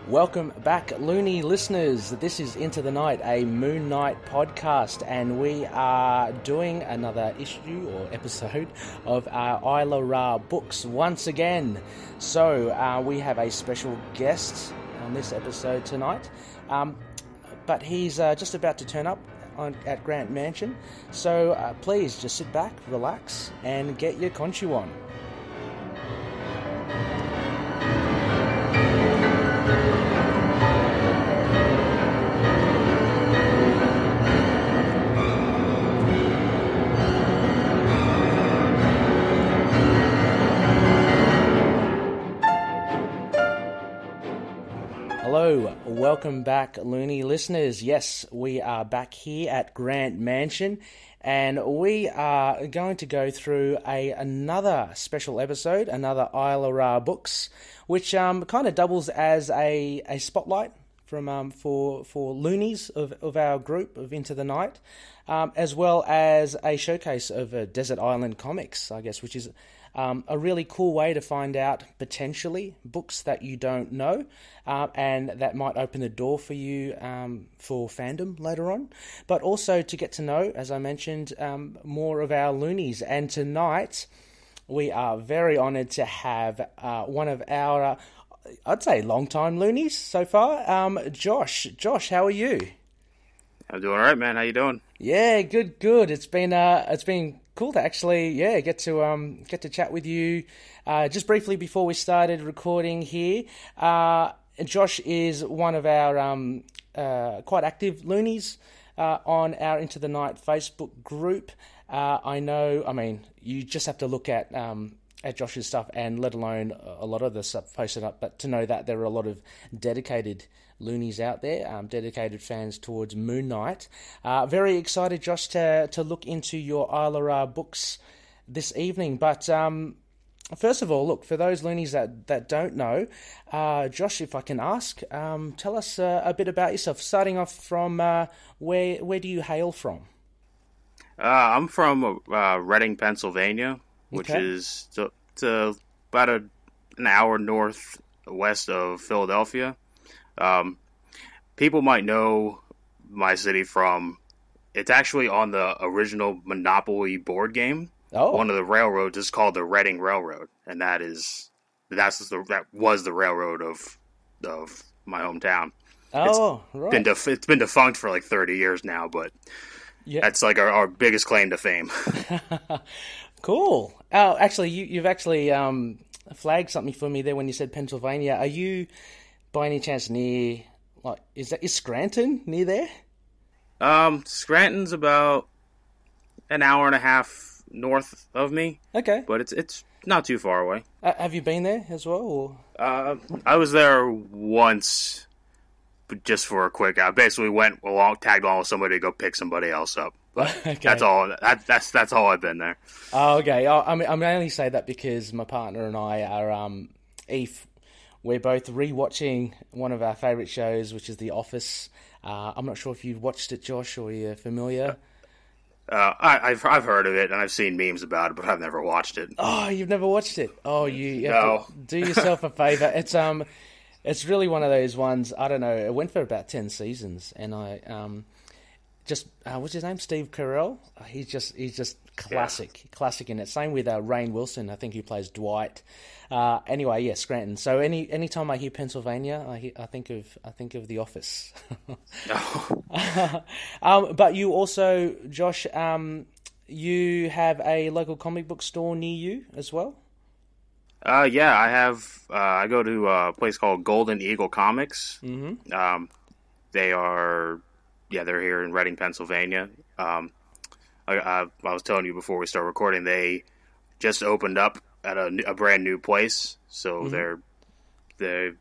Welcome back, Loony listeners. This is Into the Night, a Moon Knight podcast, and we are doing another issue or episode of our Isla Ra books once again. So we have a special guest on this episode tonight, but he's just about to turn up at Grant Mansion. So please just sit back, relax, and get your conchu on. Hello, welcome back, Loony listeners. Yes, we are back here at Grant Mansion, and we are going to go through another special episode, another Isla Ra books, which kind of doubles as a spotlight from for Loonies of our group of Into the Night, as well as a showcase of Desert Island Comics, I guess, which is a really cool way to find out, potentially, books that you don't know, and that might open the door for you for fandom later on, but also to get to know, as I mentioned, more of our Loonies. And tonight, we are very honoured to have one of our, I'd say, long-time Loonies so far, Josh. Josh, how are you? I'm doing all right, man. How you doing? Yeah, good. It's been cool to actually, get to chat with you. Just briefly before we started recording here, Josh is one of our quite active Loonies on our Into the Night Facebook group. You just have to look at Josh's stuff, and let alone a lot of the stuff posted up, but to know that there are a lot of dedicated Loonies out there, dedicated fans towards Moon Knight. Very excited, Josh, to look into your Isla Ra books this evening. But first of all, look, for those Loonies that don't know, Josh, if I can ask, tell us a bit about yourself, starting off from where do you hail from? I'm from Reading, Pennsylvania, which is about an hour northwest of Philadelphia. People might know my city from, it's actually on the original Monopoly board game. Oh. One of the railroads is called the Reading Railroad, and that was the railroad of my hometown. Oh, right. It's been defunct for like 30 years now, but that's like our biggest claim to fame. Cool. Oh, actually, you've actually flagged something for me there when you said Pennsylvania. Are you, by any chance, near, like, is Scranton near there? Scranton's about an hour and a half north of me. Okay. But it's not too far away. Have you been there as well? Or? I was there once, but just for a quick. I basically went along, tagged along with somebody to go pick somebody else up. But okay. That's all. That's all I've been there. Oh, okay. I only say that because my partner and I are we're both rewatching one of our favourite shows, which is The Office. I'm not sure if you've watched it, Josh, or you're familiar. I've heard of it, and I've seen memes about it, but I've never watched it. Oh, you've never watched it? Oh, you have to do yourself a favour. It's really one of those ones, I don't know, it went for about 10 seasons, and I what's his name? Steve Carell? He's just classic in it. Same with Rainn Wilson, I think he plays Dwight. Anyway, yeah, Scranton. So anytime I hear Pennsylvania, I think of The Office. But you also, Josh, you have a local comic book store near you as well? Yeah, I have. I go to a place called Golden Eagle Comics. Mm-hmm. They're here in Reading, Pennsylvania. I was telling you before we start recording, they just opened up at a brand new place, so mm-hmm. they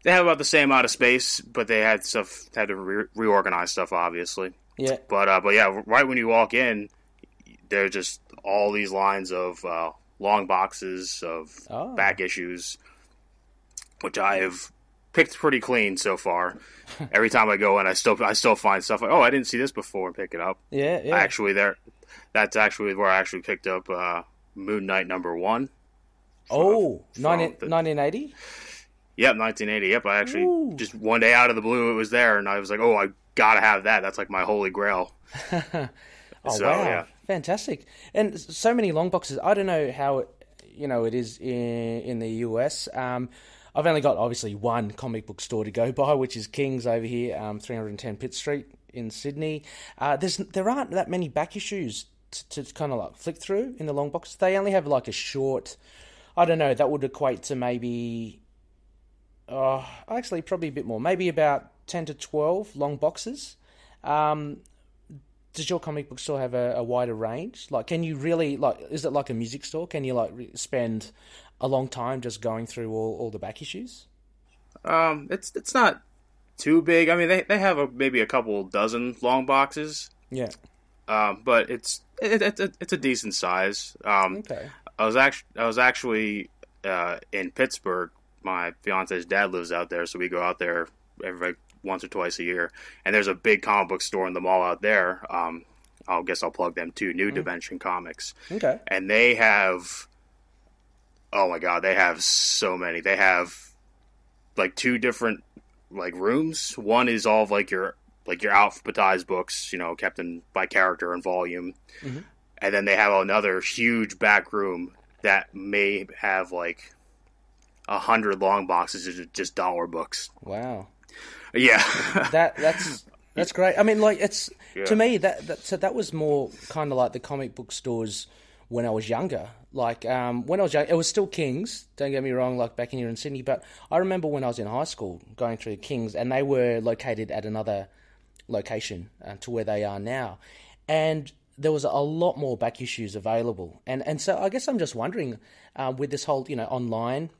have about the same amount of space, but they had to reorganize stuff, obviously. Yeah. But yeah, right when you walk in, there's just all these lines of long boxes of back issues, which I have picked pretty clean so far. Every time I go in, I still find stuff like, oh, I didn't see this before, and pick it up. Yeah. That's actually where I actually picked up Moon Knight #1. 1980? Yep, 1980. Yep, I actually just one day out of the blue it was there, and I was like, oh, I gotta have that. That's like my holy grail. Oh, so, wow. Yeah. Fantastic. And so many long boxes. I don't know how it is in the US. I've only got, obviously, one comic book store to go by, which is King's over here, 310 Pitt Street in Sydney. There aren't that many back issues to kind of like flick through in the long boxes. They only have like a short, I don't know, that would equate to maybe, actually probably a bit more, maybe about 10 to 12 long boxes. Does your comic book store have a wider range? Like, can you really, like, is it like a music store? Can you, like, spend a long time just going through all the back issues? It's not too big. I mean, they have maybe a couple dozen long boxes. Yeah. But it's a decent size. Okay. I was actually in Pittsburgh. My fiance's dad lives out there, so we go out there every once or twice a year, and there's a big comic book store in the mall out there. I'll plug them too. New Dimension Comics. Okay. And they have, oh my god, they have so many. They have like two different like rooms. One is all of like your alphabetized books, kept in by character and volume. Mm-hmm. And then they have another huge back room that may have like 100 long boxes of just dollar books. Wow. Yeah. that's great. I mean, like, it's to me that was more kind of like the comic book stores when I was younger. Like, when I was young, it was still King's. Don't get me wrong, like back in here in Sydney. But I remember when I was in high school going through King's, and they were located at another location to where they are now, and there was a lot more back issues available. And so I guess I'm just wondering, with this whole online.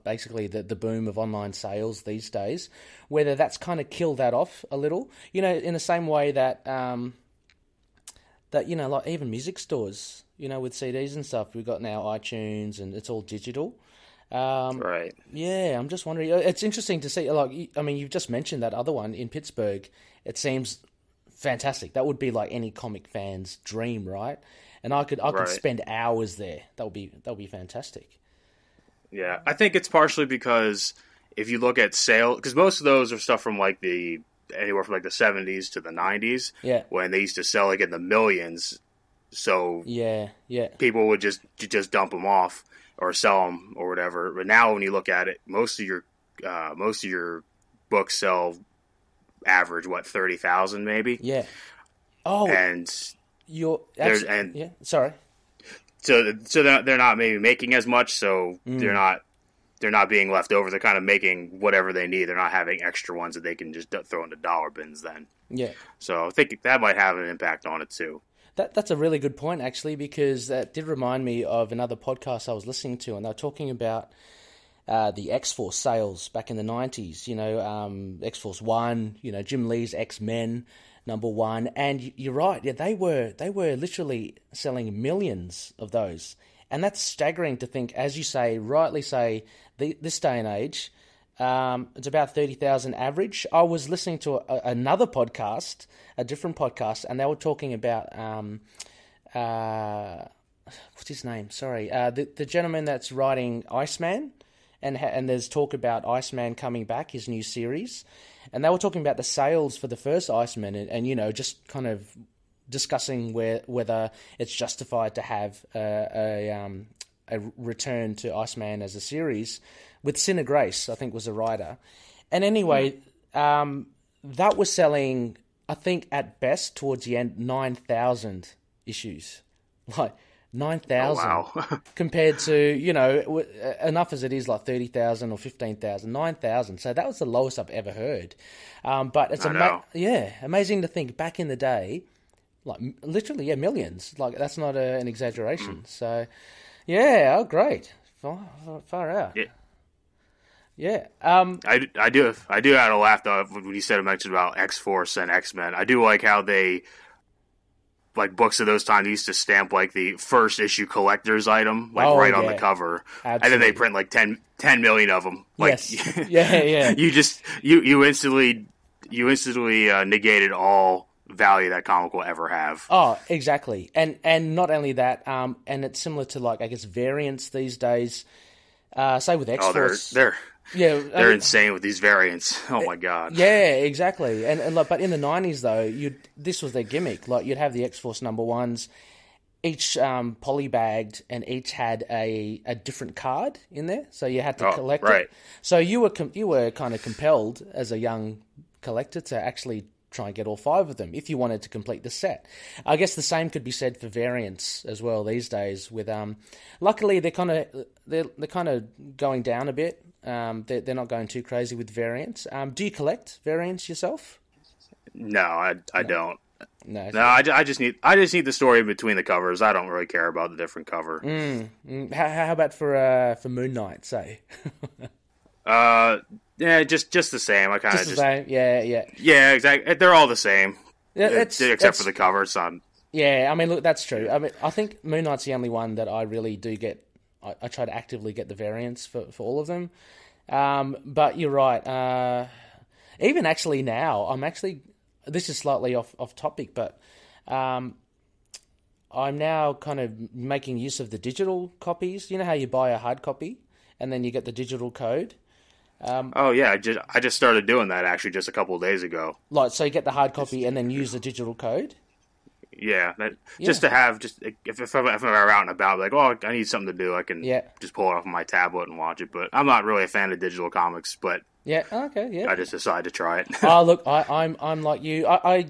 Basically the boom of online sales these days, whether that's kind of killed that off a little, in the same way that, like even music stores, with CDs and stuff, we've got now iTunes and it's all digital. Right. Yeah, I'm just wondering. It's interesting to see, like, I mean, you've just mentioned that other one in Pittsburgh. It seems fantastic. That would be like any comic fan's dream, right? And I could spend hours there. That would be fantastic. Yeah, I think it's partially because if you look at sales, because most of those are stuff from like anywhere from like the 70s to the 90s, when they used to sell like in the millions. So people would just dump them off or sell them or whatever. But now when you look at it, most of your books sell average 30,000 maybe. Yeah. Oh, and sorry. So they're not maybe making as much, so they're not being left over. They're kind of making whatever they need. They're not having extra ones that they can just throw into dollar bins then. Yeah. So I think that might have an impact on it too. That's a really good point, actually, because that did remind me of another podcast I was listening to, and they were talking about the X-Force sales back in the 90s. X-Force 1, Jim Lee's X-Men #1, and you're right. Yeah, they were literally selling millions of those, and that's staggering to think. As you say, rightly say, this day and age, it's about 30,000 average. I was listening to another podcast, a different podcast, and they were talking about what's his name? Sorry, the gentleman that's writing Iceman, and there's talk about Iceman coming back, his new series. And they were talking about the sales for the first Iceman and just kind of discussing whether it's justified to have a return to Iceman as a series with Sinner Grace, I think was a writer. And anyway, that was selling, I think at best towards the end, 9,000 issues. Like 9,000 compared to, enough as it is like 30,000 or 15,000, 9,000. So that was the lowest I've ever heard. But it's amazing to think back in the day, like literally, millions. Like that's not an exaggeration. So, great. Far out. Yeah. Yeah. I do have to laugh though when you mentioned about X-Force and X-Men. I do like how they, like books of those times, used to stamp like the first issue collector's item, like on the cover. Absolutely. And then they print like 10 million of them. Like, yes. Yeah. you instantly negated all value that comic will ever have. Oh, exactly. And not only that, and it's similar to like, I guess, variants these days. Say with X Oh, Force. they're insane with these variants. Oh my god. Yeah, exactly. And like, but in the 90s though, this was their gimmick. Like you'd have the X Force number ones, each polybagged, and each had a different card in there, so you had to collect it. So you were kind of compelled as a young collector to actually try and get all 5 of them if you wanted to complete the set. I guess the same could be said for variants as well these days. With luckily they're kind of going down a bit. They're not going too crazy with variants. Do you collect variants yourself? No, I don't. No, I just need the story between the covers. I don't really care about the different cover. How about for Moon Knight, say? Yeah, just the same. I kind of just the same. Yeah, exactly. They're all the same. Except for the cover. Yeah, I mean, look, that's true. I mean, I think Moon Knight's the only one that I really do get. I try to actively get the variants for all of them. But you're right. Even actually now, this is slightly off topic, but I'm now kind of making use of the digital copies. You know how you buy a hard copy and then you get the digital code? I just started doing that actually just a couple of days ago. Like, so you get the hard copy and then use the digital code? Yeah, just to have, if I'm out and about, like, oh, I need something to do, I can just pull it off my tablet and watch it. But I'm not really a fan of digital comics, but I just decided to try it. Oh, look, I'm like you. I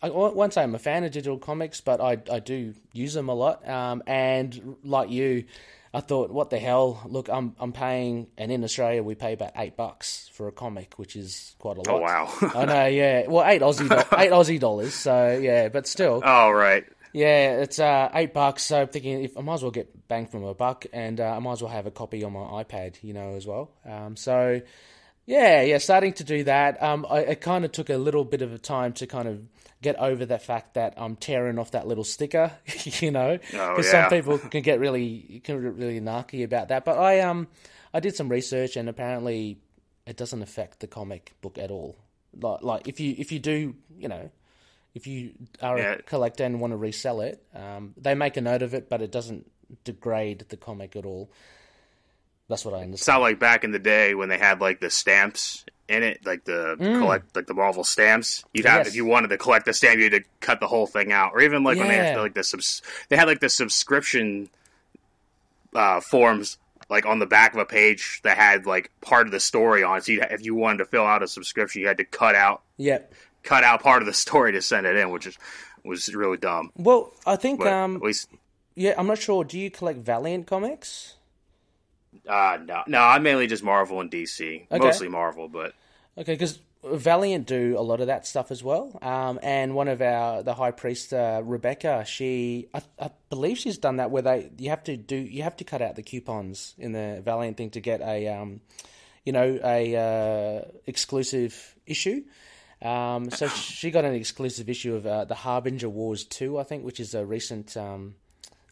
won't say I'm a fan of digital comics, but I do use them a lot. And like you, I thought, what the hell? Look, I'm paying, and in Australia we pay about $8 for a comic, which is quite a lot. Oh wow! I know, yeah. Well, eight Aussie dollars. So yeah, but still. Oh right. Yeah, it's $8. So I'm thinking, if I might as well get bang from a buck, and I might as well have a copy on my iPad, as well. So yeah, starting to do that. It kind of took a little bit of a time to kind of get over the fact that I'm tearing off that little sticker, because some people can get really narky about that. But I did some research, and apparently it doesn't affect the comic book at all. Like if you do, if you are a collector and want to resell it, they make a note of it, but it doesn't degrade the comic at all. That's what I understand. It's not like back in the day when they had like the stamps in it, like the the Marvel stamps. You'd have, if you wanted to collect the stamp, you had to cut the whole thing out. Or even like when they had like they had like the subscription forms like on the back of a page that had like part of the story on it. So if you wanted to fill out a subscription, you had to cut out part of the story to send it in, which was really dumb. Well, I think at least I'm not sure. Do you collect Valiant comics? No, I'm mainly just Marvel and DC. Okay. Mostly Marvel, but okay, because Valiant do a lot of that stuff as well. And one of the High Priest, Rebecca, I believe she's done that where you have to cut out the coupons in the Valiant thing to get a exclusive issue. So she got an exclusive issue of the Harbinger Wars 2, I think, which is a recent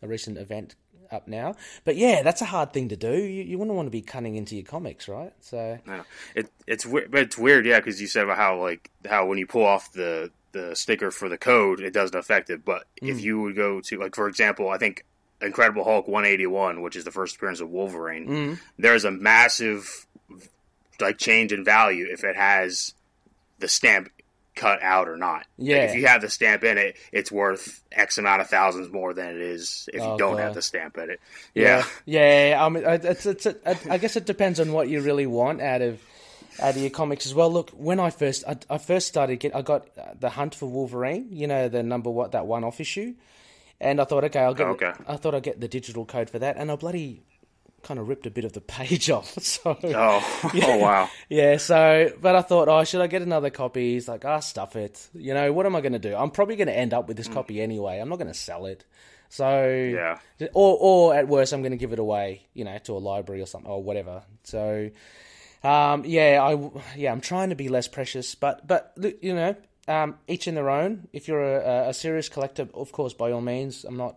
event up now. But yeah, that's a hard thing to do. You wouldn't want to be cutting into your comics, right? So no, it's weird, yeah, because you said about how when you pull off the sticker for the code, it doesn't affect it. But if you would go to, like, for example, I think Incredible Hulk 181, which is the first appearance of Wolverine, there's a massive like change in value if it has the stamp cut out or not. Yeah. Like, if you have the stamp in it, it's worth X amount of thousands more than it is if you don't have the stamp in it. Yeah. Yeah. I mean, I guess it depends on what you really want out of your comics as well. Look, when I first started, I got the Hunt for Wolverine. The number that one-off issue, and I thought, okay, I thought I'd get the digital code for that, and I bloody kind of ripped a bit of the page off. So, oh wow. Yeah, so, but I thought, should I get another copy? He's like, stuff it. What am I going to do? I'm probably going to end up with this copy anyway. I'm not going to sell it. So, yeah. Or at worst, I'm going to give it away, to a library or something, or whatever. So, I'm trying to be less precious, but each in their own. If you're a serious collector, of course, by all means, I'm not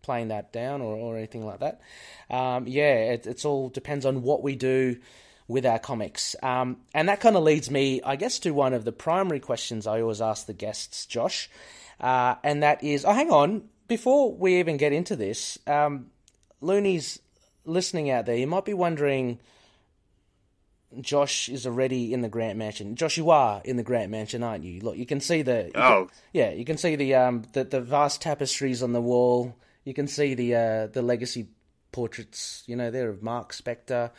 playing that down or anything like that. It's all depends on what we do with our comics. And that kind of leads me, I guess, to one of the primary questions I always ask the guests, Josh. And that is, hang on, before we even get into this, Loonies, listening out there, you might be wondering, Josh is already in the Grant Mansion. Josh, you are in the Grant Mansion, aren't you? Look, you can see you can see the vast tapestries on the wall. You can see the legacy portraits, there of Mark Spector.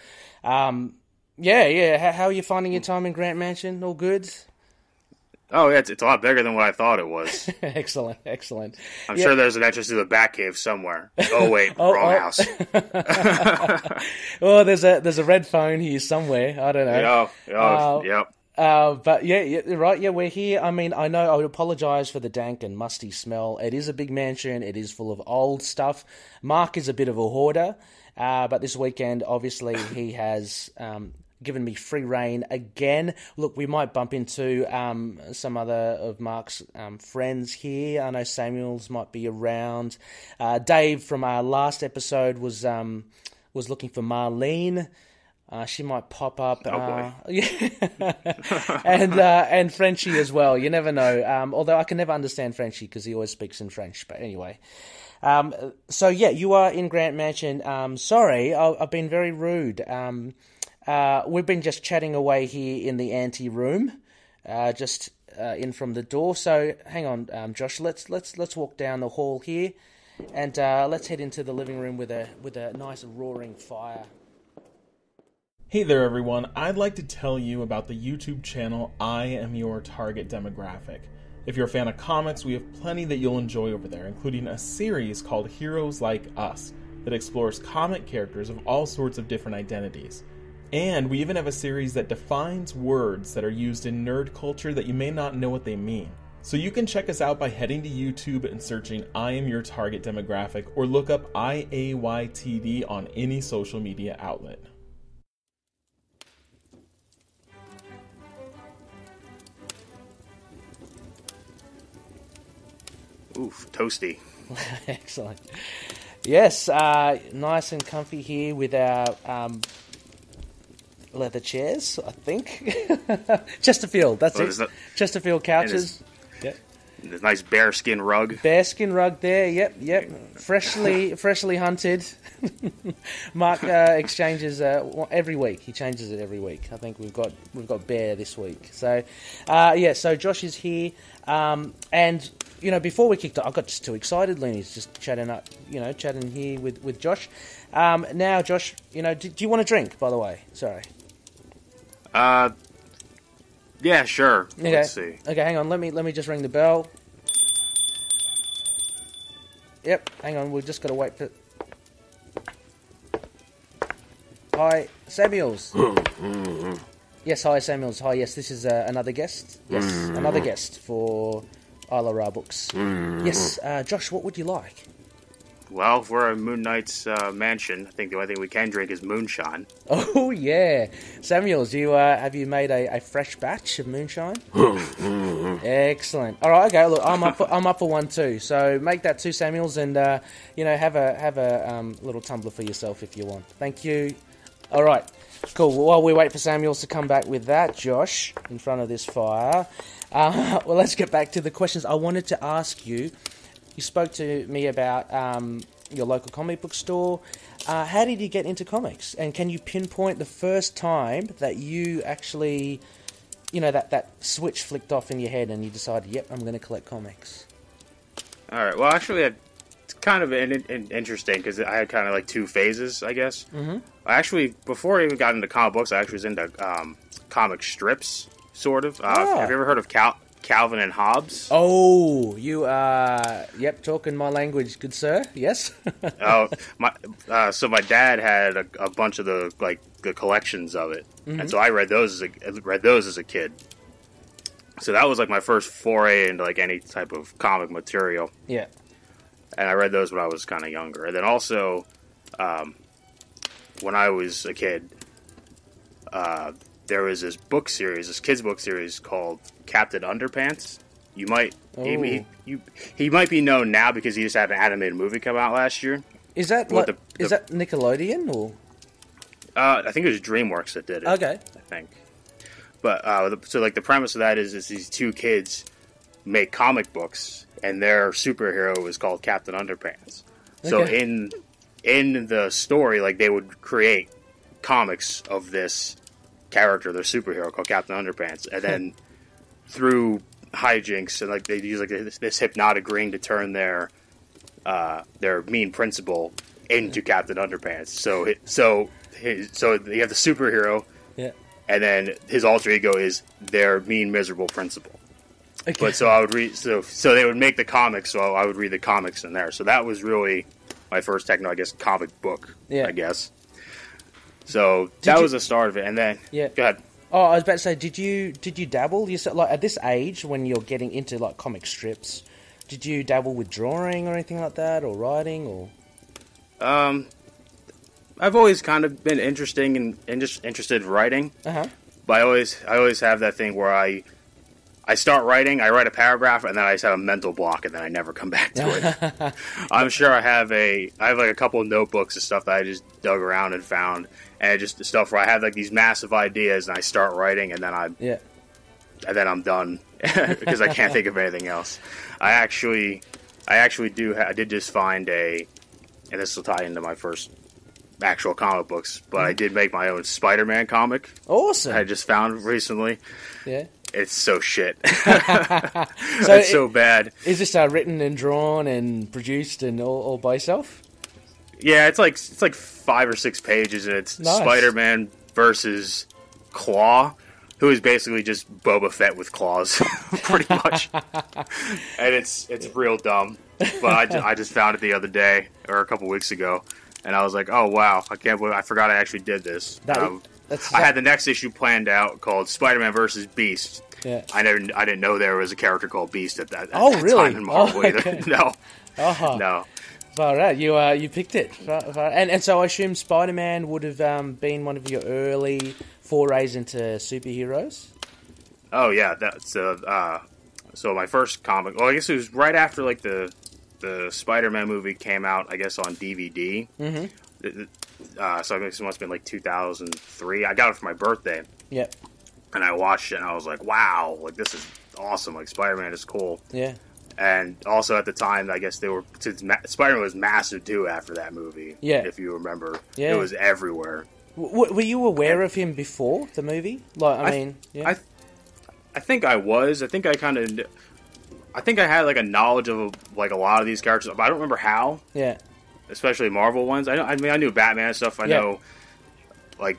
How are you finding your time in Grant Mansion? All good? Oh, yeah, it's a lot bigger than what I thought it was. Excellent. I'm sure there's an entrance to the Batcave somewhere. Oh, wait, wrong house. Well, there's a red phone here somewhere. I don't know. Yep. But yeah, right. Yeah, we're here. I mean, I know I would apologise for the dank and musty smell. It is a big mansion. It is full of old stuff. Mark is a bit of a hoarder, but this weekend, obviously, he has given me free reign again. Look, we might bump into some other of Mark's friends here. I know Samuels might be around. Dave from our last episode was looking for Marlene. She might pop up. Oh boy. And Frenchie as well. You never know. Although I can never understand Frenchie because he always speaks in French. But anyway. So yeah, you are in Grant Mansion. Sorry, I've been very rude. We've been just chatting away here in the ante room, just in from the door. So hang on, Josh. Let's walk down the hall here, and let's head into the living room with a nice roaring fire. Hey there everyone, I'd like to tell you about the YouTube channel I Am Your Target Demographic. If you're a fan of comics, we have plenty that you'll enjoy over there, including a series called Heroes Like Us that explores comic characters of all sorts of different identities. And we even have a series that defines words that are used in nerd culture that you may not know what they mean. So you can check us out by heading to YouTube and searching I Am Your Target Demographic, or look up IAYTD on any social media outlet. Oof, toasty. Excellent. Yes, nice and comfy here with our leather chairs, I think. Chesterfield, that's it. Chesterfield couches. Yep. The nice bearskin rug. Bearskin rug there, yep. Freshly hunted. Mark exchanges every week. He changes it every week. I think we've got bear this week. So, so Josh is here, and before we kicked off, I got just too excited, Loonies, just chatting here with Josh. Now, Josh, do you want a drink, by the way? Sorry. Yeah, sure. Okay. Let's see. Okay, hang on. Let me just ring the bell. Yep, hang on. We've just got to wait for... Hi, Samuels. Yes, hi, Samuels. Hi, yes, this is another guest. Yes, another guest for Isla Ra books. Yes, Josh, what would you like? Well, if we're at Moon Knight's mansion, I think the only thing we can drink is moonshine. Oh, yeah. Samuels, have you made a fresh batch of moonshine? Excellent. All right, okay, look, I'm up for one too. So make that 2 Samuels and, have a little tumbler for yourself if you want. Thank you. All right, cool. Well, while we wait for Samuels to come back with that, Josh, in front of this fire, let's get back to the questions I wanted to ask you. You spoke to me about your local comic book store. How did you get into comics? And can you pinpoint the first time that you actually, that switch flicked off in your head and you decided, yep, I'm going to collect comics? All right. Well, actually, it's kind of interesting because I had kind of like 2 phases, I guess. Mm-hmm. Before I even got into comic books, I actually was into comic strips, sort of. Have you ever heard of Calvin and Hobbes? Oh, you are, talking my language, good sir. Yes. So my dad had a bunch of the collections of it, and so I read those as a kid. So that was like my first foray into like any type of comic material. Yeah. And I read those when I was kind of younger, and then also, when I was a kid, there was this kids book series called Captain Underpants. You might he might be known now because he just had an animated movie come out last year. Is that is that Nickelodeon or? I think it was DreamWorks that did it. Okay, I think. But the premise of that is these 2 kids make comic books, and their superhero is called Captain Underpants. Okay. So in in the story, like, they would create comics of this character, their superhero called Captain Underpants, and then through hijinks and like they use like this hypnotic ring to turn their mean principal into Captain Underpants. So you have the superhero, and then his alter ego is their mean, miserable principal. Okay. But so I would read, so they would make the comics, so I would read the comics in there. So that was really my first techno, I guess, comic book, I guess. So that was the start of it, and then go ahead. Oh, I was about to say, did you dabble? You said, like, at this age, when you're getting into like comic strips, did you dabble with drawing or anything like that, or writing, or? I've always kind of been interested in writing, but I always have that thing where I start writing, I write a paragraph, and then I just have a mental block, and then I never come back to it. I'm sure I have like a couple of notebooks of stuff that I just dug around and found, and just stuff where I have like these massive ideas, and I start writing, and then I'm done because I can't think of anything else. I did just find and this will tie into my first actual comic books, but I did make my own Spider-Man comic. Awesome. I just found recently. Yeah. It's so shit. It's so bad. Is this written and drawn and produced and all by yourself? Yeah, it's like 5 or 6 pages, and it's nice. Spider-Man versus Claw, who is basically just Boba Fett with claws, pretty much. And it's real dumb. But I just found it the other day, or a couple weeks ago, and I was like, oh wow, I can't believe I forgot I actually did this. I had the next issue planned out called Spider-Man versus Beast. Yeah. I didn't know there was a character called Beast at that really? time in Marvel either. Okay. No. No. All right, you picked it. And so I assume Spider-Man would have been one of your early forays into superheroes? Oh yeah, so my first comic, well I guess it was right after like the Spider-Man movie came out, I guess on DVD. Mm-hmm. So I guess it must have been like 2003. I got it for my birthday. Yep. And I watched it, and I was like, wow, like, this is awesome. Like, Spider-Man is cool. Yeah. And also at the time, I guess Spider-Man was massive, too, after that movie. Yeah. If you remember. Yeah. It was everywhere. Were you aware of him before the movie? Like, I think I was. I think I had, like, a knowledge of, like, a lot of these characters, but I don't remember how. Yeah. Especially Marvel ones. I knew Batman and stuff. I know, like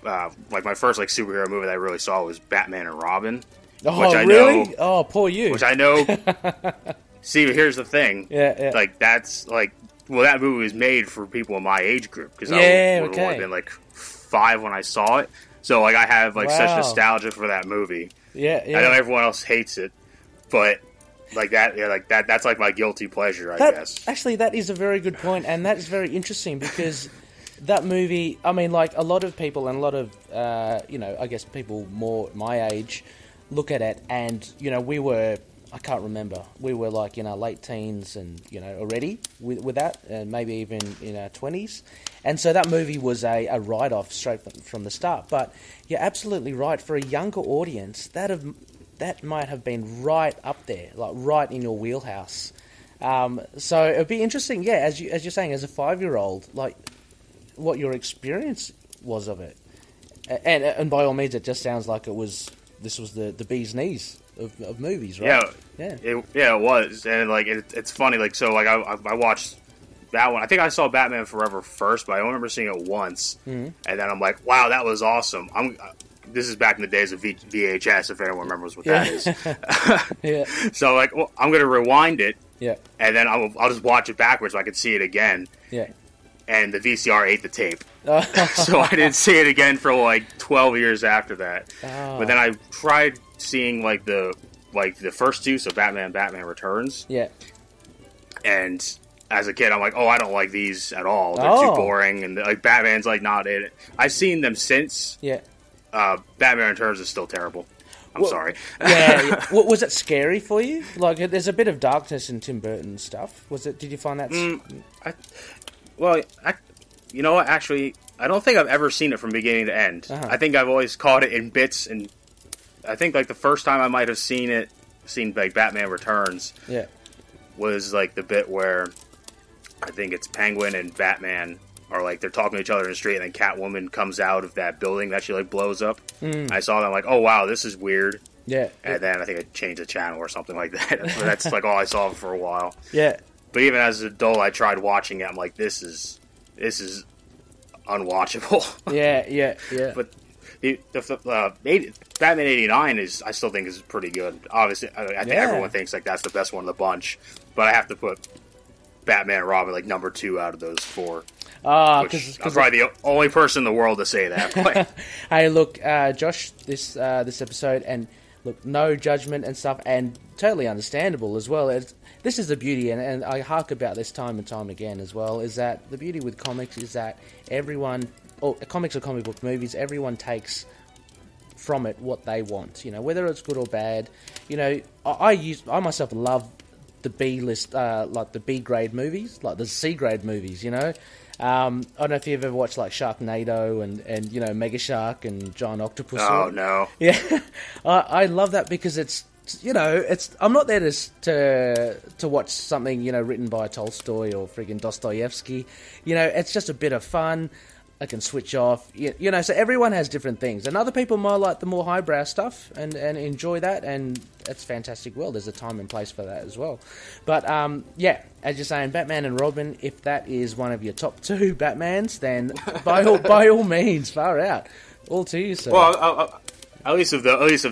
my first like superhero movie that I really saw was Batman and Robin. Oh, which I really? Know, oh, poor you. Which I know. See, here's the thing. Yeah. Like that's like, well, that movie was made for people in my age group because I would have been like 5 when I saw it. So like I have like such nostalgia for that movie. Yeah. I know everyone else hates it, but. Like that, that's like my guilty pleasure, I guess. Actually, that is a very good point, and that is very interesting because that movie, I mean, like a lot of people and a lot of, I guess people more my age look at it, and, I can't remember, we were like in our late teens and, already with that, and maybe even in our 20s. And so that movie was a write-off straight from the start. But you're absolutely right, for a younger audience, that might have been right up there, like right in your wheelhouse. So it'd be interesting, as you're saying, as a 5-year-old, like what your experience was of it. And by all means, it just sounds like this was the bee's knees of movies, right? Yeah. It was, and like it's funny, like so, like I watched that one. I think I saw Batman Forever first, but I only remember seeing it once, and then I'm like, wow, that was awesome. This is back in the days of VHS, if anyone remembers what that is. Yeah. So, like, well, I'm going to rewind it, and then I'll just watch it backwards so I can see it again. Yeah. And the VCR ate the tape. So I didn't see it again for, like, 12 years after that. Oh. But then I tried seeing, like, the first two, so Batman Returns. Yeah. And as a kid, I'm like, oh, I don't like these at all. They're too boring, and, like, Batman's, like, not in it. I've seen them since. Yeah. Batman Returns is still terrible. I'm sorry. Yeah. Was it scary for you? Like, there's a bit of darkness in Tim Burton's stuff. Did you find that? You know what? Actually, I don't think I've ever seen it from beginning to end. I think I've always caught it in bits, and I think like the first time I might have seen like Batman Returns. Yeah. Was like the bit where I think it's Penguin and Batman are like they're talking to each other in the street, and then Catwoman comes out of that building that she like blows up. I saw that, I'm like, oh wow, this is weird. Yeah. And then I think I changed the channel or something like that. That's like all I saw for a while. Yeah. But even as an adult, I tried watching it. I'm like, this is unwatchable. Yeah. But Batman '89 I still think is pretty good. Obviously, I think everyone thinks like that's the best one of the bunch. But I have to put Batman and Robin like number 2 out of those 4. Because I'm probably the only person in the world to say that. Hey, look, Josh, this episode, and look, no judgment and stuff, and totally understandable as well. This is the beauty, and I hark about this time and time again as well, is that the beauty with comics is that everyone, or comics or comic book movies, everyone takes from it what they want, whether it's good or bad. I myself love the B list, like the B grade movies, like the C grade movies, I don't know if you've ever watched like Sharknado and Mega Shark and Giant Octopus. Oh no! Yeah, I love that because it's I'm not there to watch something written by Tolstoy or friggin' Dostoevsky. It's just a bit of fun. I can switch off. So everyone has different things, and other people might like the more highbrow stuff and enjoy that, and that's fantastic. Well, there's a time and place for that as well. But as you're saying, Batman and Robin, if that is one of your top 2 Batmans, then by all means, far out, all to you, sir. Well, at least of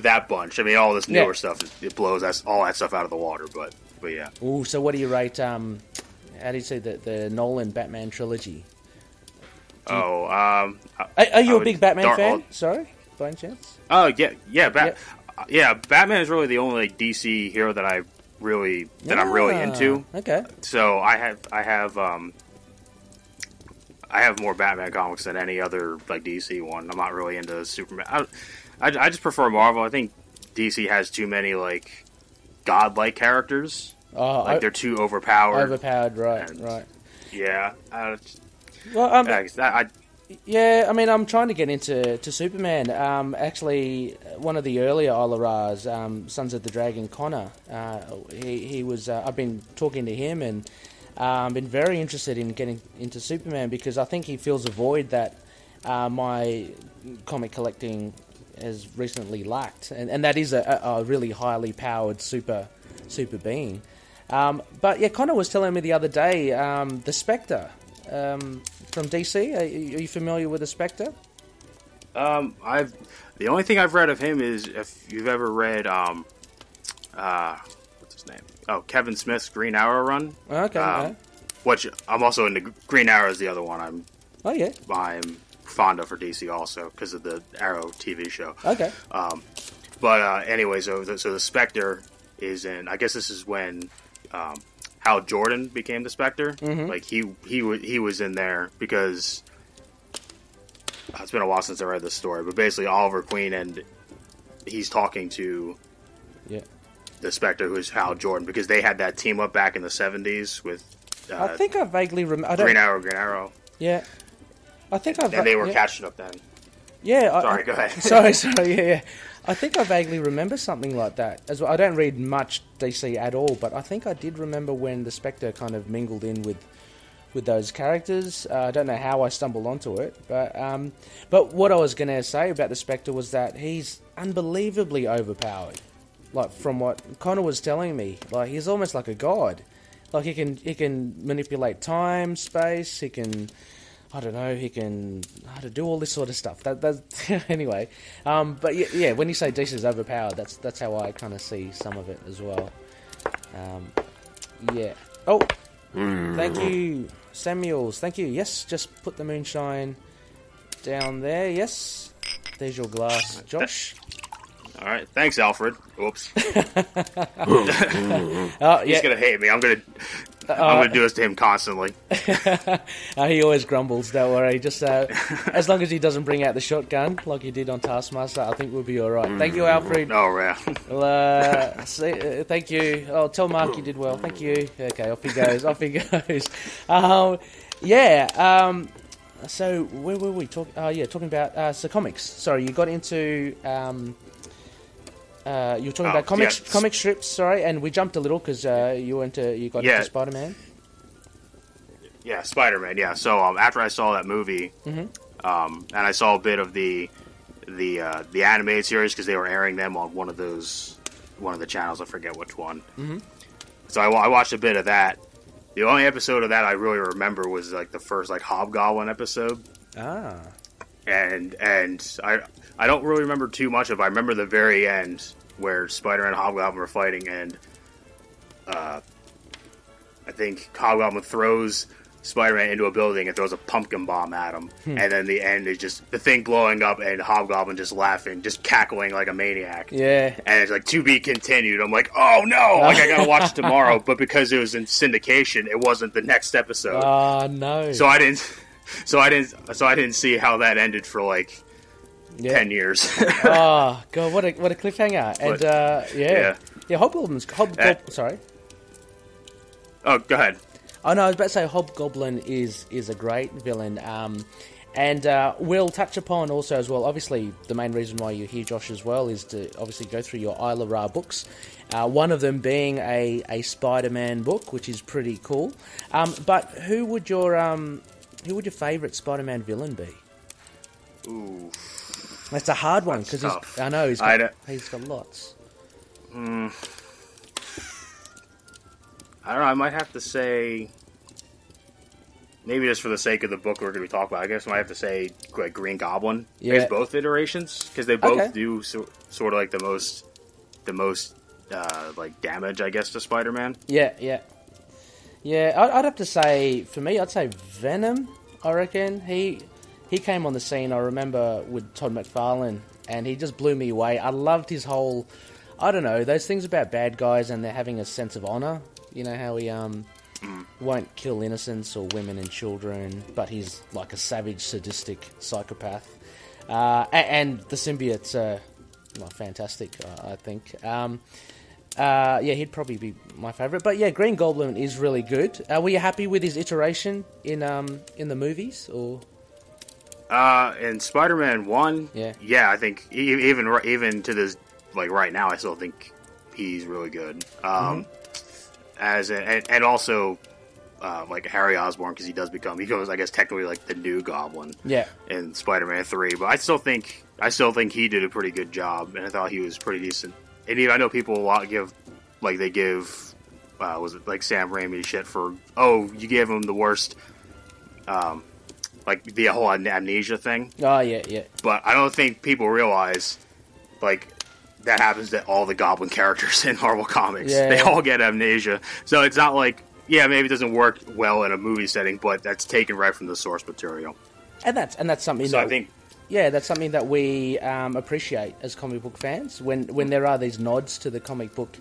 that bunch. I mean, all this newer stuff, it blows all that stuff out of the water. But yeah. Ooh, so what do you rate? How do you say the Nolan Batman trilogy? Are you a big Batman fan? Sorry, by any chance? Oh yeah. Batman is really the only like, DC hero that I'm really into. Okay. So I have more Batman comics than any other like DC one. I'm not really into Superman. I just prefer Marvel. I think DC has too many like godlike characters. They're too overpowered. Overpowered, right. Yeah. Well, I'm trying to get into Superman. Actually, one of the earlier Isla Ra's, Sons of the Dragon, Connor, he was. I've been talking to him and been very interested in getting into Superman because I think he fills a void that my comic collecting has recently lacked, and that is a really highly powered super being. But yeah, Connor was telling me the other day, the Spectre. From DC, are you familiar with the Spectre? The only thing I've read of him is if you've ever read what's his name? Oh, Kevin Smith's Green Arrow run. Okay. Which I'm also into. Green Arrow is the other one I'm fond of for DC also because of the Arrow TV show. Okay. Anyway, so the Spectre is in. I guess this is when Hal Jordan became the Spectre. Mm-hmm. Like he was in there because it's been a while since I read this story, but basically Oliver Queen and he's talking to the Spectre, who's Hal Jordan, because they had that team up back in the 70s with I think I vaguely remember Green Arrow. Yeah, I think and they were catching up then. Yeah, sorry, go ahead. Sorry, yeah. I think I vaguely remember something like that as well. I don't read much DC at all, but I think I did remember when the Spectre kind of mingled in with those characters. I don't know how I stumbled onto it, but what I was going to say about the Spectre was that he's unbelievably overpowered. Like from what Connor was telling me, like he's almost like a god. Like he can manipulate time, space. He can. I don't know, he can do all this sort of stuff. Anyway. But yeah, when you say DC is overpowered, that's how I kind of see some of it as well. Yeah. Oh, thank you, Samuels. Thank you. Yes, just put the moonshine down there. Yes. There's your glass, Josh. All right. Thanks, Alfred. Oops. He's going to hate me. I'm going to do this to him constantly. He always grumbles, don't worry. Just as long as he doesn't bring out the shotgun like he did on Taskmaster, I think we'll be all right. Thank you, Alfred. Oh, yeah. Well, thank you. Oh, tell Mark you did well. Thank you. Okay, off he goes. So where were we talking? Talking about comics. Sorry, you got into. You were talking about comic strips, sorry, and we jumped a little because you got into Spider-Man. Yeah, Spider-Man. Yeah. So after I saw that movie, and I saw a bit of the animated series because they were airing them on one of the channels. I forget which one. Mm-hmm. So I watched a bit of that. The only episode of that I really remember was like the first like Hobgoblin episode. Ah. And I don't really remember too much of it. I remember the very end where Spider-Man and Hobgoblin were fighting, and I think Hobgoblin throws Spider-Man into a building and throws a pumpkin bomb at him. And then the end is just the thing blowing up and Hobgoblin just laughing, just cackling like a maniac. Yeah. And it's like, to be continued. I'm like, oh no! Like, I gotta watch it tomorrow. But because it was in syndication, it wasn't the next episode. Oh, no. So I didn't see how that ended for like 10 years. Oh god, what a cliffhanger! And yeah, Hobgoblin's sorry. Oh, go ahead. Oh no, I was about to say Hobgoblin is a great villain, and we'll touch upon also as well. Obviously, the main reason why you're here, Josh, as well, is to obviously go through your Isla Ra books. One of them being a Spider-Man book, which is pretty cool. But who would your favourite Spider-Man villain be? Ooh, that's a hard one because I know he's got lots. I don't know. I might have to say, maybe just for the sake of the book we're going to be talking about, I guess I might have to say like Green Goblin. Yeah. I guess both iterations, because they both do sort of like the most like damage, I guess, to Spider-Man. Yeah. I'd have to say, for me, I'd say Venom. I reckon he came on the scene. I remember with Todd McFarlane, and he just blew me away. I loved his whole, I don't know, those things about bad guys and they're having a sense of honor. You know how he won't kill innocents or women and children, but he's like a savage, sadistic psychopath. And the symbiotes are fantastic, I think. He'd probably be my favourite. But yeah, Green Goblin is really good. Were you happy with his iteration in the movies, or? In Spider-Man 1, yeah, I think even to this, like right now, I still think he's really good. And also like Harry Osborn, because he goes, I guess, technically like the new Goblin. Yeah. In Spider-Man 3, but I still think he did a pretty good job, and I thought he was pretty decent. And even I know people give was it like Sam Raimi shit for, you gave him the worst, like the whole amnesia thing. Oh yeah. But I don't think people realize like that happens to all the Goblin characters in Marvel Comics. Yeah. They all get amnesia. So it's not like, maybe it doesn't work well in a movie setting, but that's taken right from the source material. And that's something I think... Yeah, that's something that we appreciate as comic book fans. When there are these nods to the comic book,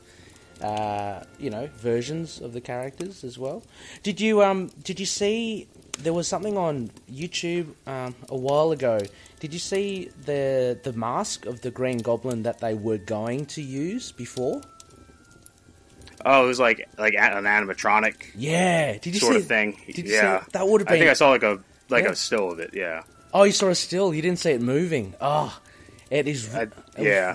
versions of the characters as well. Did you see... There was something on YouTube a while ago. Did you see the mask of the Green Goblin that they were going to use before? Oh, it was like an animatronic. Yeah, did you sort of thing? Did you see that? Would have been. I think I saw a still of it. Yeah. Oh, you saw a still. You didn't see it moving. Oh, it is.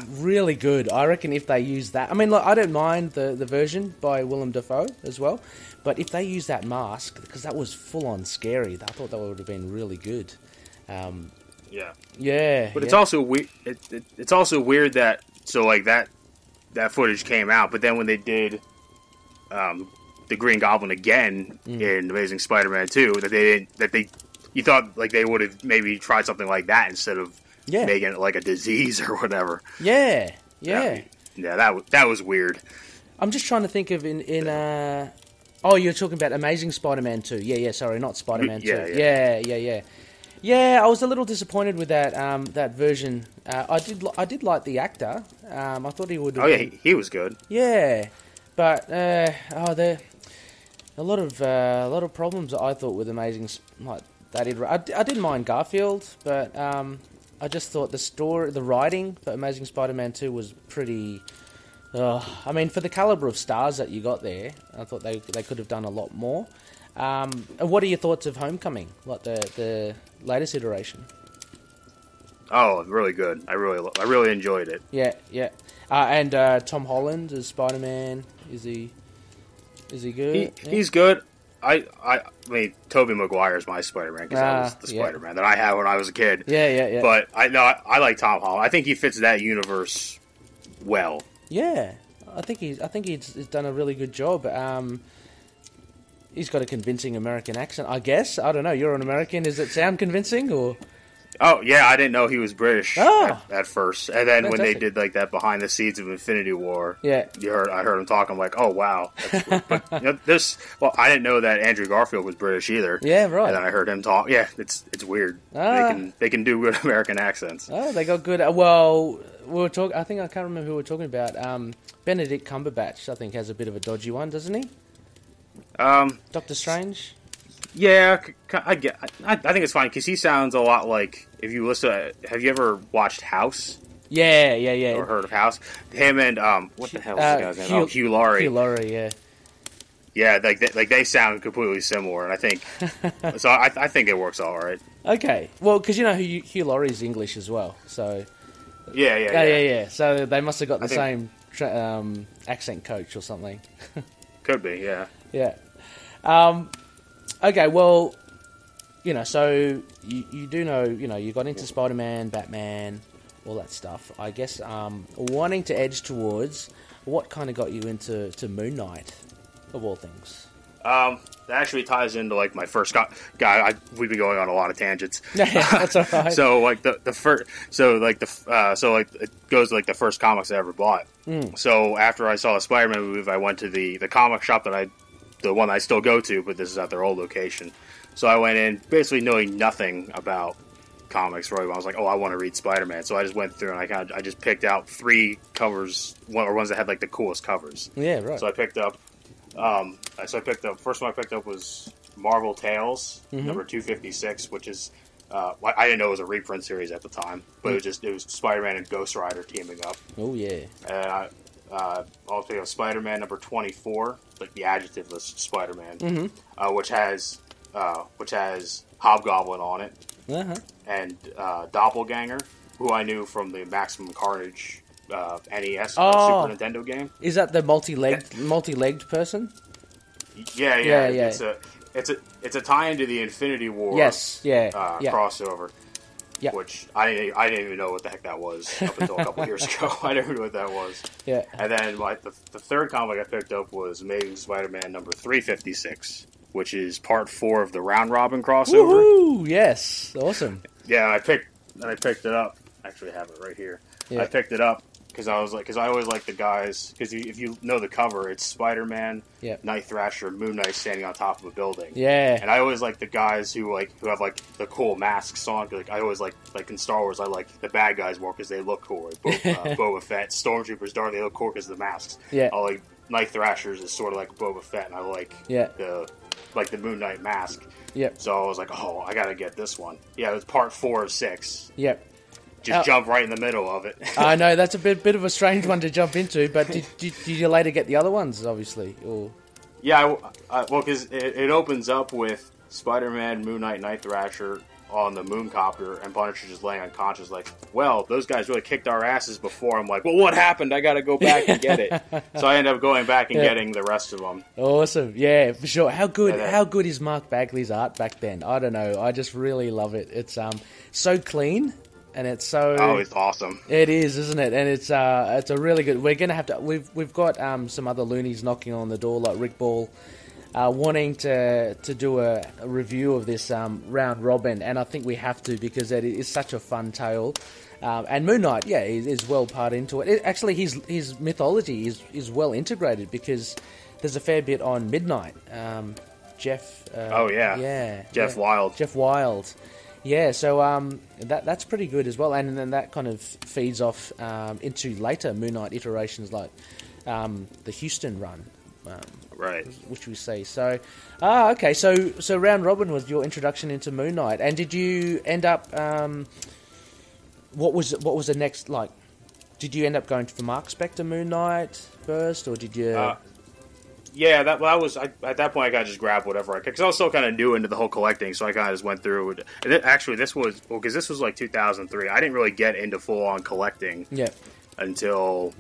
Really good. I reckon if they use that, I mean, look, I don't mind the version by Willem Dafoe as well. But if they use that mask, because that was full on scary, I thought that would have been really good. But it's also weird. It's also weird that that footage came out, but then when they did the Green Goblin again in Amazing Spider-Man 2, you thought like they would have maybe tried something like that instead of making it like a disease or whatever. That was weird. I'm just trying to think of in oh, you're talking about Amazing Spider-Man 2. Yeah, sorry, not Spider-Man 2. Yeah, I was a little disappointed with that version. I did like the actor. I thought he would have he was good. Yeah. But there a lot of problems I thought with Amazing, like that. I didn't mind Garfield, but I just thought the writing for Amazing Spider-Man 2 was pretty. I mean, for the caliber of stars that you got there, I thought they could have done a lot more. And what are your thoughts of Homecoming, like the latest iteration? Oh, really good. I really enjoyed it. Yeah. And Tom Holland as Spider-Man, is he good? He's good. I mean, Tobey Maguire's my Spider-Man because that was the Spider-Man that I had when I was a kid. Yeah. But I like Tom Holland. I think he fits that universe well. Yeah, I think he's done a really good job. He's got a convincing American accent, I guess. I don't know. You're an American. Does it sound convincing or? Oh yeah, I didn't know he was British at first, and then when they did like that behind the scenes of Infinity War, I heard him talk. I'm like, oh wow. But I didn't know that Andrew Garfield was British either. Yeah, right. And then I heard him talk. Yeah, it's weird. They can do good American accents. Oh, they got good. Well, we were talking. I think I can't remember who we were talking about. Benedict Cumberbatch, I think, has a bit of a dodgy one, doesn't he? Doctor Strange. Yeah, I think it's fine because he sounds a lot like, if you listen, have you ever watched House? Yeah. Or heard of House? Him and what the hell is the guy's name? Oh, Hugh Laurie. Hugh Laurie, yeah. Yeah, like they sound completely similar, and I think so. I think it works all right. Okay, well, because Hugh Laurie's English as well, so yeah. So they must have got the same accent coach or something. Could be, yeah. Yeah. Okay, well, so you do know, you got into Spider-Man, Batman, all that stuff. I guess wanting to edge towards, what kind of got you into Moon Knight, of all things? That actually ties into like my first guy. We've been going on a lot of tangents. Yeah, that's all right. So like the first, it goes to like the first comics I ever bought. So after I saw the Spider-Man movie, I went to the comic shop the one I still go to, but this is at their old location. So I went in basically knowing nothing about comics. Really, I was like, "Oh, I want to read Spider-Man." So I just went through and I just picked out 3 covers, ones that had like the coolest covers. Yeah, right. So I picked up. First one I picked up was Marvel Tales number 256, which is I didn't know it was a reprint series at the time, but it was Spider-Man and Ghost Rider teaming up. Oh yeah. And I'll pick up Spider-Man number 24, like the adjectiveless Spider-Man, which has Hobgoblin on it, and Doppelganger, who I knew from the Maximum Carnage NES Super Nintendo game. Is that the multi-legged person? Yeah. It's a tie into the Infinity War. Crossover. Yeah. Which I didn't even know what the heck that was up until a couple years ago. I didn't know what that was. Yeah. And then the third comic I picked up was Amazing Spider-Man number 356, which is part 4 of the Round Robin crossover. Woohoo! Yes, awesome. Yeah, I picked it up. Actually, I have it right here. Yeah. I picked it up because I always like the guys, because if you know the cover, it's Spider-Man, Night Thrasher, Moon Knight standing on top of a building. Yeah. And I always like the guys who have like the cool masks on. Like I always like in Star Wars, I like the bad guys more because they look cool. Like Boba Fett, Stormtroopers, Darth, they look cool because of the masks. Yeah. I like Night Thrashers is sort of like Boba Fett, and I like the Moon Knight mask. Yep. So I was like, oh, I gotta get this one. Yeah, it was part 4 of 6. Yep. Just jump right in the middle of it. I know, that's a bit of a strange one to jump into, but did you later get the other ones, obviously? Or? Yeah, well, because it opens up with Spider-Man, Moon Knight, Night Thrasher on the Mooncopter, and Punisher just laying unconscious, like, well, those guys really kicked our asses before. I'm like, well, what happened? I gotta go back and get it. So I end up going back and getting the rest of them. Awesome, yeah, for sure. How good is Mark Bagley's art back then? I don't know, I just really love it. It's so clean. And it's so... Oh, it's awesome. It is, isn't it? And it's a really good... We're going to have to... We've got some other Loonies knocking on the door, like Rick Ball, wanting to do a review of this round robin, and I think we have to, because it is such a fun tale. And Moon Knight, is well part into it. Actually, his mythology is well integrated, because there's a fair bit on Midnight. Jeff... Jeff Wild. Jeff Wild. Yeah, so that's pretty good as well, and then that kind of feeds off into later Moon Knight iterations, like the Houston run, right? Which we see. So, okay, so Round Robin was your introduction into Moon Knight, and did you end up? What was the next like? Did you end up going for Mark Spector Moon Knight first, or did you? Yeah, that was at that point I kind of just grabbed whatever I could, because I was still kind of new into the whole collecting, so I kind of just went through. And actually, this was because this was like 2003. I didn't really get into full on collecting until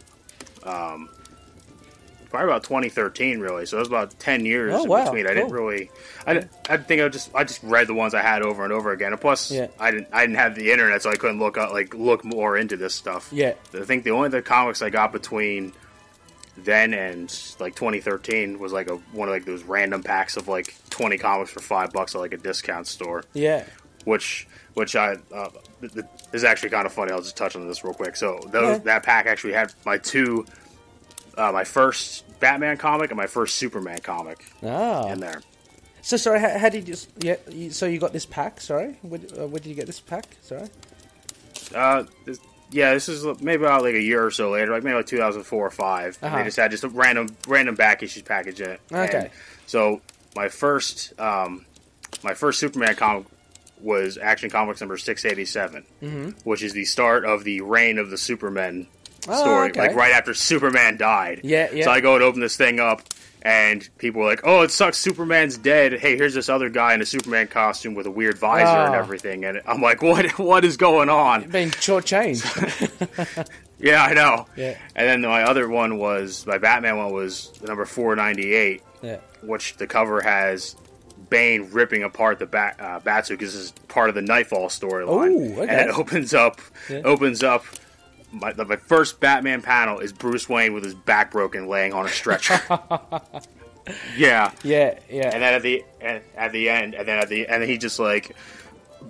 probably about 2013, really. So it was about 10 years in between. I didn't really. I think I just read the ones I had over and over again. And plus, I didn't have the internet, so I couldn't look more into this stuff. Yeah. I think the only other comics I got between then and like 2013 was like one of like those random packs of like 20 comics for $5 at like a discount store. Yeah. Which I is actually kind of funny. I'll just touch on this real quick. So that pack actually had my my first Batman comic and my first Superman comic in there. So sorry, how did you? So you got this pack? Sorry, where did you get this pack? Sorry. This is maybe about like a year or so later, like maybe like 2004 or 5. And they just had a random back issues package in it. Okay. And so my first Superman comic was Action Comics number 687, which is the start of the reign of the Superman story, like right after Superman died. Yeah. So I go and open this thing up, and people were like, "Oh, it sucks, Superman's dead. Hey, here's this other guy in a Superman costume with a weird visor and everything." And I'm like, "What is going on?" You've been shortchanged. Yeah, I know. Yeah. And then my Batman one was number 498, which the cover has Bane ripping apart the Batsuit because this is part of the Nightfall storyline. Okay. And it opens up. My first Batman panel is Bruce Wayne with his back broken, laying on a stretcher. Yeah. And then at the end, he just like,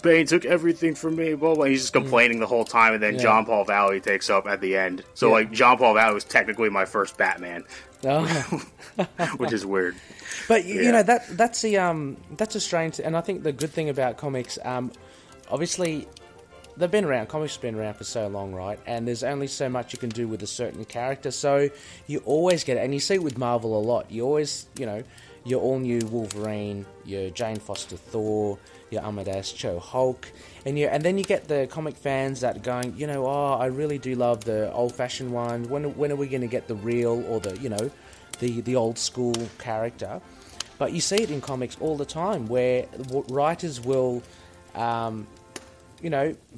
Bane took everything from me. Blah blah. He's just complaining the whole time, and then John Paul Valley takes up at the end. So like, John Paul Valley was technically my first Batman, which is weird. But you know that's a strange, and I think the good thing about comics, obviously, they've been around. Comics have been around for so long, right? And there's only so much you can do with a certain character. So you always get it, and you see it with Marvel a lot. You always, your all-new Wolverine, your Jane Foster Thor, your Amadeus Cho Hulk, and then you get the comic fans that are going, I really do love the old-fashioned one. When are we going to get the real or the old school character? But you see it in comics all the time, where writers will,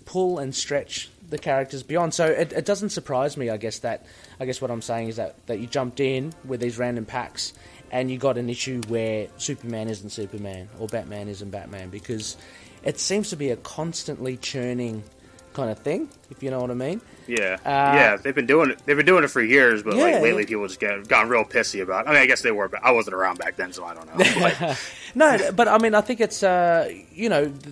pull and stretch the characters beyond. So it doesn't surprise me, I guess what I'm saying is that you jumped in with these random packs and you got an issue where Superman isn't Superman or Batman isn't Batman, because it seems to be a constantly churning kind of thing, if you know what I mean. Yeah, they've been doing it for years, but lately people just gotten real pissy about it. I mean, I guess they were, but I wasn't around back then, so I don't know. No, but I mean, I think it's there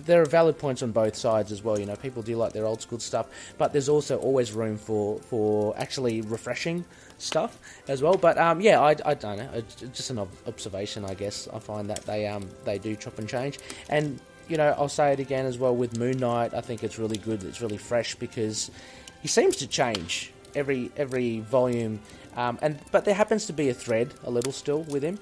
are valid points on both sides as well. People do like their old school stuff, but there's also always room for actually refreshing stuff as well. But I don't know. It's just an observation, I guess. I find that they do chop and change, and I'll say it again as well with Moon Knight. I think it's really good. It's really fresh because he seems to change every volume, but there happens to be a thread a little still with him.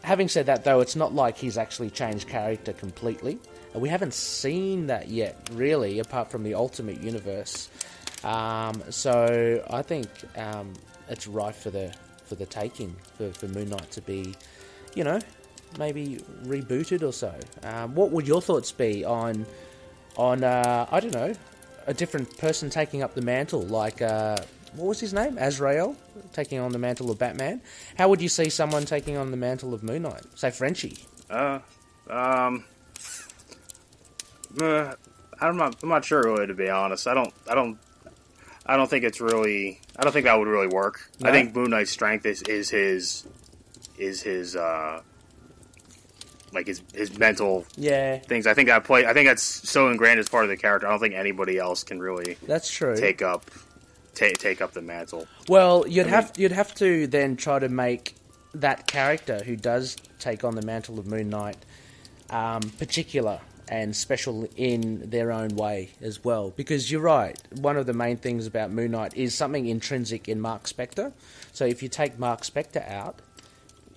Having said that, though, it's not like he's actually changed character completely. We haven't seen that yet, really, apart from the Ultimate Universe. So I think it's ripe for the taking for Moon Knight to be, maybe rebooted or so. What would your thoughts be on I don't know, a different person taking up the mantle, like what was his name? Azrael taking on the mantle of Batman. How would you see someone taking on the mantle of Moon Knight? Say Frenchie. I'm not sure really, to be honest. I don't think it's really. I don't think that would really work. No? I think Moon Knight's strength is his like his mental things. I think that's so ingrained as part of the character. I don't think anybody else can really. That's true. Take up the mantle. Well, you'd have to then try to make that character who does take on the mantle of Moon Knight particular and special in their own way as well. Because you're right, one of the main things about Moon Knight is something intrinsic in Mark Spector. So if you take Mark Spector out,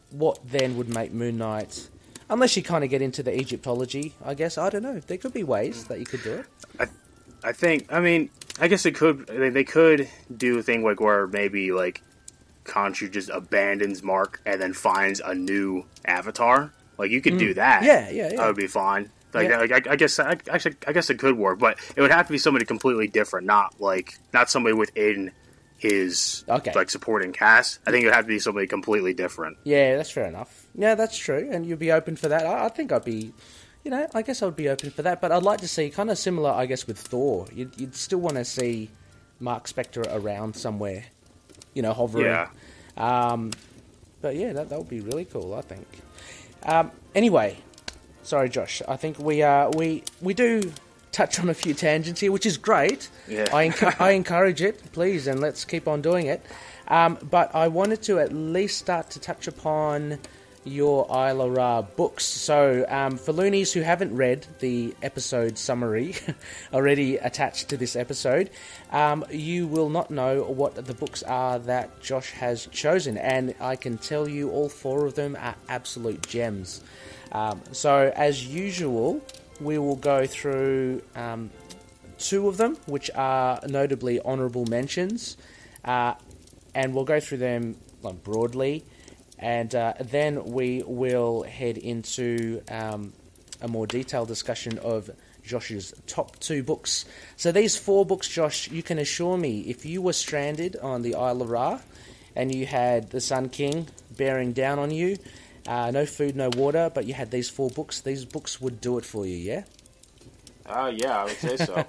what then would make Moon Knight... Unless you kind of get into the Egyptology, I guess. I don't know. There could be ways that you could do it. I guess it could. They could do a thing like where maybe like Khonshu just abandons Mark and then finds a new avatar. Like you could do that. Yeah. That would be fine. I guess it could work, but it would have to be somebody completely different, not somebody within his like supporting cast. I think it would have to be somebody completely different. Yeah, that's fair enough. Yeah, that's true, and you'd be open for that. I think I'd be, I guess I would be open for that. But I'd like to see kind of similar, I guess, with Thor. You'd still want to see Mark Spector around somewhere, hovering. Yeah. But yeah, that would be really cool, I think. Anyway, sorry, Josh. I think we do touch on a few tangents here, which is great. Yeah. I encourage it, please, and let's keep on doing it. But I wanted to at least start to touch upon your Isla Ra books. So, for Loonies who haven't read the episode summary already attached to this episode, you will not know what the books are that Josh has chosen, and I can tell you all 4 of them are absolute gems. So, as usual, we will go through 2 of them, which are notably honourable mentions, and we'll go through them broadly. And then we will head into a more detailed discussion of Josh's top 2 books. So these 4 books, Josh, you can assure me, if you were stranded on the Isla Ra and you had the Sun King bearing down on you, no food, no water, but you had these 4 books, these books would do it for you, yeah? Yeah, I would say so.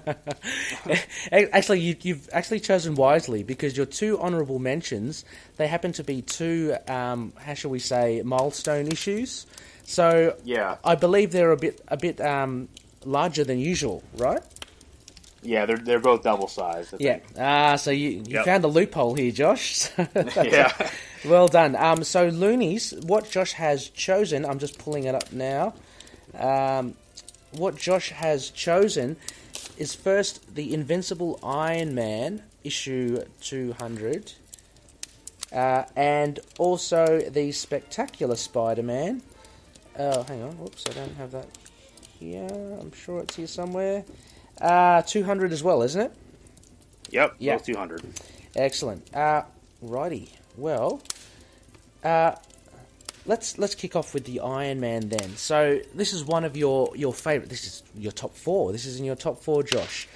Actually, you've actually chosen wisely, because your 2 honourable mentions, they happen to be 2, how shall we say, milestone issues. So yeah, I believe they're a bit larger than usual, right? Yeah, they're both double sized. Yeah. So you found a loophole here, Josh. Yeah. Well done. So Loonies, what Josh has chosen, I'm just pulling it up now. What Josh has chosen is first the Invincible Iron Man, issue 200, and also the Spectacular Spider-Man. Oh, hang on. Whoops, I don't have that here. I'm sure it's here somewhere. 200 as well, isn't it? Yep, both 200. Excellent. Righty. Well, Let's kick off with the Iron Man then. So this is one of your favourite. This is your top 4. This is in your top 4, Josh.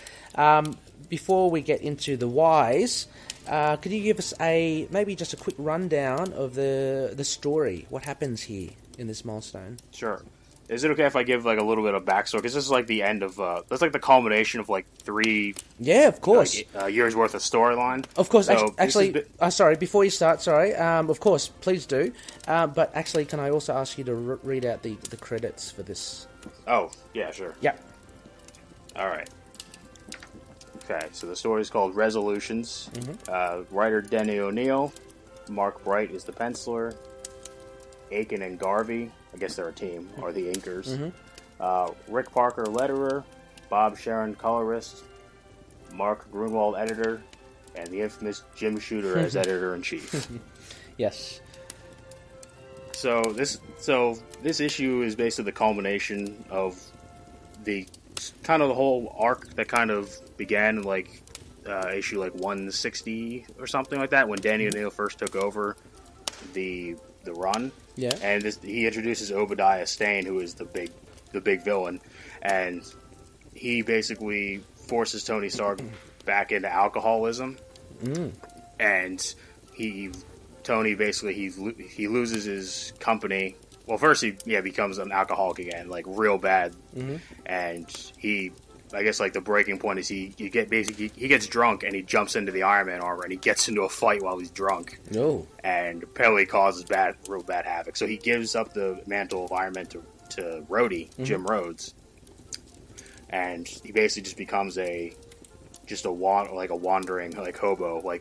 Before we get into the whys, could you give us maybe just a quick rundown of the story? What happens here in this milestone? Sure. Is it okay if I give a little bit of backstory? Because this is the end of that's the culmination of 3. Yeah, of course. Years worth of storyline. Of course. So actually, sorry. Before you start, sorry. Of course, please do. But actually, can I also ask you to read out the credits for this? Oh, yeah, sure. Yep. All right. Okay, so the story is called Resolutions. Mm-hmm. Writer Denny O'Neil. Mark Bright is the penciler. Aiken and Garvey, I guess they're a team, are the inkers. Mm-hmm. Rick Parker, letterer. Bob Sharon, colorist. Mark Grunwald, editor. And the infamous Jim Shooter as editor-in-chief. Yes. So this issue is basically the culmination of the whole arc that kind of began in issue 160 or something like that, when Danny O'Neil first took over the run. Yeah. And he introduces Obadiah Stane, who is the big villain, and he basically forces Tony Stark back into alcoholism. And Tony basically he loses his company. Well, first he becomes an alcoholic again, real bad. And I guess the breaking point is he gets drunk and he jumps into the Iron Man armor and he gets into a fight while he's drunk. No. And apparently causes real bad havoc. So he gives up the mantle of Iron Man to Rhodey, Jim Rhodes, and he basically just becomes a wandering hobo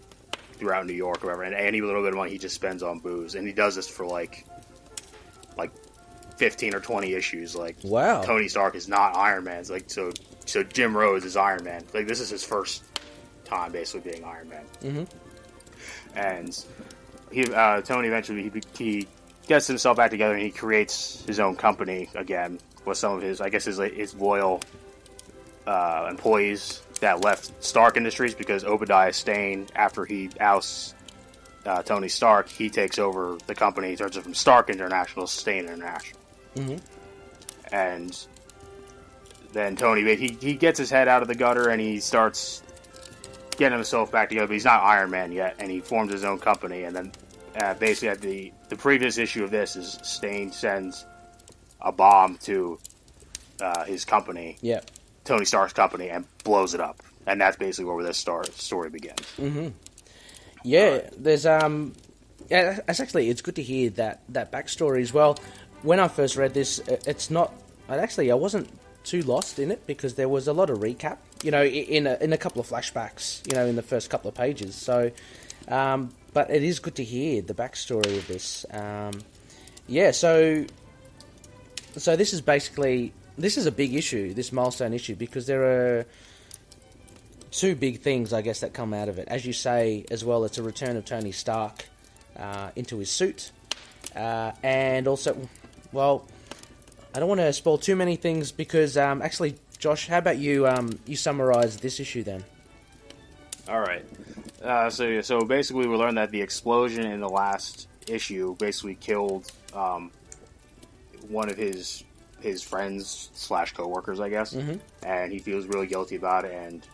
throughout New York or whatever. And any little bit of money he just spends on booze, and he does this for 15 or 20 issues. Wow. Tony Stark is not Iron Man. So Jim Rhodes is Iron Man. This is his first time basically being Iron Man. And Tony eventually he gets himself back together and he creates his own company again with some of his loyal employees that left Stark Industries, because Obadiah Stane, after he ousts Tony Stark, he takes over the company, turns it from Stark International to Stane International. And then Tony, he gets his head out of the gutter and he starts getting himself back together, but he's not Iron Man yet, and he forms his own company. And then basically at the previous issue of this is Stain sends a bomb to his company, Tony Stark's company, and blows it up. And that's basically where this story begins. Mm-hmm. Yeah, there's it's good to hear that backstory as well. When I first read this, it's not. I wasn't too lost in it because there was a lot of recap, in a couple of flashbacks, in the first couple of pages. So, but it is good to hear the backstory of this. So this is basically a big issue, this milestone issue, because there are two big things, I guess, that come out of it. As you say, as well, it's a return of Tony Stark into his suit, and also, well, I don't want to spoil too many things because, actually, Josh, how about you summarize this issue then? All right. So basically, we learned that the explosion in the last issue basically killed one of his friends / coworkers, I guess, and he feels really guilty about it. And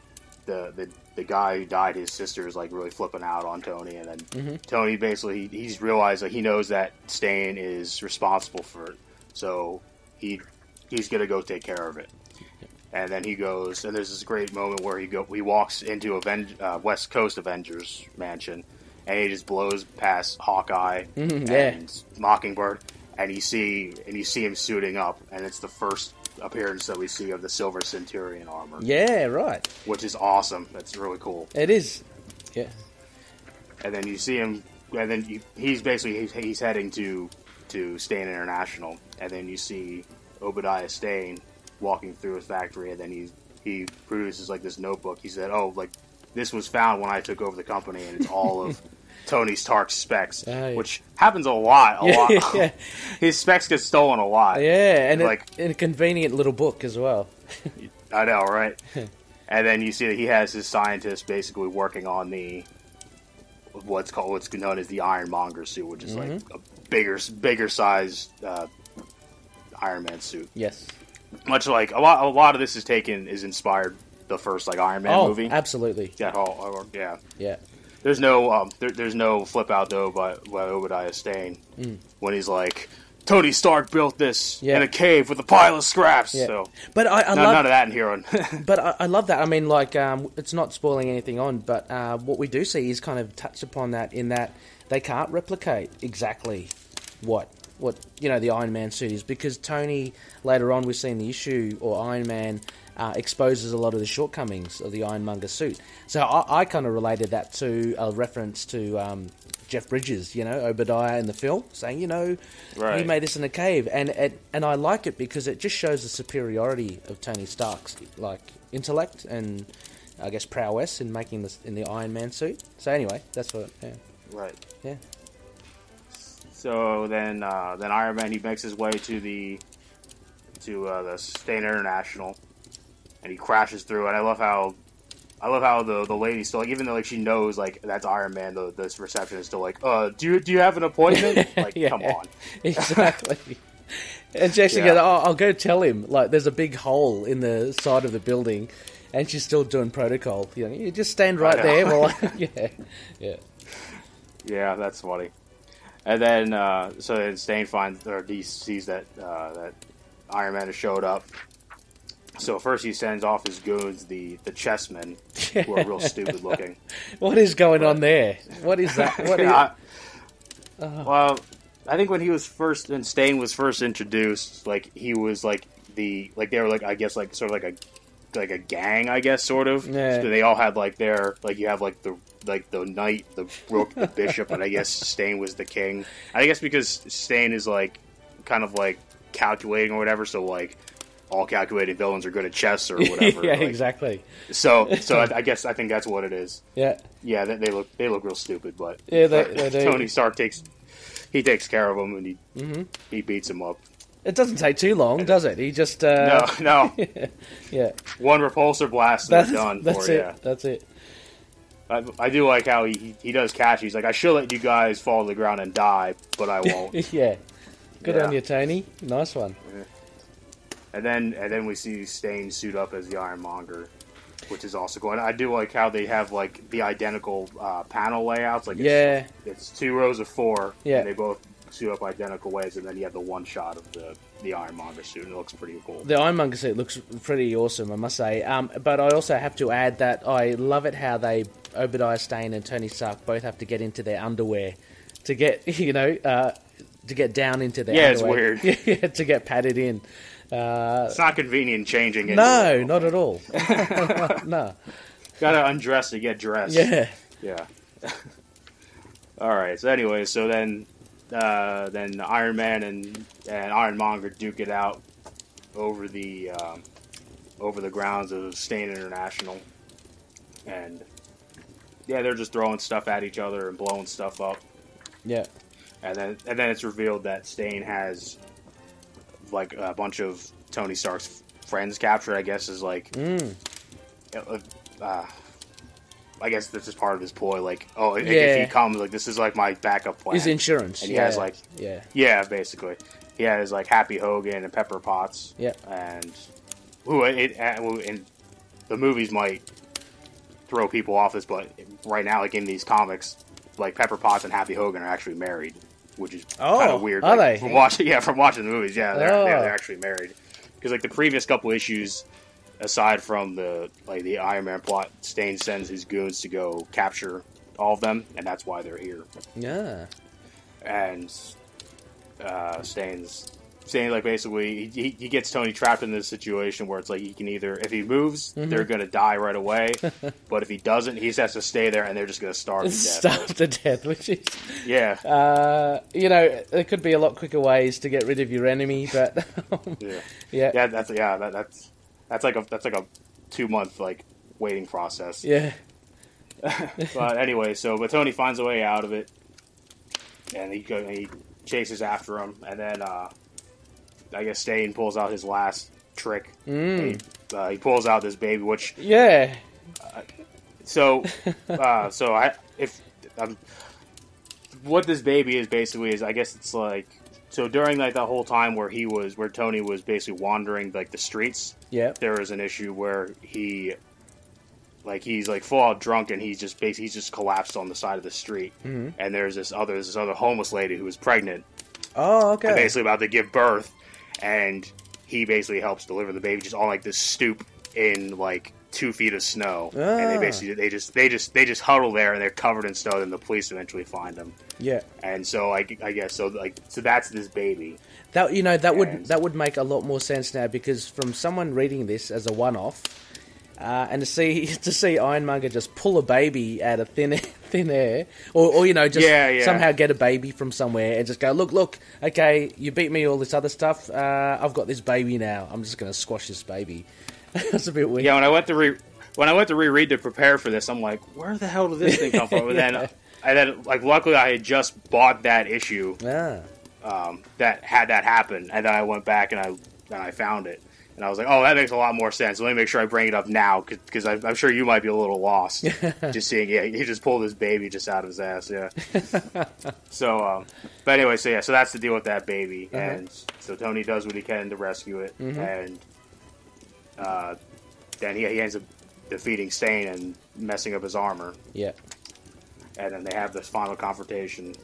the guy who died, his sister, is like really flipping out on Tony, and then Tony basically he's realized he knows that Stain is responsible for it, so he's gonna go take care of it. And then he goes, and there's this great moment where he walks into West Coast Avengers mansion, and he just blows past Hawkeye and Mockingbird, and you see him suiting up, and it's the first appearance that we see of the Silver Centurion armor. Yeah, right. Which is awesome. That's really cool. It is. Yeah. And then you see him, and then he's heading to Stain International, and then you see Obadiah Stane walking through his factory, and then he produces this notebook. He said, this was found when I took over the company, and it's all of Tony Stark's specs, which happens a lot. Yeah. His specs get stolen a lot. Yeah, and in a convenient little book as well. I know, right? And then you see that he has his scientists basically working on what's known as the Ironmonger suit, which is a bigger size Iron Man suit. Yes. Much like a lot of this is inspired the first Iron Man movie. Absolutely. That whole yeah. Yeah. There's no flip out though by Obadiah Stane when he's like, Tony Stark built this in a cave with a pile of scraps. Yeah. So, but I none of that in here. But I love that. I mean, it's not spoiling anything on, but what we do see is kind of touched upon that in that they can't replicate exactly what the Iron Man suit is, because Tony, later on we see in the issue, or Iron Man, exposes a lot of the shortcomings of the Ironmonger suit. So I kind of related that to a reference to Jeff Bridges, Obadiah in the film, saying, he made this in a cave, and I like it because it just shows the superiority of Tony Stark's intellect and I guess prowess in making this in the Iron Man suit. So anyway, that's what. Yeah. Right. Yeah. So then Iron Man, he makes his way to the Stain International, and he crashes through. And I love how the lady still, even though she knows that's Iron Man, this receptionist is still do you have an appointment? Come on. Exactly. And she actually goes, I'll go tell him. There's a big hole in the side of the building, and she's still doing protocol. You just stand right there. Yeah, that's funny. And then, so then Stain sees that Iron Man has showed up. So first he sends off his goons, the chessmen, who are real stupid looking. What is going on there? What is that? Well, I think when Stain was first introduced, he was they were I guess sort of like a gang, I guess, sort of. Yeah. So they all had you have the knight, the rook, the bishop, and I guess Stain was the king. I guess because Stain is kind of calculating or whatever, so all calculated villains are good at chess or whatever. Yeah, exactly. So I think that's what it is. Yeah. Yeah, they look real stupid, but yeah, they do. Tony Stark takes care of them, and he beats him up. It doesn't take too long, does it? He just no. Yeah. One repulsor blast and they're done. That's it. That's it. I do like how he does catch. He's like, I should let you guys fall to the ground and die, but I won't. Yeah. Good on you, Tony. Nice one. Yeah. And then we see Stain suit up as the Ironmonger, which is also cool. And I do like how they have like the identical panel layouts. Like it's 2 rows of 4, and they both suit up identical ways, and then you have the one shot of the Ironmonger suit, and it looks pretty cool. The Ironmonger suit looks pretty awesome, I must say. But I also have to add that I love it how Obadiah Stane and Tony Stark both have to get into their underwear to get, to get down into their underwear. It's weird. Yeah, to get padded in. It's not convenient changing. No, not at all. No. Gotta undress to get dressed. Yeah. All right. So anyway, then Iron Man and Ironmonger duke it out over the grounds of Stane International, and they're just throwing stuff at each other and blowing stuff up. Yeah. And then it's revealed that Stane has like a bunch of Tony Stark's friends captured. I guess is like, I guess this is part of his ploy. Like, if he comes, like this is like my backup plan. His insurance. And he has like, basically, he has like Happy Hogan and Pepper Potts. Yeah. And and the movies might throw people off this, but right now, like in these comics, like Pepper Potts and Happy Hogan are actually married, which is kind of weird. Are they? From watching the movies, they're actually married. Because like the previous couple issues, aside from the Iron Man plot, Stane sends his goons to go capture all of them, and that's why they're here. Yeah. And Stane like basically he gets Tony trapped in this situation where it's like he can either, if he moves, they're gonna die right away, but if he doesn't, he just has to stay there and they're just gonna starve to death. Starve to death, which is there could be a lot quicker ways to get rid of your enemy, but that's like a 2-month like waiting process. Yeah. But anyway, but Tony finds a way out of it, and he chases after him, and then I guess Stane pulls out his last trick. He pulls out this baby, which what this baby is basically is, I guess it's like, so during like the whole time where Tony was basically wandering like the streets, there was an issue where he's like full out drunk, and he's just collapsed on the side of the street, and there's this other homeless lady who was pregnant. Oh, okay. And basically about to give birth, and he basically helps deliver the baby just on like this stoop in like 2 feet of snow, and they just huddle there, and they're covered in snow. And the police eventually find them. Yeah, and so I guess so that's this baby. That would make a lot more sense now, because from someone reading this as a one-off, and to see Ironmonger just pull a baby out of thin air, or somehow get a baby from somewhere and just go, look, okay, you beat me all this other stuff. I've got this baby now. I'm just going to squash this baby. That's a bit weird. Yeah, when I went to reread to prepare for this, I'm like, where the hell did this thing come from? And then luckily I had just bought that issue that had that happen, and then I went back and I found it. And I was like, oh, that makes a lot more sense. Let me make sure I bring it up now, because I'm sure you might be a little lost just seeing, he just pulled his baby just out of his ass, So, but anyway, so that's the deal with that baby. And so Tony does what he can to rescue it, and then he ends up defeating Stane and messing up his armor. Yeah. And then they have this final confrontation.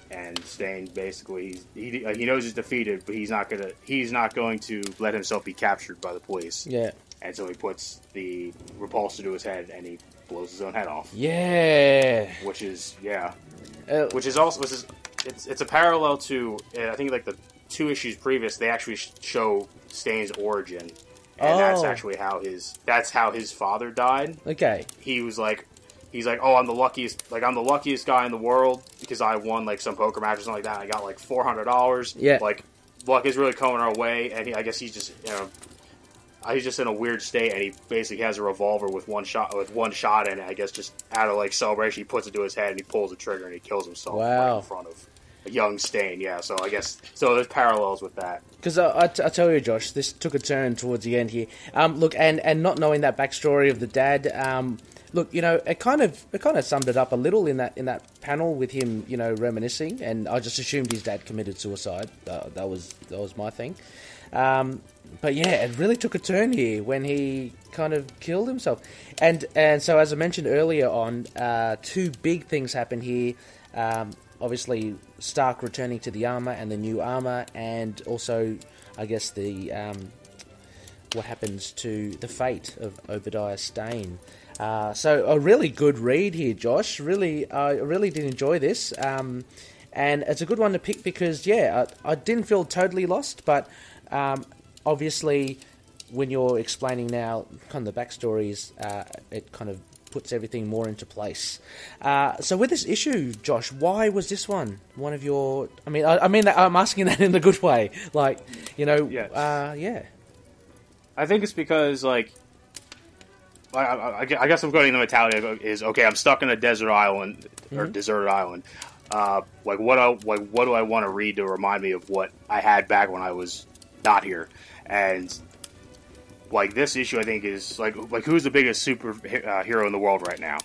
And Stane basically he knows he's defeated, but he's not going to let himself be captured by the police. Yeah. And so he puts the repulsor to his head and he blows his own head off. Yeah. Which is it's a parallel to I think like the 2 issues previous, they actually show Stane's origin, and that's actually how his father died. Okay. He's like, oh, I'm the luckiest guy in the world because I won like some poker match or something like that. And I got like $400. Yeah. Like, luck is really coming our way, and I guess he's just he's just in a weird state, and he basically has a revolver with one shot in it. I guess just out of like celebration, he puts it to his head and he pulls the trigger and he kills himself right in front of a young Stane. Yeah. So I guess there's parallels with that. Because I tell you, Josh, this took a turn towards the end here. Look, and not knowing that backstory of the dad. Look, it kind of summed it up a little in that panel with him, reminiscing, and I just assumed his dad committed suicide. That was my thing. But yeah, it really took a turn here when he kind of killed himself. And so, as I mentioned earlier on, two big things happen here. Obviously, Stark returning to the armor and the new armor, and also, I guess, the what happens to the fate of Obadiah Stane. So a really good read here, Josh. I really did enjoy this. And it's a good one to pick because, I didn't feel totally lost, but obviously when you're explaining now kind of the backstories, it kind of puts everything more into place. So with this issue, Josh, why was this one of your... I mean that, I'm asking that in a good way. Like, Yes. Yeah. I think it's because, like, I guess I'm going in the mentality of is, okay, I'm stuck in a desert island, or deserted island. What do I want to read to remind me of what I had back when I was not here? And, like, this issue, I think, is, like who's the biggest hero in the world right now?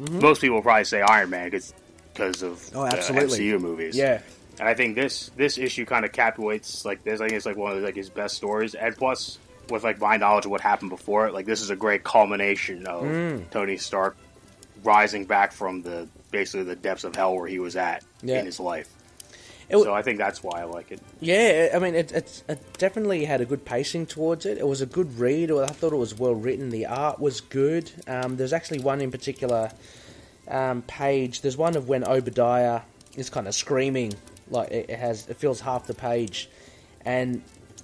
Mm-hmm. Most people will probably say Iron Man because of the MCU movies. Yeah. And I think this issue kind of captivates, like, this. I think it's, like, one of, like, his best stories. And plus... with, like, my knowledge of what happened before it, like, this is a great culmination of Tony Stark rising back from basically the depths of hell where he was at in his life. So I think that's why I like it. Yeah, I mean, it definitely had a good pacing towards it. It was a good read. I thought it was well written. The art was good. There's actually one in particular page. There's one of when Obadiah is kind of screaming, like it fills half the page, and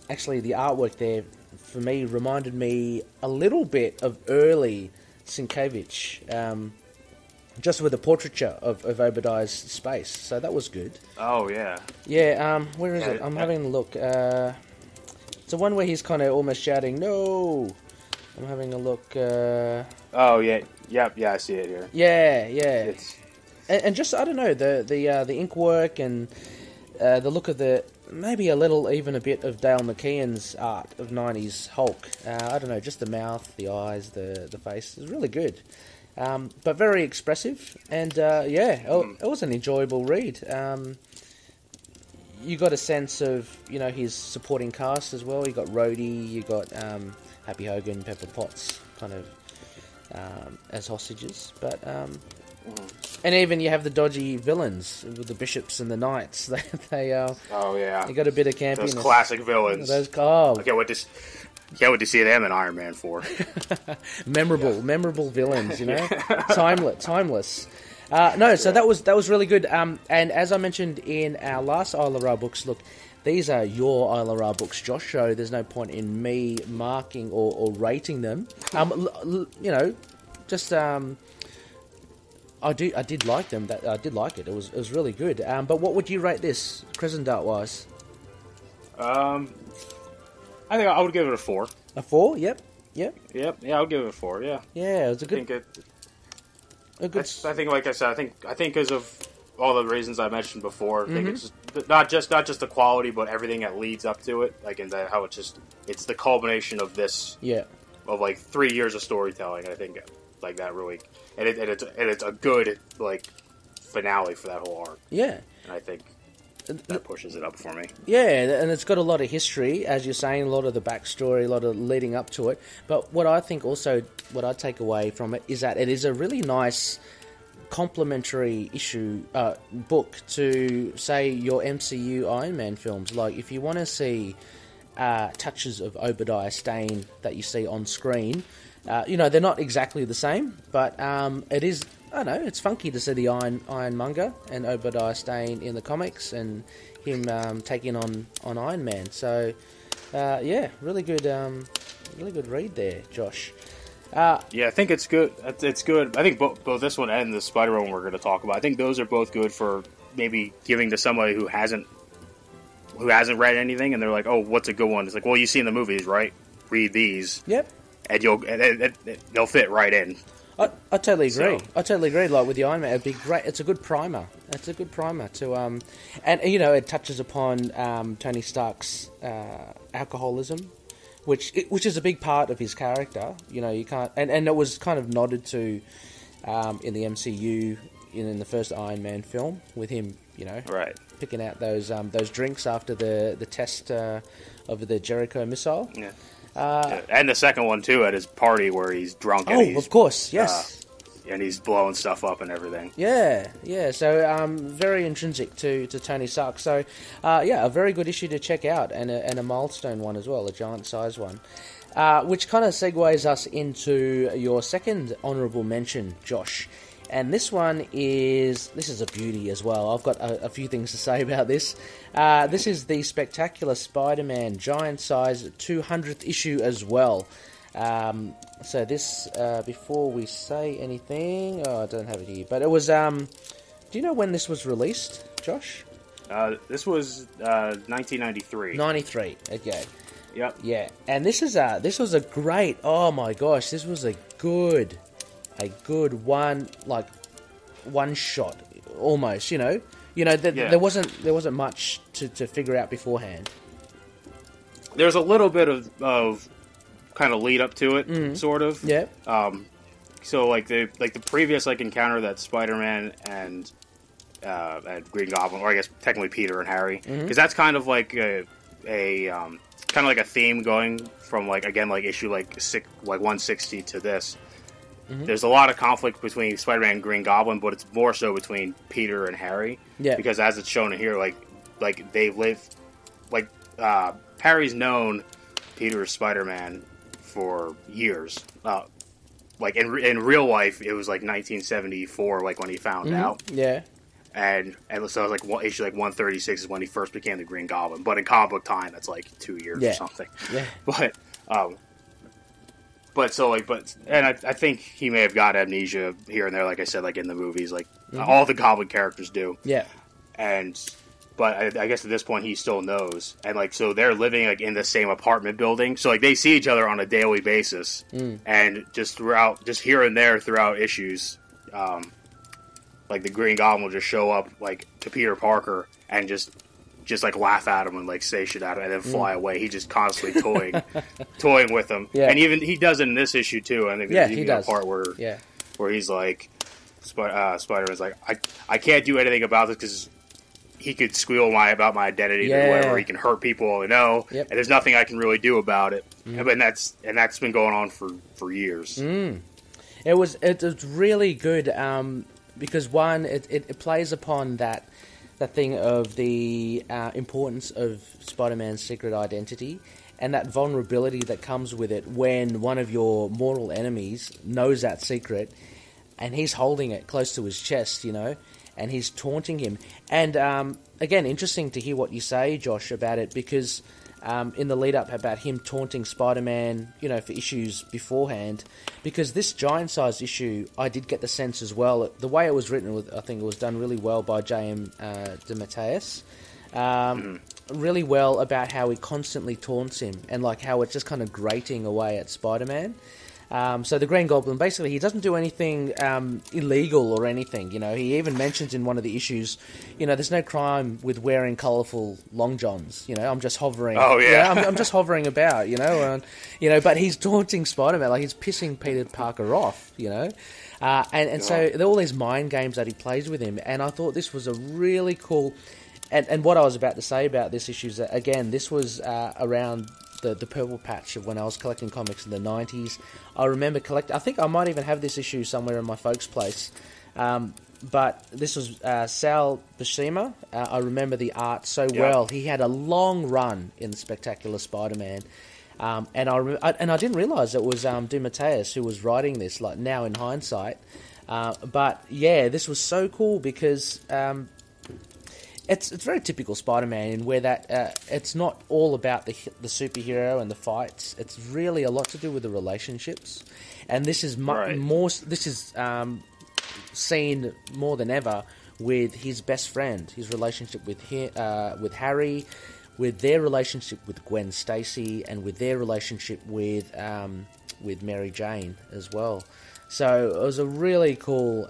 actually the artwork there, for me, reminded me a little bit of early Sienkiewicz, just with a portraiture of Obadiah's space. So that was good. Oh, yeah. Yeah, where is it? I'm having a look. It's the one where he's kind of almost shouting, "No!" I'm having a look. Oh, yeah. Yep, yeah, I see it here. Yeah. And just, I don't know, the ink work and the look of maybe a bit of Dale McKeon's art of 90s Hulk. I don't know, just the mouth, the eyes, the face is really good. But very expressive, and it was an enjoyable read. You got a sense of, his supporting cast as well. You got Rhodey, you got Happy Hogan, Pepper Potts, kind of as hostages, but... and even you have the dodgy villains with the bishops and the knights. They got a bit of campiness. Those classic villains. I can't wait to see them in Iron Man 4. memorable villains. Timeless. So that was really good. And as I mentioned in our last Isla Ra books, look, these are your Isla Ra books, Josh. So there's no point in me marking or rating them. I did like them. I did like it. It was really good. But what would you rate this, Crescent Dart wise? I think I would give it a 4. A 4? Yep. Yeah, I would give it a 4. Yeah. Yeah, it was a good. I think, like I said, I think because of all the reasons I mentioned before, I think it's not just the quality, but everything that leads up to it. Like, in that how it's the culmination of this. Yeah. Of like 3 years of storytelling. I think like that really. And it's a good, like, finale for that whole arc. Yeah. And I think that pushes it up for me. Yeah, and it's got a lot of history, as you're saying, a lot of the backstory, a lot of leading up to it. But what I think also, what I take away from it, is that it is a really nice complementary book to, say, your MCU Iron Man films. Like, if you want to see touches of Obadiah Stane that you see on screen... they're not exactly the same, but it is, I don't know, it's funky to see the Ironmonger and Obadiah Stane in the comics and him taking on Iron Man. So, really good read there, Josh. I think it's good. It's good. I think both this one and the Spider-Man we're going to talk about, I think those are both good for maybe giving to somebody who hasn't read anything and they're like, oh, what's a good one? It's like, well, you see in the movies, right? Read these. Yep. And they'll fit right in. I totally agree. I totally agree. Like with the Iron Man, it'd be great. It's a good primer. It's a good primer to and it touches upon Tony Stark's alcoholism, which is a big part of his character. You know, you can't, and it was kind of nodded to in the MCU in the first Iron Man film with him. You know, right, picking out those drinks after the test of the Jericho missile. Yeah. And the second one too, at his party where he's drunk. And he's, of course, yes. And he's blowing stuff up and everything. Yeah. So very intrinsic to Tony Stark. So a very good issue to check out, and a milestone one as well, a giant size one. Which kind of segues us into your second honourable mention, Josh. And this is a beauty as well. I've got a few things to say about this. This is the Spectacular Spider-Man giant size 200th issue as well. So this, before we say anything, I don't have it here, but it was, do you know when this was released, Josh? This was 1993. 93, okay. Yep. Yeah, and this was a great, oh my gosh, this was a good one shot, almost, you know. There wasn't much to figure out beforehand. There's a little bit of kind of lead up to it, sort of. Yeah. So like the previous encounter that Spider-Man and Green Goblin, or I guess technically Peter and Harry, because that's kind of like a kind of like a theme going from issue 160 to this. There's a lot of conflict between Spider-Man and Green Goblin, but it's more so between Peter and Harry. Yeah. Because as it's shown in here, like they've lived, Harry's known Peter as Spider-Man for years. In real life, it was 1974, when he found out. Yeah. And so issue 136 is when he first became the Green Goblin. But in comic book time, that's 2 years or something. Yeah. I think he may have got amnesia here and there, like I said, in the movies, all the Goblin characters do. Yeah. But I guess at this point he still knows, and so they're living in the same apartment building, so they see each other on a daily basis, and just here and there throughout issues, the Green Goblin will just show up to Peter Parker and just laugh at him and say shit at him and then fly away. He just constantly toying with him. Yeah. And even he does it in this issue too. I think there's even a part where he's Spider-Man's I can't do anything about this because he could squeal about my identity or whatever. He can hurt people, and there's nothing I can really do about it. And that's been going on for years. It was really good because one, it plays upon that thing of the importance of Spider-Man's secret identity and that vulnerability that comes with it when one of your mortal enemies knows that secret and he's holding it close to his chest, and he's taunting him. And again, interesting to hear what you say, Josh, about it, because in the lead up about him taunting Spider-Man, for issues beforehand, because this giant-sized issue, I did get the sense as well, the way it was written, I think it was done really well by J.M. DeMatteis, really well about how he constantly taunts him, and how it's just kind of grating away at Spider-Man. So the Green Goblin, basically, he doesn't do anything illegal or anything, He even mentions in one of the issues, there's no crime with wearing colourful long johns, I'm just hovering. Oh, yeah. I'm just hovering about, but he's taunting Spider-Man, he's pissing Peter Parker off, And so there are all these mind games that he plays with him, and I thought this was a really cool... And what I was about to say about this issue is that, again, this was around... The purple patch of when I was collecting comics in the 90s. I remember I think I might even have this issue somewhere in my folks' place. But this was Sal Buscema. I remember the art so well. He had a long run in the Spectacular Spider-Man. And I didn't realise it was DeMatteis who was writing this, now in hindsight. But yeah, this was so cool because... It's very typical Spider-Man in where that it's not all about the superhero and the fights. It's really a lot to do with the relationships, and this is more. This is seen more than ever with his best friend, his relationship with Harry, with their relationship with Gwen Stacy, and with their relationship with Mary Jane as well. So it was a really cool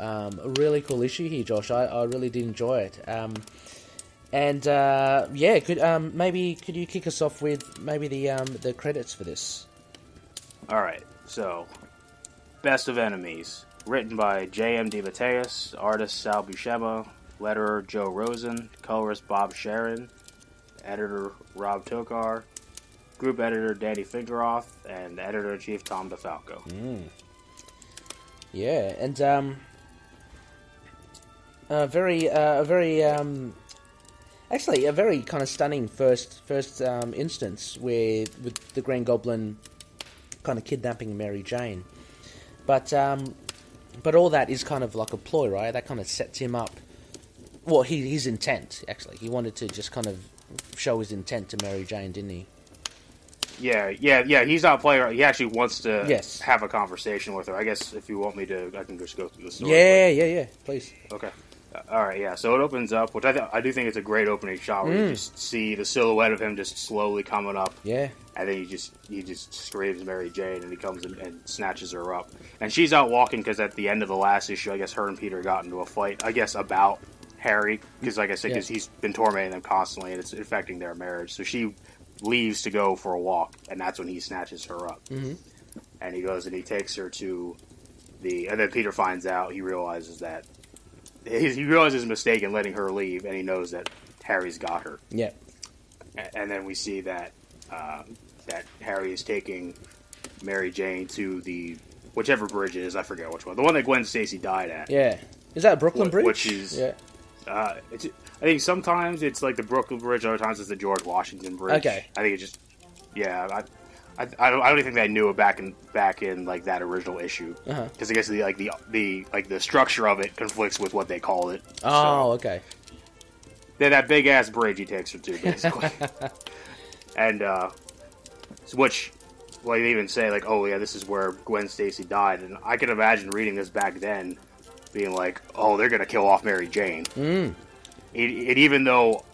issue here, Josh. I really did enjoy it. And could you kick us off with maybe the credits for this? All right, so Best of Enemies, written by J.M. DeMatteis, artist Sal Buscema, letterer Joe Rosen, colorist Bob Sharon, editor Rob Tokar, group editor Danny Fingeroth, and editor-in-chief Tom DeFalco. Yeah, and actually a very kind of stunning first instance with the Green Goblin kind of kidnapping Mary Jane, but all that is kind of like a ploy, right? That kind of sets him up. Well, his intent, actually. He wanted to just kind of show his intent to Mary Jane, didn't he? Yeah. He's not playing. He actually wants to have a conversation with her. I guess if you want me to, I can just go through the story. Yeah. Please. Okay. All right. Yeah. So it opens up, which I do think it's a great opening shot where you just see the silhouette of him just slowly coming up. Yeah. And then he just screams Mary Jane, and he comes and snatches her up, and she's out walking because at the end of the last issue, I guess her and Peter got into a fight. I guess about Harry, because like I said, because he's been tormenting them constantly, and it's affecting their marriage. So she leaves to go for a walk, and that's when he snatches her up. And he goes and he takes her to and then Peter finds out. He realizes his mistake in letting her leave, and he knows that Harry's got her. Yeah. And then we see that that Harry is taking Mary Jane to the whichever bridge it is. I forget which one. The one that Gwen Stacy died at. Yeah. Is that Brooklyn Bridge? Which is I think sometimes it's like the Brooklyn Bridge, other times it's the George Washington Bridge. Okay. I think it just, I don't even think they knew it back in like that original issue, because I guess the structure of it conflicts with what they call it. Oh, okay. Then that big ass bridge he takes her to, basically, and which, well, they even say like, oh yeah, this is where Gwen Stacy died, and I can imagine reading this back then, being like, oh, they're gonna kill off Mary Jane. Even though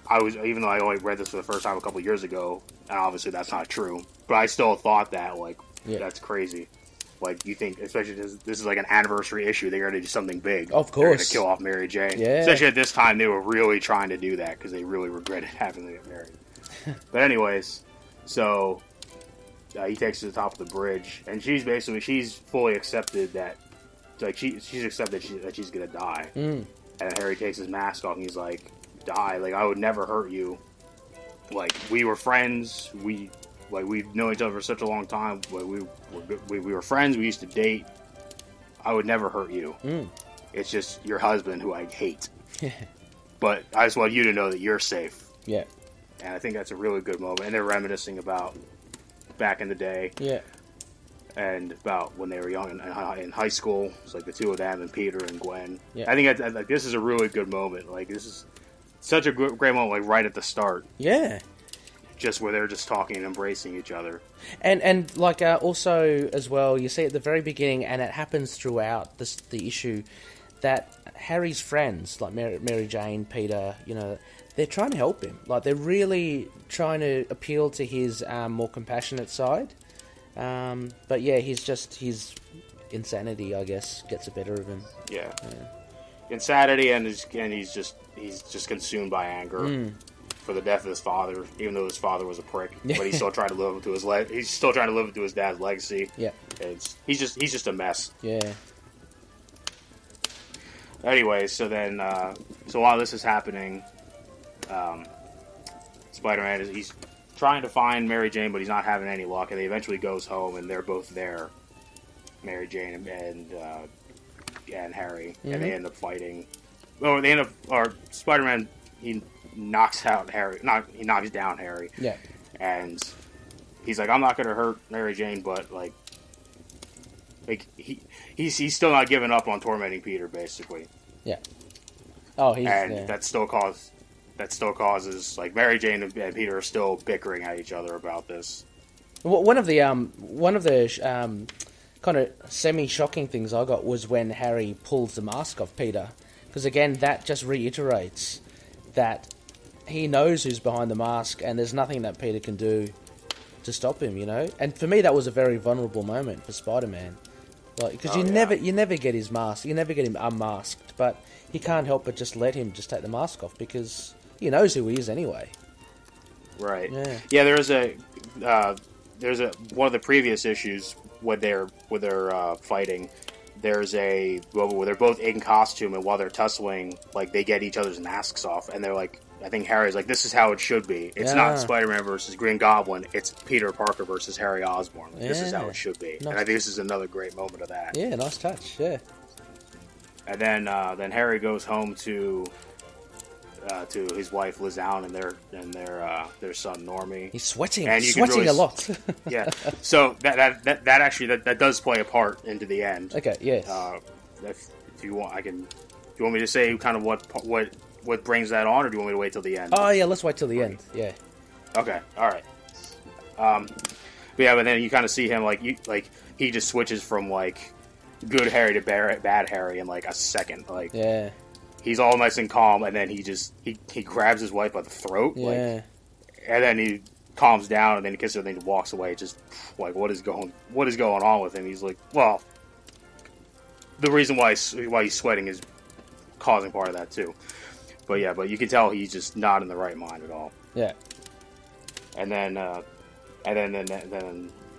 I only read this for the first time a couple years ago, and obviously that's not true, but I still thought that, like, that's crazy. Like, you think, especially this is like an anniversary issue, they're gonna do something big. Of course, they're gonna kill off Mary Jane. Yeah. Especially at this time, they were really trying to do that because they really regretted having to get married. But anyways, so he takes her to the top of the bridge, and she's fully accepted that. Like she's accepted that she's gonna die, and Harry takes his mask off and he's like, "Die! Like I would never hurt you. Like we were friends. We've known each other for such a long time. Like, we were friends. We used to date. I would never hurt you. It's just your husband who I hate. But I just want you to know that you're safe." Yeah, and I think that's a really good moment. And they're reminiscing about back in the day. Yeah. And about when they were young in high school. It's like the two of them and Peter and Gwen. Yeah. I think like this is a really good moment. Like this is such a great moment, like right at the start. Yeah. Just where they're just talking and embracing each other. And like also as well, you see at the very beginning, and it happens throughout the issue, that Harry's friends, like Mary Jane, Peter, they're trying to help him. Like they're really trying to appeal to his more compassionate side. But yeah, his insanity, I guess, gets the better of him. Yeah. Insanity, and he's just consumed by anger for the death of his father, even though his father was a prick. But he's still trying to live into his dad's legacy. Yeah. He's just a mess. Yeah. Anyway, so then so while this is happening, Spider-Man he's trying to find Mary Jane, but he's not having any luck, and he eventually goes home, and they're both there, Mary Jane and Harry, and they end up fighting. Or Spider-Man, he knocks out Harry. He knocks down Harry. Yeah. And he's like, I'm not going to hurt Mary Jane, but like he's still not giving up on tormenting Peter, basically. Yeah. Oh, that still causes like Mary Jane and Peter are still bickering at each other about this. One of the kind of semi-shocking things I got was when Harry pulls the mask off Peter, because again that just reiterates that he knows who's behind the mask, and there's nothing that Peter can do to stop him. And for me that was a very vulnerable moment for Spider-Man, like because you never get his mask, you never get him unmasked, but he can't help but just let him just take the mask off because he knows who he is anyway. Right. Yeah. There's a one of the previous issues when they're fighting. There's where they're both in costume, and while they're tussling, like they get each other's masks off, and they're like, I think Harry's like, "This is how it should be. It's not Spider-Man versus Green Goblin. It's Peter Parker versus Harry Osborn. This is how it should be." Nice. And I think this is another great moment of that. Yeah, nice touch. Yeah. And then Harry goes home to his wife Liz Allen and their son Normie. He's sweating. He's sweating a lot. Yeah. So that actually does play a part into the end. Okay. Yes. If you want, do you want me to say kind of what brings that on, or do you want me to wait till the end? Oh yeah, let's wait till the end. Yeah. Okay. All right. But then you kind of see him he just switches from like good Harry to bad Harry in like a second. Like yeah. He's all nice and calm, and then he grabs his wife by the throat, and then he calms down, and then he kisses her, and then he walks away. Just like what is going on with him? He's like, well, the reason why he's sweating is causing part of that too. But you can tell he's just not in the right mind at all. Yeah. And then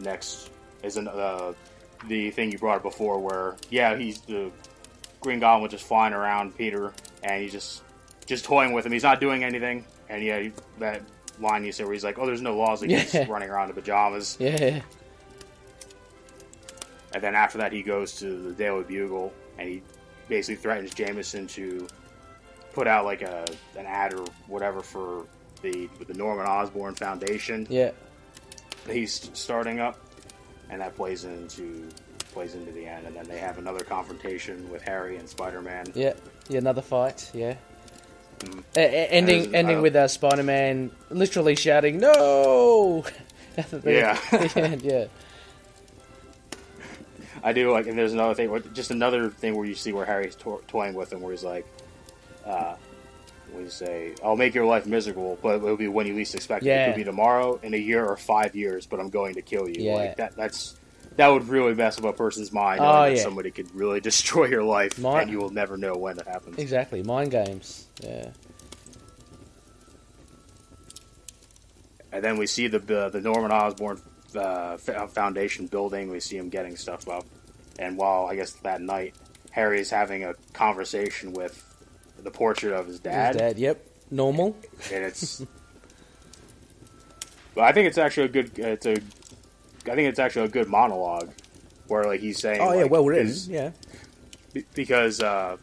next is the thing you brought up before, where he's the Green Goblin just flying around Peter, and he's just toying with him. He's not doing anything, and that line you said where he's like, "Oh, there's no laws against running around in pajamas." Yeah. And then after that, he goes to the Daily Bugle, and he basically threatens Jameson to put out like an ad or whatever for the Norman Osborn Foundation. Yeah. That he's starting up, and that plays into the end, and then they have another confrontation with Harry and Spider-Man. Yeah, another fight. Yeah. Ending with Spider-Man literally shouting "No!" Yeah. Yeah. I do like, and there's another thing where you see where Harry's toying with him, where he's like, when you say, "I'll make your life miserable, but it'll be when you least expect it. It could be tomorrow, in a year, or 5 years, but I'm going to kill you." Yeah. Like that would really mess up a person's mind. Knowing that somebody could really destroy your life, and you will never know when it happens. Exactly, mind games. Yeah. And then we see the Norman Osborn Foundation building. We see him getting stuff up, and while I guess that night Harry is having a conversation with the portrait of his dad. His dad, yep, normal. And it's, but I think it's actually I think it's actually a good monologue where like he's saying, "Oh yeah, well written, yeah." Because I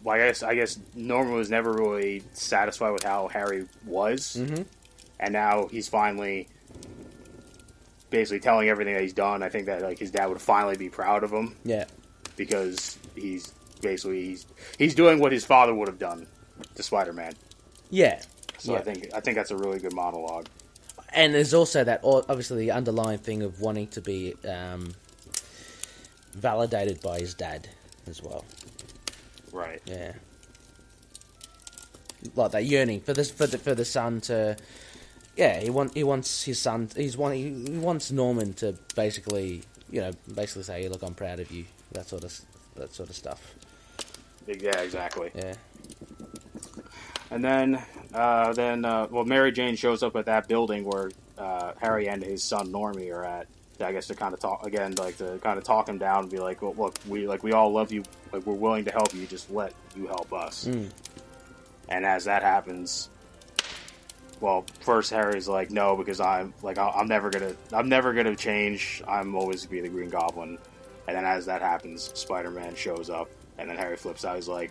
guess Norman was never really satisfied with how Harry was, and now he's finally basically telling everything that he's done. I think that like his dad would finally be proud of him, because he's doing what his father would have done to Spider-Man. Yeah. So I think that's a really good monologue. And there's also that, obviously, the underlying thing of wanting to be validated by his dad as well. Right. Yeah. Like that yearning for the son to, he wants his son. He wants Norman to basically say, "Look, I'm proud of you." That sort of stuff. Yeah, exactly. Yeah. And then Mary Jane shows up at that building where Harry and his son Normie are at. I guess to kind of talk again, like to kind of talk him down and be like, "Well, look, we all love you. Like we're willing to help you. Just let you help us." And as that happens, well, first Harry's like, "No, because I'm never gonna change. I'm always gonna be the Green Goblin." And then as that happens, Spider-Man shows up, and then Harry flips out. He's like,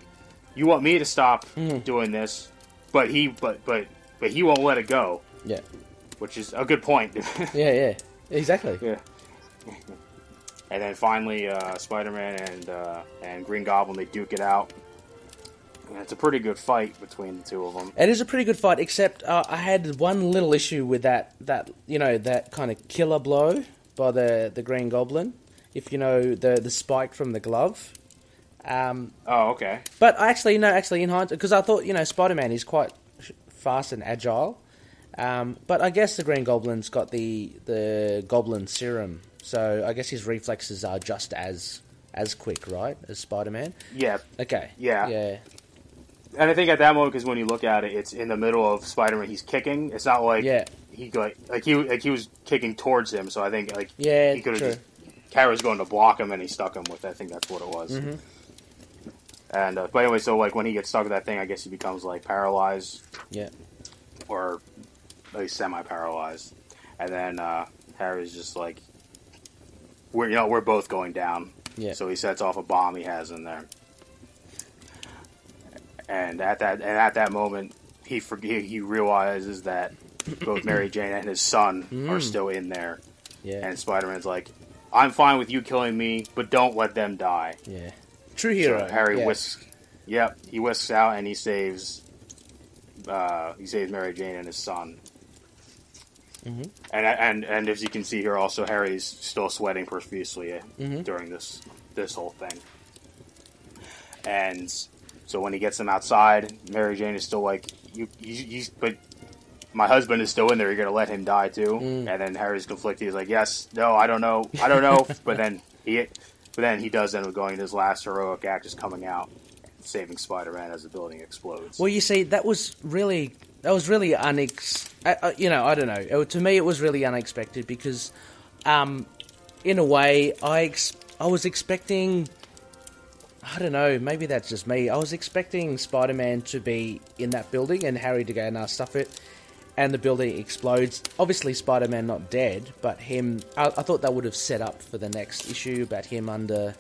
"You want me to stop doing this, but he won't let it go." Yeah, which is a good point. Yeah, exactly. Yeah. And then finally, Spider-Man and Green Goblin, they duke it out. And it's a pretty good fight between the two of them. It is a pretty good fight, except I had one little issue with that kind of killer blow by the Green Goblin. If you know the spike from the glove. Okay. But actually in hindsight, because I thought Spider-Man is quite fast and agile, but I guess the Green Goblin's got the Goblin Serum, so I guess his reflexes are just as quick, right, as Spider-Man. Yeah. Okay. Yeah. And I think at that moment, because when you look at it, it's in the middle of Spider-Man. He's kicking. It's not like he was kicking towards him. So I think he could have. Carrot was going to block him, and he stuck him with. I think that's what it was. Mm-hmm. And but anyway, so like when he gets stuck with that thing, I guess he becomes like paralyzed. Yeah. Or like semi-paralyzed, and then Harry's just like, we're both going down. Yeah. So he sets off a bomb he has in there. And at that moment, he realizes that both Mary Jane and his son are still in there. Yeah. And Spider-Man's like, I'm fine with you killing me, but don't let them die. Yeah. True hero. So Harry whisks. Yep, he whisks out and he saves Mary Jane and his son. Mm-hmm. And as you can see here, also Harry's still sweating profusely during this whole thing. And so when he gets them outside, Mary Jane is still like, but my husband is still in there. You're gonna let him die too? And then Harry's conflicted. He's like, yes, no, I don't know. but then he does end up going to his last heroic act, just coming out, saving Spider-Man as the building explodes. Well, you see, that was really I don't know. To me, it was really unexpected because, in a way, I was expecting. I don't know, maybe that's just me. I was expecting Spider-Man to be in that building and Harry to go, stuff it, and the building explodes. Obviously, Spider-Man not dead, but him. I thought that would have set up for the next issue about him under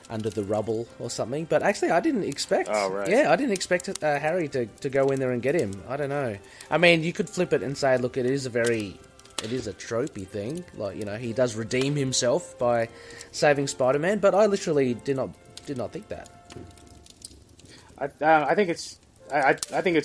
the rubble or something. But actually, I didn't expect. Oh, right. Yeah, I didn't expect Harry to go in there and get him. I don't know. I mean, you could flip it and say, look, it is a tropey thing. Like, he does redeem himself by saving Spider-Man. But I literally did not think that. I think it's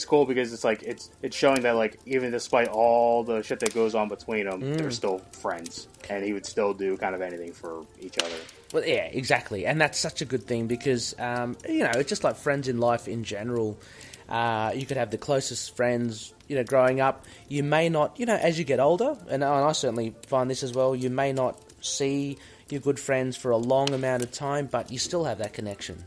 cool because it's like it's showing that like even despite all the shit that goes on between them, they're still friends, and he would still do kind of anything for each other. Well, yeah, exactly, and that's such a good thing because it's just like friends in life in general. You could have the closest friends, growing up. You may not, as you get older, and I certainly find this as well. You may not see your good friends for a long amount of time, but you still have that connection,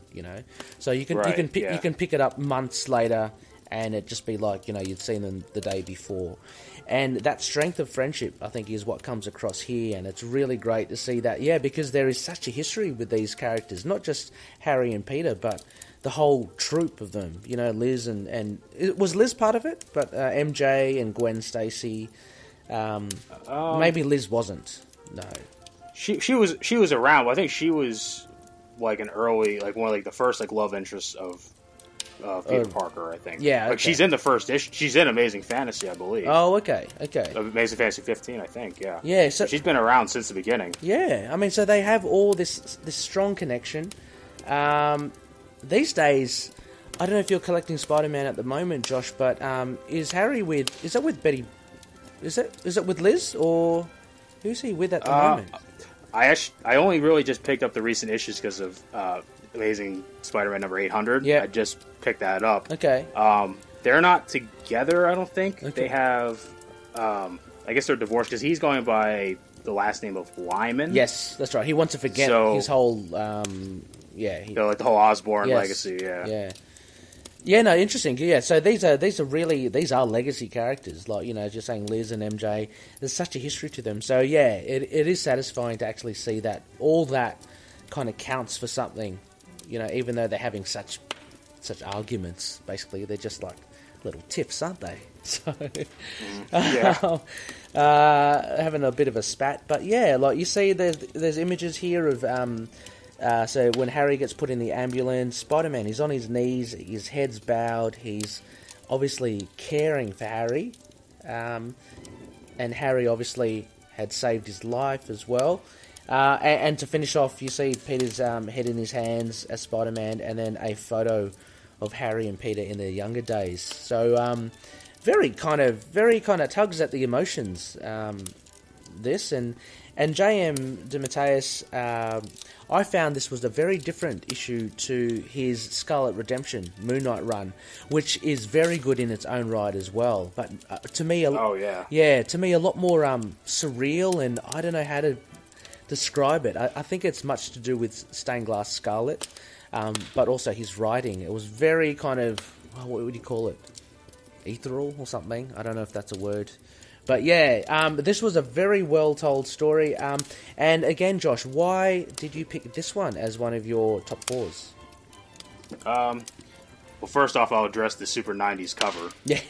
So you can pick it up months later, and it just be like you'd seen them the day before, and that strength of friendship I think is what comes across here, and it's really great to see that. Yeah, because there is such a history with these characters, not just Harry and Peter, but the whole troupe of them. Liz and was Liz part of it, but MJ and Gwen Stacy. Maybe Liz wasn't. No. She was around, but I think she was like an early, like one of like the first like love interests of Peter Parker, I think. Yeah, like she's in the first issue. She's in Amazing Fantasy, I believe. Oh, okay. Amazing Fantasy 15, I think. Yeah. Yeah. So she's been around since the beginning. Yeah, I mean, so they have all this strong connection. These days, I don't know if you're collecting Spider-Man at the moment, Josh, but is Harry with? Is it with Betty? Is it with Liz or who's he with at the moment? I only really just picked up the recent issues because of Amazing Spider-Man number 800. Yeah. I just picked that up. Okay. They're not together, I don't think. Okay. They have, I guess they're divorced because he's going by the last name of Lyman. Yes, that's right. He wants to forget his whole, like the whole Osborn legacy, yeah. Yeah. Yeah, no, interesting. Yeah, so these are legacy characters. Like, as you're saying, Liz and MJ. There's such a history to them. So yeah, it is satisfying to actually see that all that kind of counts for something. Even though they're having such arguments. Basically, they're just like little tiffs, aren't they? So having a bit of a spat. But yeah, like you see, there's images here of. So when Harry gets put in the ambulance, Spider-Man is on his knees, his head's bowed, he's obviously caring for Harry, and Harry obviously had saved his life as well. And to finish off, you see Peter's head in his hands as Spider-Man, and then a photo of Harry and Peter in their younger days. So very kind of tugs at the emotions. This and J.M. DeMatteis, I found this was a very different issue to his Scarlet Redemption Moon Knight run, which is very good in its own right as well. But to me, to me a lot more surreal, and I don't know how to describe it. I think it's much to do with Stained Glass Scarlet, but also his writing. It was very kind of what would you call it? Ethereal or something? I don't know if that's a word. But yeah, this was a very well-told story. And again, Josh, why did you pick this one as one of your top 4s? Well, first off, I'll address the Super 90s cover. Yeah.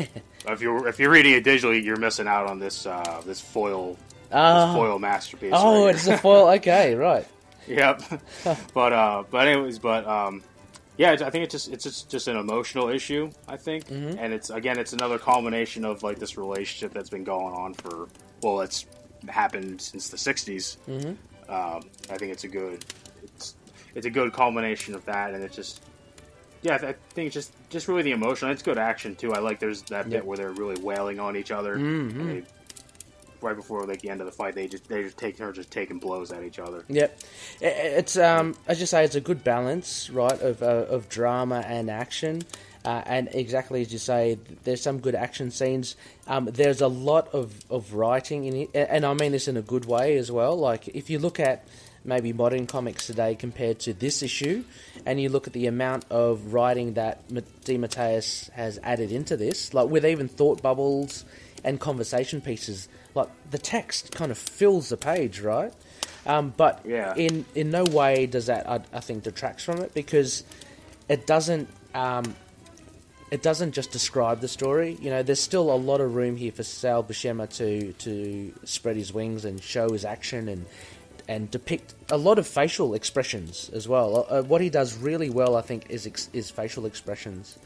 If you're reading it digitally, you're missing out on this foil masterpiece. Oh, right it's a foil. Okay, right. Yep. but yeah, I think it's just an emotional issue. I think, and it's another culmination of like this relationship that's been going on for it's happened since the '60s. I think it's a good culmination of that, and it's just. Yeah, I think it's just really the emotion. It's good action too. I like there's that bit where they're really wailing on each other. And right before like the end of the fight, they're just taking blows at each other. Yep, it's as you say, it's a good balance, right, of drama and action. And exactly as you say, there's some good action scenes. There's a lot of writing in it, and I mean this in a good way as well. Like if you look at maybe modern comics today compared to this issue, and you look at the amount of writing that DeMatteis has added into this, like with even thought bubbles and conversation pieces, like the text kind of fills the page, right? But in no way does that, I think, detracts from it, because it doesn't just describe the story. You know, there's still a lot of room here for Sal Buscema to spread his wings and show his action and depict a lot of facial expressions as well. What he does really well, I think, is facial expressions.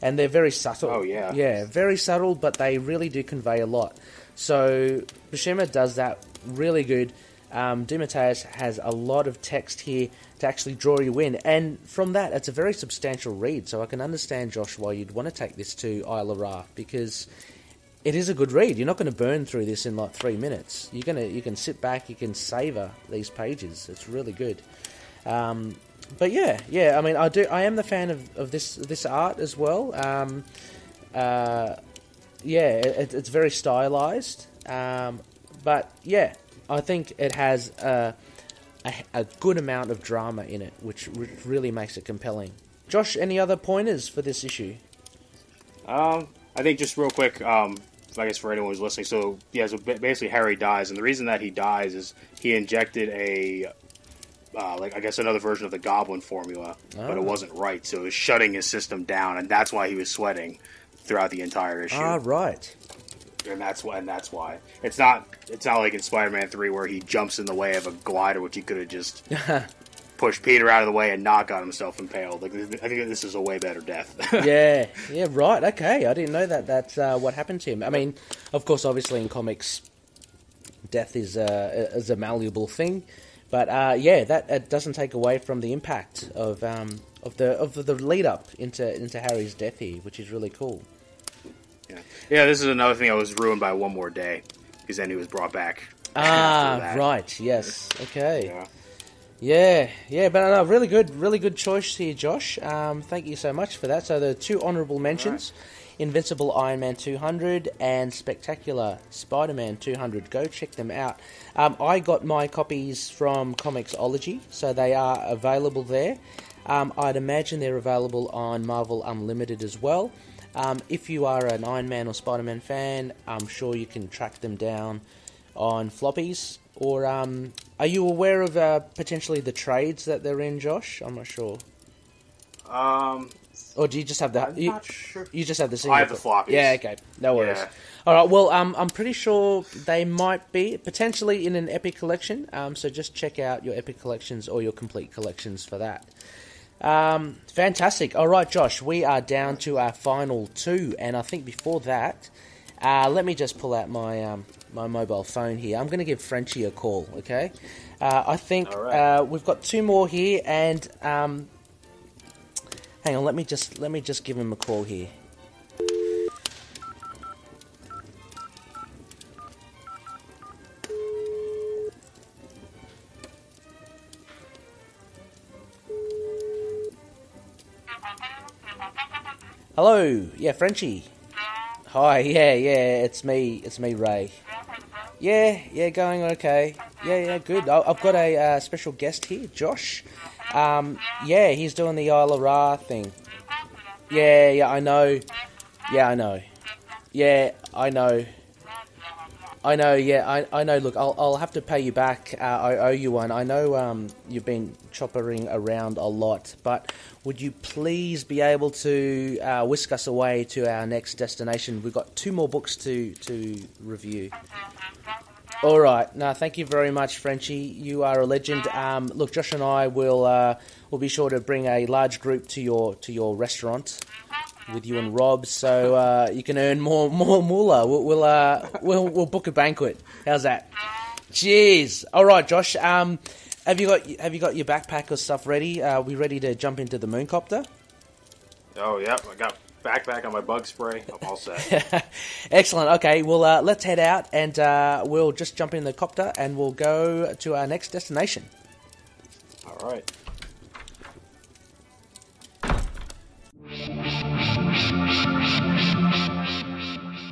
And they're very subtle. Oh, yeah. Yeah, very subtle, but they really do convey a lot. So Buscema does that really good. DeMatteis has a lot of text here to actually draw you in. And from that, it's a very substantial read. So I can understand, Josh, why you'd want to take this to Isla Ra, because it is a good read. You're not going to burn through this in like 3 minutes. You can sit back, you can savor these pages. It's really good. But yeah. I mean, I am the fan of this art as well. It's very stylized. But yeah, I think it has a good amount of drama in it, which really makes it compelling. Josh, any other pointers for this issue? I think just real quick, I guess for anyone who's listening, so basically Harry dies, and the reason that he dies is he injected another version of the Goblin formula, but it wasn't right, so it was shutting his system down, and that's why he was sweating throughout the entire issue. Right. And that's why. It's not like in Spider-Man 3 where he jumps in the way of a glider, which he could have just pushed Peter out of the way and not got himself impaled. I think this is a way better death. yeah, right, okay. I didn't know that's what happened to him. I mean, of course, obviously in comics, death is a malleable thing, but that doesn't take away from the impact of the lead up into Harry's death here, which is really cool. Yeah, this is another thing that was ruined by One More Day, because then he was brought back. Right, yes, okay. Yeah, but really good choice here, Josh. Thank you so much for that. So the 2 honourable mentions, Invincible Iron Man 200 and Spectacular Spider-Man 200. Go check them out. I got my copies from Comixology, so they are available there. I'd imagine they're available on Marvel Unlimited as well. If you are an Iron Man or Spider-Man fan, I'm sure you can track them down on floppies. Or are you aware of potentially the trades that they're in, Josh? I'm not sure. Or do you just have the? I'm not sure. You just have the single. I have the floppies. Yeah, okay, no worries. Yeah. All right, well, I'm pretty sure they might be potentially in an Epic collection. So just check out your Epic collections or your complete collections for that. Fantastic. All right, Josh, we are down to our final 2, and I think before that, let me just pull out my my mobile phone here. I'm going to give Frenchie a call, okay? I think we've got 2 more here, and hang on, let me just give him a call here. Hello, yeah, Frenchie. Hi, yeah, it's me, Ray. Yeah, going okay. Yeah, good. I've got a special guest here, Josh. He's doing the Isla Ra thing. Yeah, I know. Yeah, I know. Yeah, I know. Yeah, I know. Look, I'll have to pay you back. I owe you one. I know you've been choppering around a lot, but would you please be able to whisk us away to our next destination? We've got 2 more books to review. All right. No, thank you very much, Frenchie. You are a legend. Look, Josh and I will be sure to bring a large group to your restaurant with you and Rob, so you can earn more moolah. We'll book a banquet. How's that? Cheers. All right, Josh. Have you got your backpack or stuff ready? Are we ready to jump into the mooncopter? Oh, yep. I got backpack on my bug spray. I'm all set. Excellent. Okay, well, let's head out and we'll just jump in the copter and we'll go to our next destination. All right.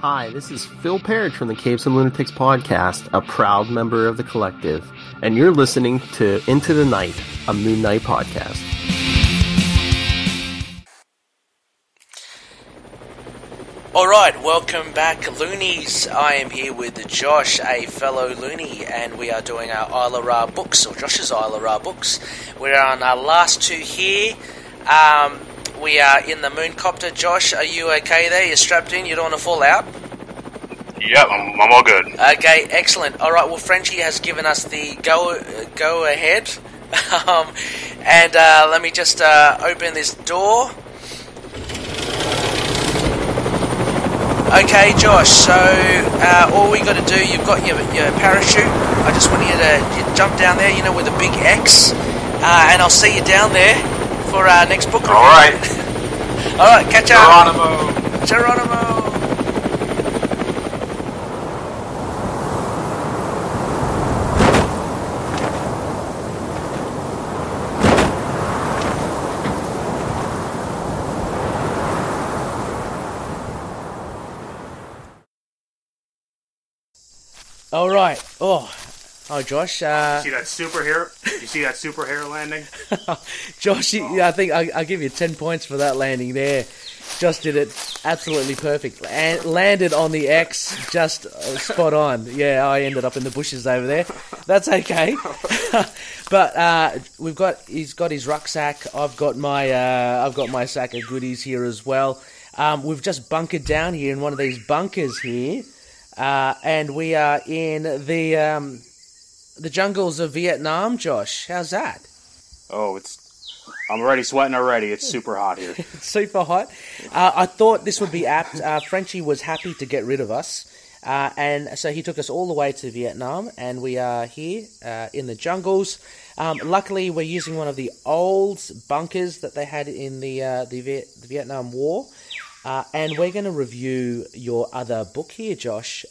Hi, this is Phil Parrish from the Capes and Lunatics podcast, a proud member of the collective, and you're listening to Into the Night, a Moon Knight podcast. All right, welcome back, Loonies. I am here with Josh, a fellow Loony, and we are doing our Isla Ra books, or Josh's Isla Ra books. We're on our last 2 here. We are in the mooncopter. Josh, are you okay there? You're strapped in? You don't want to fall out? Yep, I'm all good. Okay, excellent. All right, well, Frenchie has given us the go ahead. And let me just open this door. Okay, Josh, so all we got to do, you've got your parachute. I just want you to jump down there, with a big X. And I'll see you down there for our next book review. All right. All right, catch up. Geronimo. All right. Oh, Josh. See that super hair landing? Josh, I think I'll give you 10 points for that landing there. Josh did it absolutely perfect. Landed on the X, just spot on. Yeah, I ended up in the bushes over there. That's okay. But he's got his rucksack. I've got my sack of goodies here as well. We've just bunkered down here in one of these bunkers here, and we are in the jungles of Vietnam. Josh, how's that? Oh, I'm already sweating already. It's super hot here. It's super hot. I thought this would be apt. Frenchie was happy to get rid of us, and so he took us all the way to Vietnam, and we are here in the jungles. Luckily, we're using one of the old bunkers that they had in the Vietnam War, and we're going to review your other book here, Josh.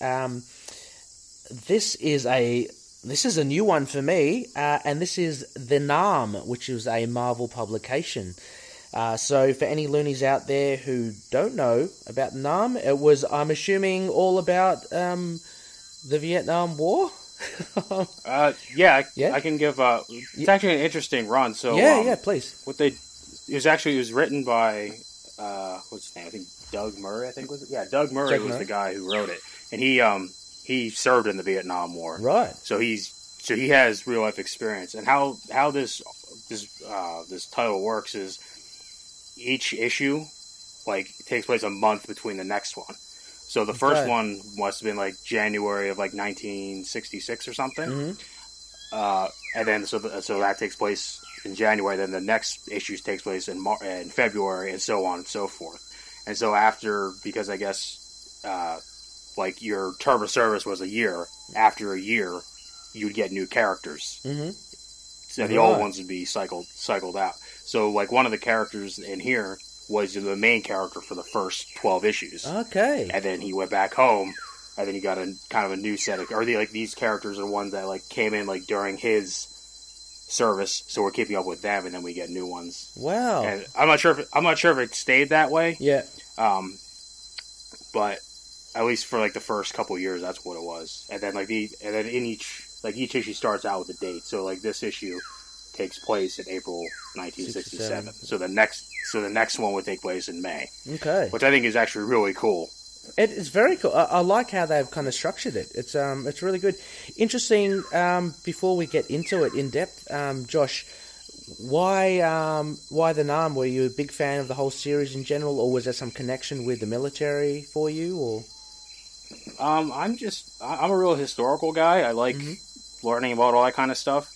This is a new one for me, and this is The Nam, which is a Marvel publication. So for any loonies out there who don't know about Nam, it was, I'm assuming, all about the Vietnam War? Yeah, I can give. It's actually an interesting run. So yeah, please. It was written by what's his name? I think Doug Murray. Doug Murray was the guy who wrote it, and he served in the Vietnam War. Right. So he has real life experience, and how this title works is each issue takes place a month between the next one. So the first one must have been January of 1966 or something. Mm-hmm. And then so that takes place in January. Then the next issue takes place in February, and so on and so forth. And so because I guess your term of service was a year, after a year you would get new characters. Mm-hmm. So the old ones would be cycled out. So one of the characters in here was the main character for the first 12 issues. Okay. And then he went back home, and then he got a kind of a new set of, these characters are ones that came in during his service, so we're keeping up with them, and then we get new ones. Wow. And I'm not sure if it stayed that way. Yeah. But at least for the first couple years, that's what it was. And then in each issue starts out with a date. So this issue takes place in April 1967. 67. So the next one would take place in May. Okay. Which I think is actually really cool. It's very cool. I like how they've kind of structured it. It's really good. Interesting. Before we get into it in depth, Josh, why the Nam? Were you a big fan of the whole series in general, or was there some connection with the military for you? Or I'm a real historical guy. I like learning about all that kind of stuff,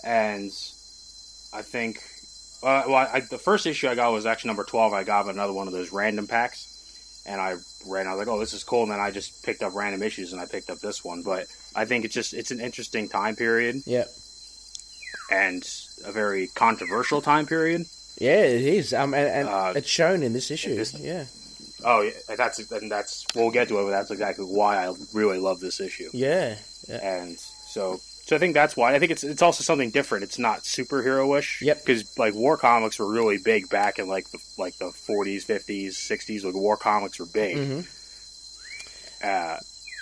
and I think the first issue I got was actually number 12. I got another one of those random packs. And I was like, oh, this is cool. And then I just picked up random issues, and I picked up this one. But I think it's an interesting time period. Yeah. And a very controversial time period. Yeah, it is. And it's shown in this issue. Yeah. Oh, yeah. That's we'll get to it, but that's exactly why I really love this issue. Yeah. And so I think that's why. I think it's also something different. It's not superhero-ish. Yep. Because like war comics were really big back in like the 40s, 50s, 60s. Like war comics were big. And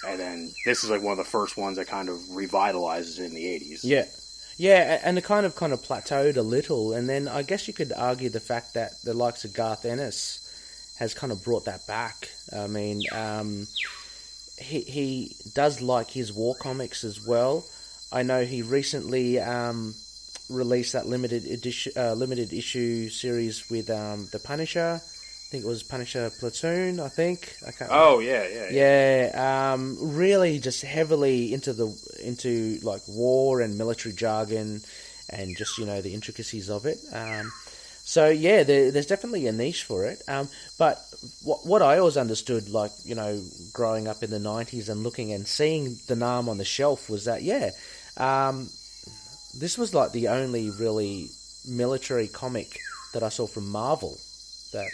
then this is like one of the first ones that kind of revitalizes in the 80s. Yeah. Yeah, and it kind of plateaued a little, and then I guess you could argue the fact that the likes of Garth Ennis has kind of brought that back. I mean, he does like his war comics as well. I know he recently released that limited issue series with the Punisher. I think it was Punisher Platoon. I think. Oh yeah. Yeah, really just heavily into like war and military jargon, and just the intricacies of it. So yeah, there's definitely a niche for it. But what I always understood, like growing up in the 90s and looking and seeing the Nam on the shelf, was that this was like the only really military comic that I saw from Marvel that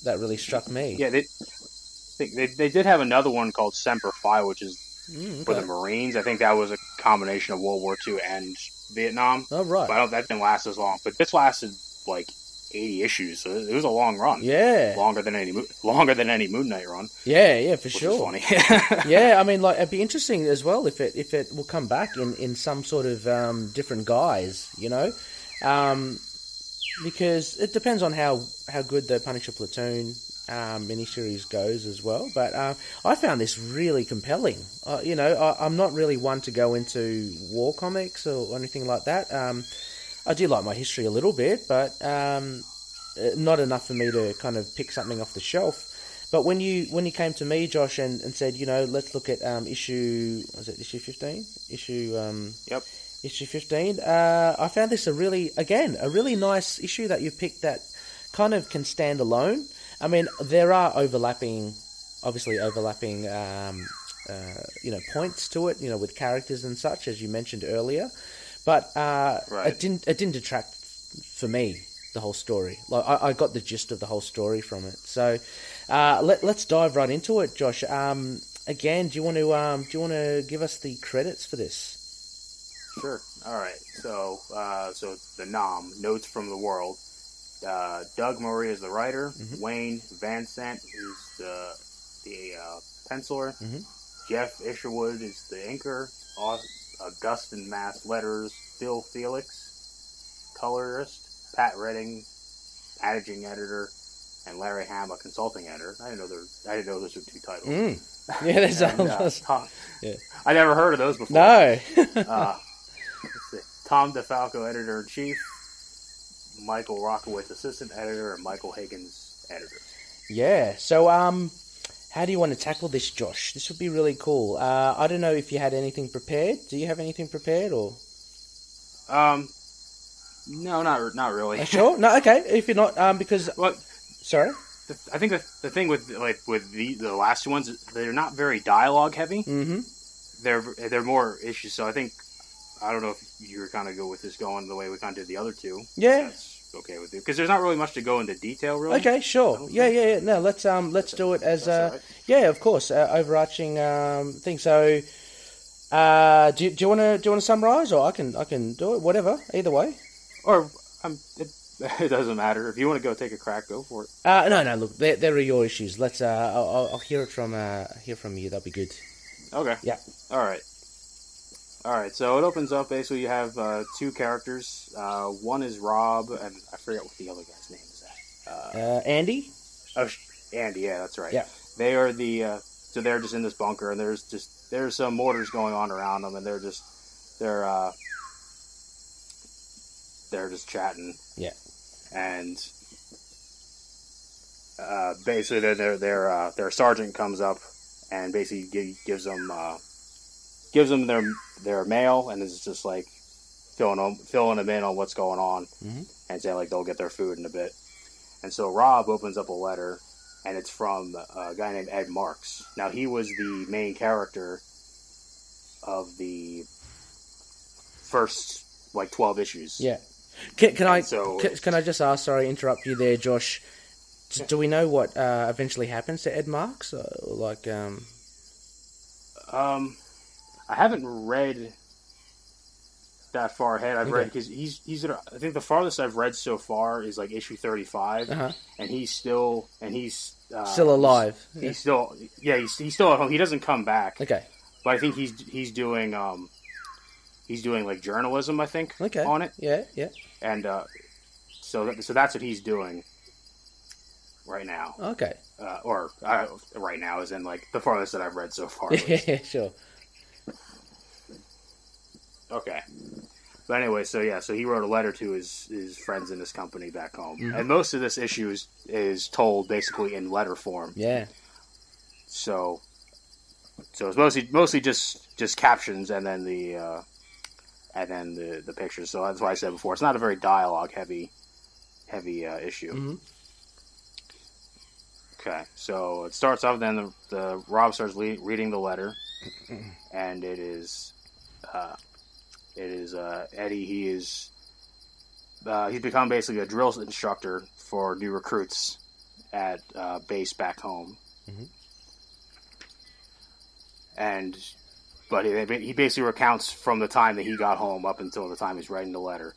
that really struck me. Yeah, they did have another one called Semper Fi, which is for the Marines. I think that was a combination of World War II and Vietnam. Oh right. But that didn't last as long. But this lasted like 80 issues, so it was a long run. Yeah, longer than any Moon Knight run. Yeah, for sure. Which is funny. Yeah, I mean, like it'd be interesting as well if it will come back in some sort of different guise, because it depends on how good the Punisher Platoon miniseries goes as well. But I found this really compelling. I'm not really one to go into war comics or anything like that. I do like my history a little bit, but not enough for me to kind of pick something off the shelf. But when you came to me, Josh, and said, let's look at issue 15? Yep. Issue 15. I found this a really nice issue that you picked that kind of can stand alone. I mean, there are overlapping points to it, with characters and such, as you mentioned earlier. But it didn't detract for me the whole story. Like I got the gist of the whole story from it. So let's dive right into it, Josh. Again, do you want to give us the credits for this? Sure. All right. So the Nam, Notes from the World. Doug Murray is the writer. Wayne Van Sant is the penciler. Jeff Isherwood is the inker. Augustin Mass Letters. Phil Felix, colorist. Pat Redding, managing editor, and Larry Hama, consulting editor. I didn't know those were two titles. Yeah, there's yeah. I never heard of those before. No. Let's see. Tom DeFalco, editor-in-chief. Michael Rockowitz, assistant editor, and Michael Higgins, editor. Yeah. So, how do you want to tackle this, Josh? This would be really cool. I don't know if you had anything prepared. Do you have anything prepared, or? No, not really. Sure. No. Okay. If you're not, because. Well, sorry. I think the thing with the last two ones, they're not very dialogue heavy. They're more issues. So I don't know if you're kind of go with this going the way we kind of did the other two. Yeah. That's okay with you, because there's not really much to go into detail, really. Okay, sure. Yeah. No, let's do it as right. Yeah, of course, overarching thing. So, do you want to summarize, or I can do it, whatever, either way. Or it doesn't matter. If you want to go take a crack, go for it. No. Look, there are your issues. Let's. I'll hear it from you. That'll be good. Okay. Yeah. All right. All right, so it opens up. Basically, you have two characters. One is Rob, and I forget what the other guy's name is. Andy. Oh, Andy. Yeah, that's right. Yeah. They are so they're just in this bunker, and there's some mortars going on around them, and they're just chatting. Yeah. And basically, their sergeant comes up and basically gives them their mail, and is just like filling them in on what's going on, and saying like they'll get their food in a bit. And so Rob opens up a letter, and it's from a guy named Ed Marks. Now, he was the main character of the first 12 issues. Yeah. Can I just ask? Sorry, interrupt you there, Josh. Do we know what eventually happens to Ed Marks? I haven't read that far ahead. I've read because he's. I think the farthest I've read so far is like issue 35, and he's still alive. He's still at home. He doesn't come back. Okay, but I think he's doing like journalism. I think on it. Yeah. And so that's what he's doing right now. Okay. Right now is in like the farthest that I've read so far. Yeah, sure. Okay. But anyway, so he wrote a letter to his friends in his company back home. And most of this issue is told basically in letter form. Yeah. So it's mostly just captions and then the pictures. So that's why I said before, it's not a very dialogue heavy issue. Mm-hmm. Okay, so it starts off. Then the Rob starts reading the letter, and it is Eddie. He's become basically a drill instructor for new recruits at base back home, but he basically recounts from the time that he got home up until the time he's writing the letter,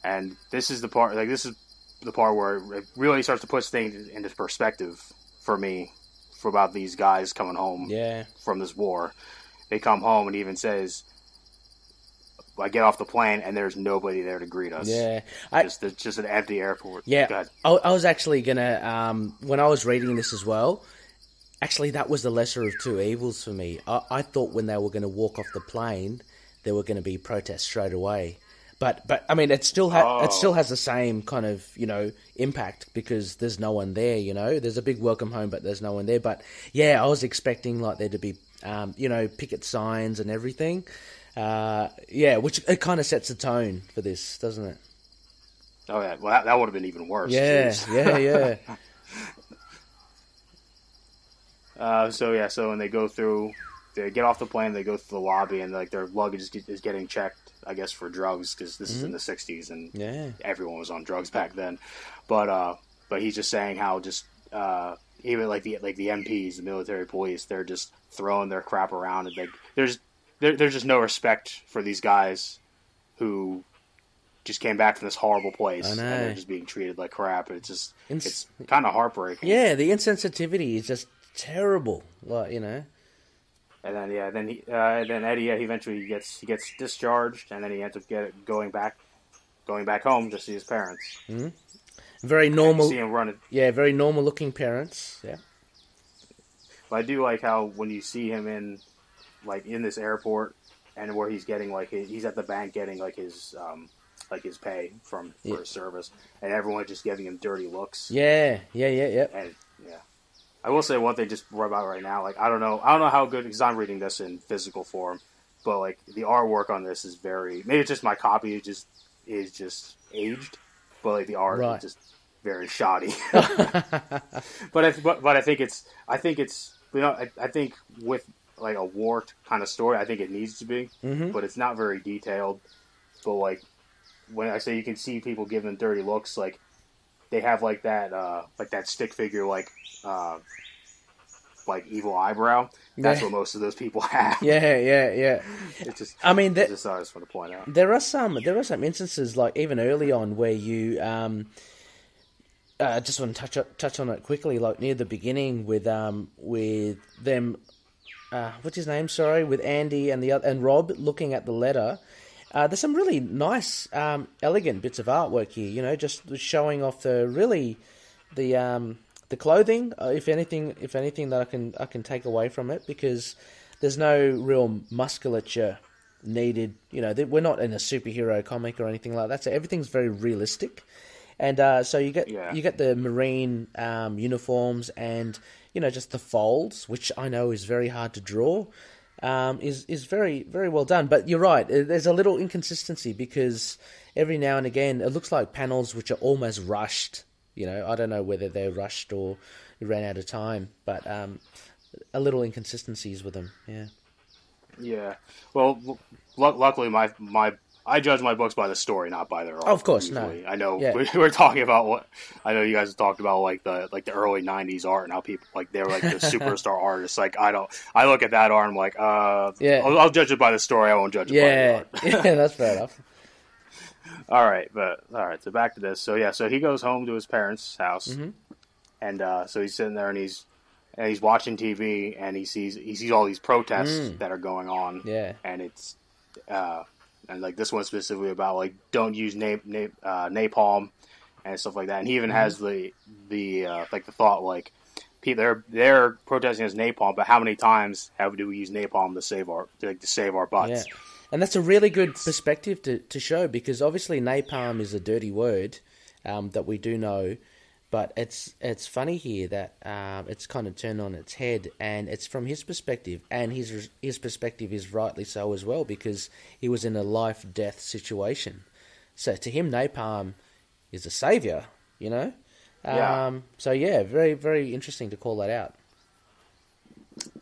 and this is the part where it really starts to put things into perspective for me, for about these guys coming home from this war. They come home and he even says, I get off the plane and there's nobody there to greet us. Yeah. It's just an empty airport. Yeah. I was actually going to, when I was reading this as well, actually that was the lesser of two evils for me. I thought when they were going to walk off the plane, there were going to be protests straight away. But I mean, it still has the same kind of, impact because there's no one there, There's a big welcome home, but there's no one there. But yeah, I was expecting like there to be, picket signs and everything. Which it kind of sets the tone for this, doesn't it? Oh yeah, well that would have been even worse. Yeah, yeah. So when they get off the plane, they go through the lobby, and like their luggage is getting checked, I guess, for drugs, because this is in the 60s, and everyone was on drugs back then. But he's just saying how just even like the MPs, the military police, they're just throwing their crap around, and there's just no respect for these guys who just came back from this horrible place, and they're just being treated like crap. And it's kind of heartbreaking. Yeah, the insensitivity is just terrible. And then Eddie, he eventually gets discharged, and then he ends up going back home to see his parents. Mm-hmm. Very normal. See him running. Yeah, very normal looking parents. Yeah. But I do like how when you see him in this airport, and where he's getting he's at the bank getting his pay for his service, and everyone's just giving him dirty looks. Yeah. And I will say one thing just about right now. I don't know how good, because I'm reading this in physical form, but the artwork on this is very. Maybe it's just my copy is just aged, but the art is just very shoddy. but I think it's I think with a war kind of story, I think it needs to be, but it's not very detailed. But when I say you can see people giving dirty looks, they have that stick figure evil eyebrow. That's what most of those people have. Yeah. It's just. I mean, I just want to point out there are some instances even early on where you just want to touch on it quickly, near the beginning with them what's his name? Sorry, with Andy and Rob looking at the letter. There's some really nice, elegant bits of artwork here. Just showing off the clothing. If anything that I can take away from it, because there's no real musculature needed. We're not in a superhero comic or anything like that. So everything's very realistic, and so you get the Marine uniforms and just the folds, which I know is very hard to draw. Is very, very well done. But you're right, there's a little inconsistency because every now and again it looks like panels which are almost rushed. I don't know whether they're rushed or ran out of time, but a little inconsistencies with them. Yeah. Yeah. Well, luckily I judge my books by the story, not by their art. Of course, usually. no. I know we're talking about I know you guys have talked about the early '90s art and how people they were the superstar artists. I look at that art and I'm like, I'll judge it by the story. I won't judge it by the art. Yeah, that's fair enough. All right. So back to this. So he goes home to his parents' house, and so he's sitting there and he's watching TV and he sees all these protests that are going on. Yeah, and it's and this one specifically about don't use napalm and stuff like that. And he even has the thought they're protesting against napalm, but how many times do we use napalm to save our butts? Yeah. And that's a really good perspective to show, because obviously napalm is a dirty word that we do know, but it's funny here that it's kind of turned on its head, and it's from his perspective, and his perspective is rightly so as well, because he was in a life-death situation. So to him, napalm is a savior, So yeah, very, very interesting to call that out.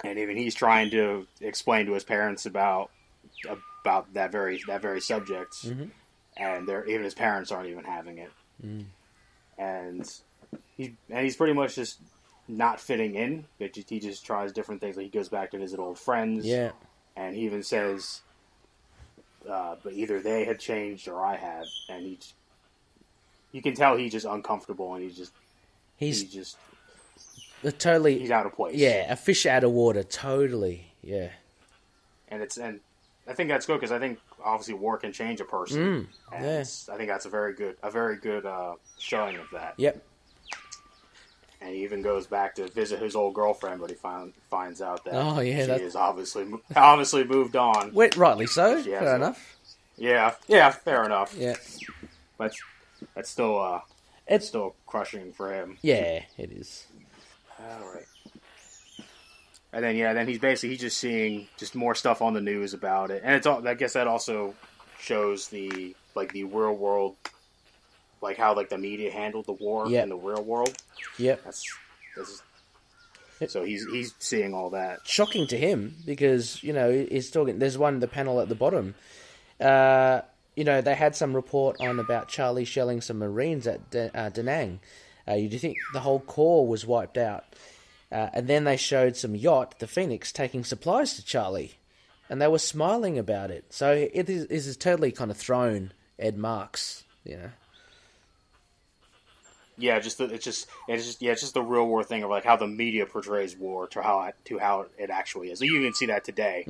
And even he's trying to explain to his parents about that very subject, and even his parents aren't even having it, and he's pretty much just not fitting in. But he just tries different things. He goes back to visit old friends, and he even says, "But either they had changed or I have," and you can tell he's just uncomfortable, and he's just totally he's out of place. Yeah, a fish out of water, totally. Yeah, and I think that's good, because I think obviously war can change a person. And I think that's a very good showing of that. Yep. And he even goes back to visit his old girlfriend, but he finds out that she is obviously moved on. Rightly so. Fair enough. Yeah, fair enough. Yeah. But that's still it's still crushing for him. Yeah, it is. All right. And then he's just seeing just more stuff on the news about it, and I guess that also shows the real world, how the media handled the war in the real world. Yep. So he's seeing all that. Shocking to him, because he's talking. There's the panel at the bottom. They had some report on about Charlie shelling some Marines at Da Nang. You think the whole corps was wiped out. And then they showed some yacht, the Phoenix, taking supplies to Charlie, and they were smiling about it. So it is totally kind of thrown Ed Marks, Yeah, it's just the real war thing of how the media portrays war to how it actually is. You even see that today.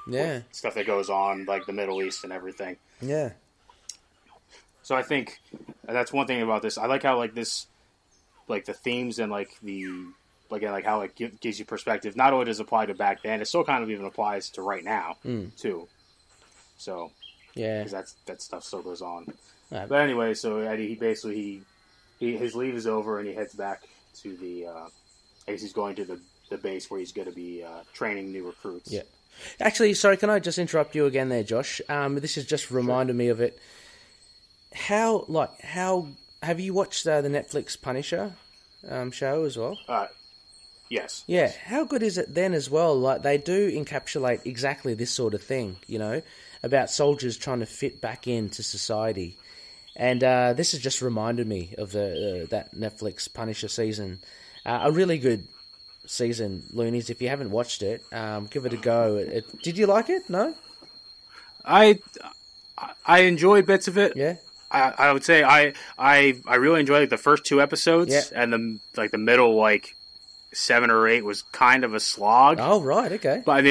Yeah, stuff that goes on the Middle East and everything. Yeah. So I think that's one thing about this. I like how this, the themes and how it gives you perspective. Not only does it apply to back then, it still kind of even applies to right now too. So yeah, because that stuff still goes on. But anyway, so Eddie, his leave is over and he heads back to I guess he's going to the base where he's going to be training new recruits. Yeah. Actually, sorry, can I just interrupt you again there, Josh? This has just reminded me of it. How have you watched the Netflix Punisher show as well? Yes. Yeah, how good is it then as well? They do encapsulate exactly this sort of thing, about soldiers trying to fit back into society. And this has just reminded me of that Netflix Punisher season. A really good season, Loonies. If you haven't watched it, give it a go. Did you like it? No? I enjoy bits of it. Yeah. I would say I really enjoyed the first two episodes, and the middle 7 or 8 was kind of a slog. Oh, right, okay. But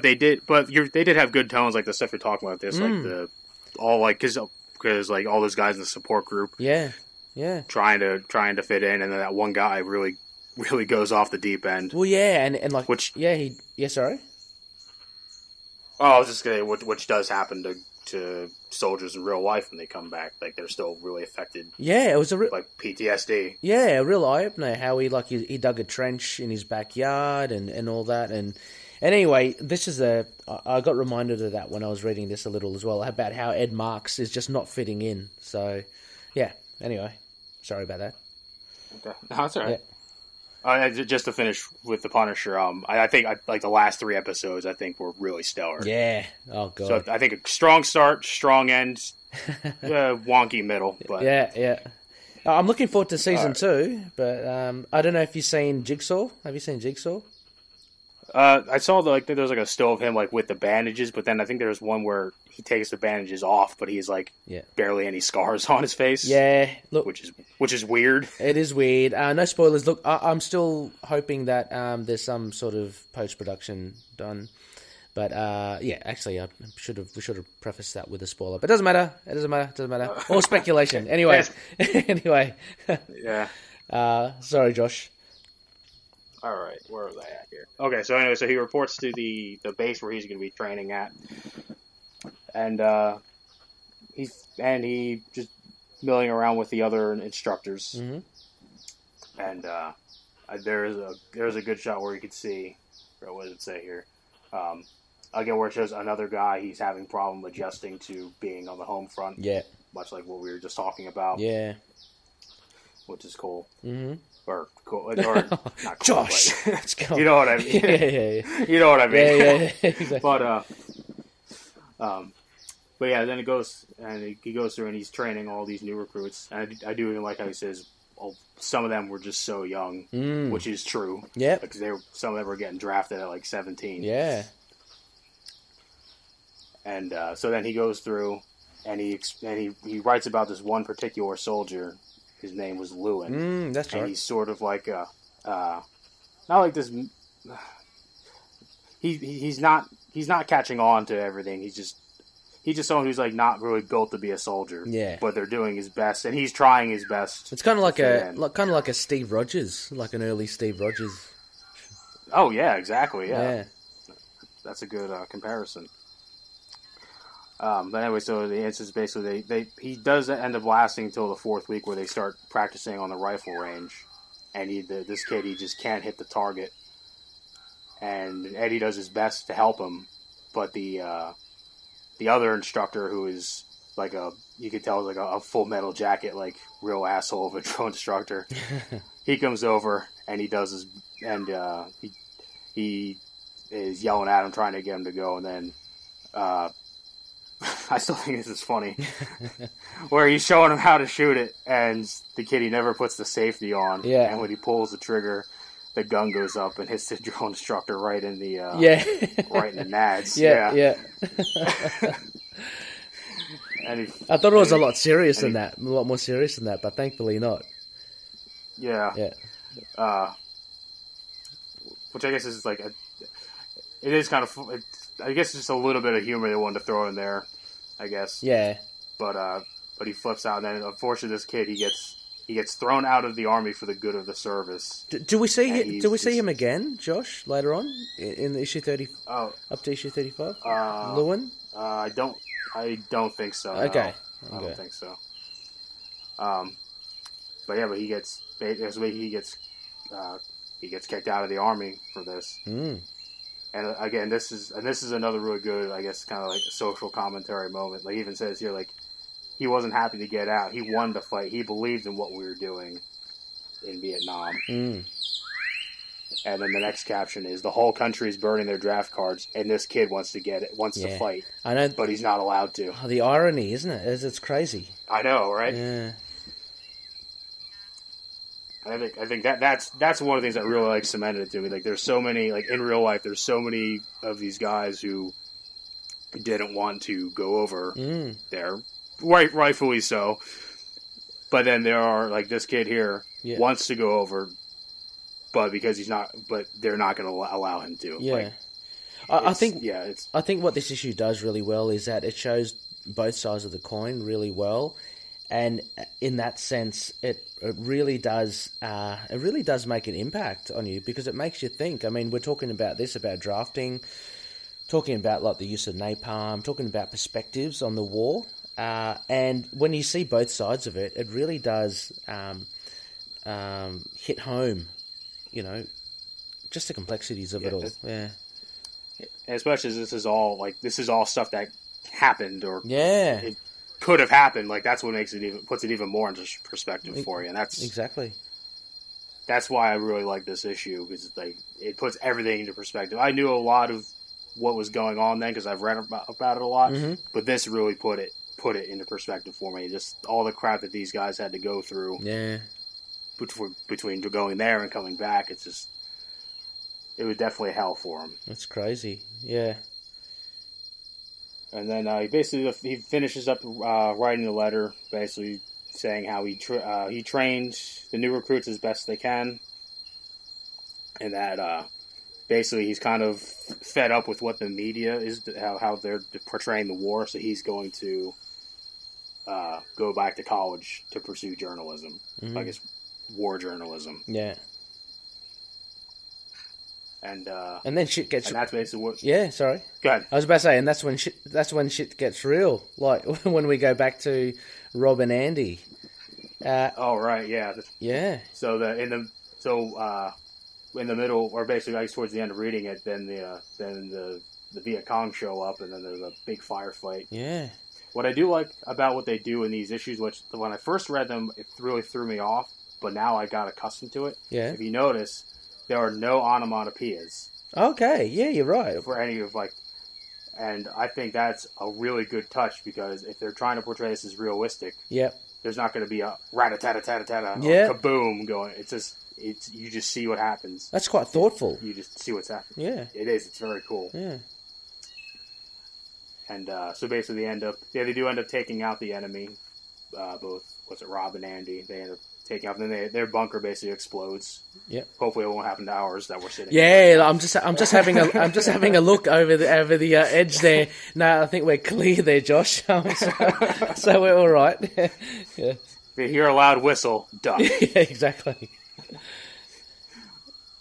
they did have good tones, like the stuff you're talking about. This because like all those guys in the support group, yeah, trying to fit in, and then that one guy really goes off the deep end. Well, yeah, and like sorry. Oh, I was just gonna which does happen to soldiers in real life when they come back. Like they're still really affected. Yeah, it was like PTSD. Yeah, a real eye opener. How he he dug a trench in his backyard and all that. And anyway, I got reminded of that when I was reading this a little as well, about how Ed Marks is just not fitting in. So yeah. Anyway, sorry about that. Okay, no, that's all right. Yeah. Just to finish with the Punisher, I think like the last 3 episodes, I think were really stellar. Yeah. Oh god. So I think a strong start, strong end, wonky middle. But yeah. I'm looking forward to season 2, but I don't know if you've seen Jigsaw. Have you seen Jigsaw? I saw there's like a still of him like with the bandages, but then I think there's one where he takes the bandages off, but he's like barely any scars on his face. Yeah, look, which is weird. It is weird. No spoilers. Look, I'm still hoping that there's some sort of post production done, but actually, we should have prefaced that with a spoiler. But it doesn't matter. All speculation. Anyway, Yeah. Sorry, Josh. All right, where was I at here? Okay, so anyway, he reports to the base where he's going to be training at, and he just milling around with the other instructors, and there's a good shot where you could see, what does it say here? Again, where it shows another guy, he's having problem adjusting to being on the home front. Yeah, much like what we were just talking about. Yeah, which is cool. Mm-hmm. Or not cool, Josh, you know what I mean. Yeah. You know what I mean. Yeah, exactly. But yeah, then it goes and he goes through and he's training all these new recruits. And I do even like how he says, some of them were just so young, which is true. Yeah, because some of them were getting drafted at like 17. Yeah. And so then he goes through and he writes about this one particular soldier. His name was Lewin. That's right. And he's sort of like not like this. He's not catching on to everything. He's just someone who's like not really built to be a soldier. Yeah. But they're doing his best, and he's trying his best. It's kind of like a Steve Rogers, like an early Steve Rogers. Oh yeah, exactly. Yeah. That's a good comparison. But anyway, so the answer is basically he does end up lasting until the 4th week where they start practicing on the rifle range, and this kid just can't hit the target, and Eddie does his best to help him, but the other instructor, who is like you could tell is like a Full Metal Jacket, like real asshole of a drill instructor, he comes over and he is yelling at him, trying to get him to go, and then. I still think this is funny, where he's showing him how to shoot it, and the kid, he never puts the safety on, and when he pulls the trigger, the gun goes up and hits the drill instructor right in the right in the nads. Yeah. I thought it was a lot more serious than that, but thankfully not. Yeah. Which I guess is like it is kind of. I guess it's just a little bit of humor they wanted to throw in there, I guess. Yeah. But he flips out, and then unfortunately, this kid he gets thrown out of the army for the good of the service. Do we see him again, Josh, later on in issue 30? Oh, up to issue 35. Lewin? I don't think so. Okay. No. I don't think so. But he gets kicked out of the army for this. And again, this is another really good, I guess, kind of like a social commentary moment. Like, he even says here, like, he wasn't happy to get out. He wanted to fight. He believed in what we were doing in Vietnam. And then the next caption is, the whole country is burning their draft cards, and this kid wants to fight. I know, but he's not allowed to. Oh, the irony, isn't it? It's crazy. I know, right? Yeah. I think that's one of the things that really like cemented it to me. Like, there's so many, like, in real life, there's so many of these guys who didn't want to go over there, rightfully so. But then there are, like, this kid here wants to go over, but because he's not, but they're not going to allow him to. Yeah. Like, I think what this issue does really well is that it shows both sides of the coin really well, and in that sense, it really does make an impact on you because it makes you think. I mean, we're talking about drafting, talking about like the use of napalm, talking about perspectives on the war, and when you see both sides of it, it really does hit home. You know, just the complexities of it all. Yeah. Especially as this is all stuff that happened or it could have happened. Like that's what puts it even more into perspective for you, and that's exactly. That's why I really like this issue because like it puts everything into perspective. I knew a lot of what was going on then because I've read about it a lot, but this really put it into perspective for me. Just all the crap that these guys had to go through. Yeah. Between going there and coming back, it was definitely hell for him. That's crazy. Yeah. And then he finishes up writing the letter, basically saying how he trained the new recruits as best they can, and that basically he's kind of fed up with what the media is, how they're portraying the war, so he's going to go back to college to pursue journalism, I guess war journalism. Yeah. And then shit gets. And that's basically what. Yeah, sorry. Go ahead. I was about to say, and that's when shit gets real. Like when we go back to Rob and Andy. Right, yeah. Yeah. So in the middle, or basically, I guess towards the end of reading it, then the Viet Cong show up, and then there's a big firefight. Yeah. What I do like about what they do in these issues, which when I first read them, it really threw me off, but now I got accustomed to it. Yeah. If you notice, there are no onomatopoeias. Okay, yeah, you're right. For any of and I think that's a really good touch because if they're trying to portray this as realistic, there's not going to be a rat-a-tat-a-tat-a-tat-a or kaboom going. You just see what happens. That's quite thoughtful. You just see what's happening. Yeah. It is. It's very cool. Yeah. And so basically they do end up taking out the enemy. Both, Rob and Andy, they end up taking out, and then their bunker basically explodes. Yeah. Hopefully it won't happen to ours that we're sitting. Yeah, I'm just having a look over the edge there. No, I think we're clear there, Josh. So we're all right. Yeah. If you hear a loud whistle, duck. Yeah, exactly.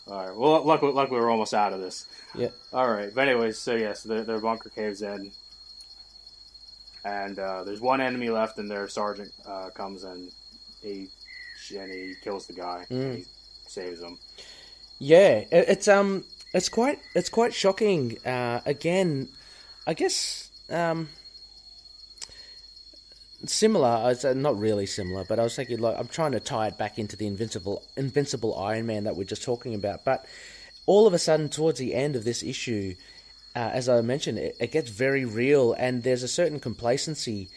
All right. Well, luckily we're almost out of this. Yeah. All right. But anyways, so their bunker caves in, and there's one enemy left, and their sergeant comes and he kills the guy. And he saves him. Yeah, it's quite shocking. Again, I guess similar. Not really similar, but I was thinking I'm trying to tie it back into the Invincible Iron Man that we're just talking about. But all of a sudden, towards the end of this issue, as I mentioned, it gets very real, and there's a certain complacency.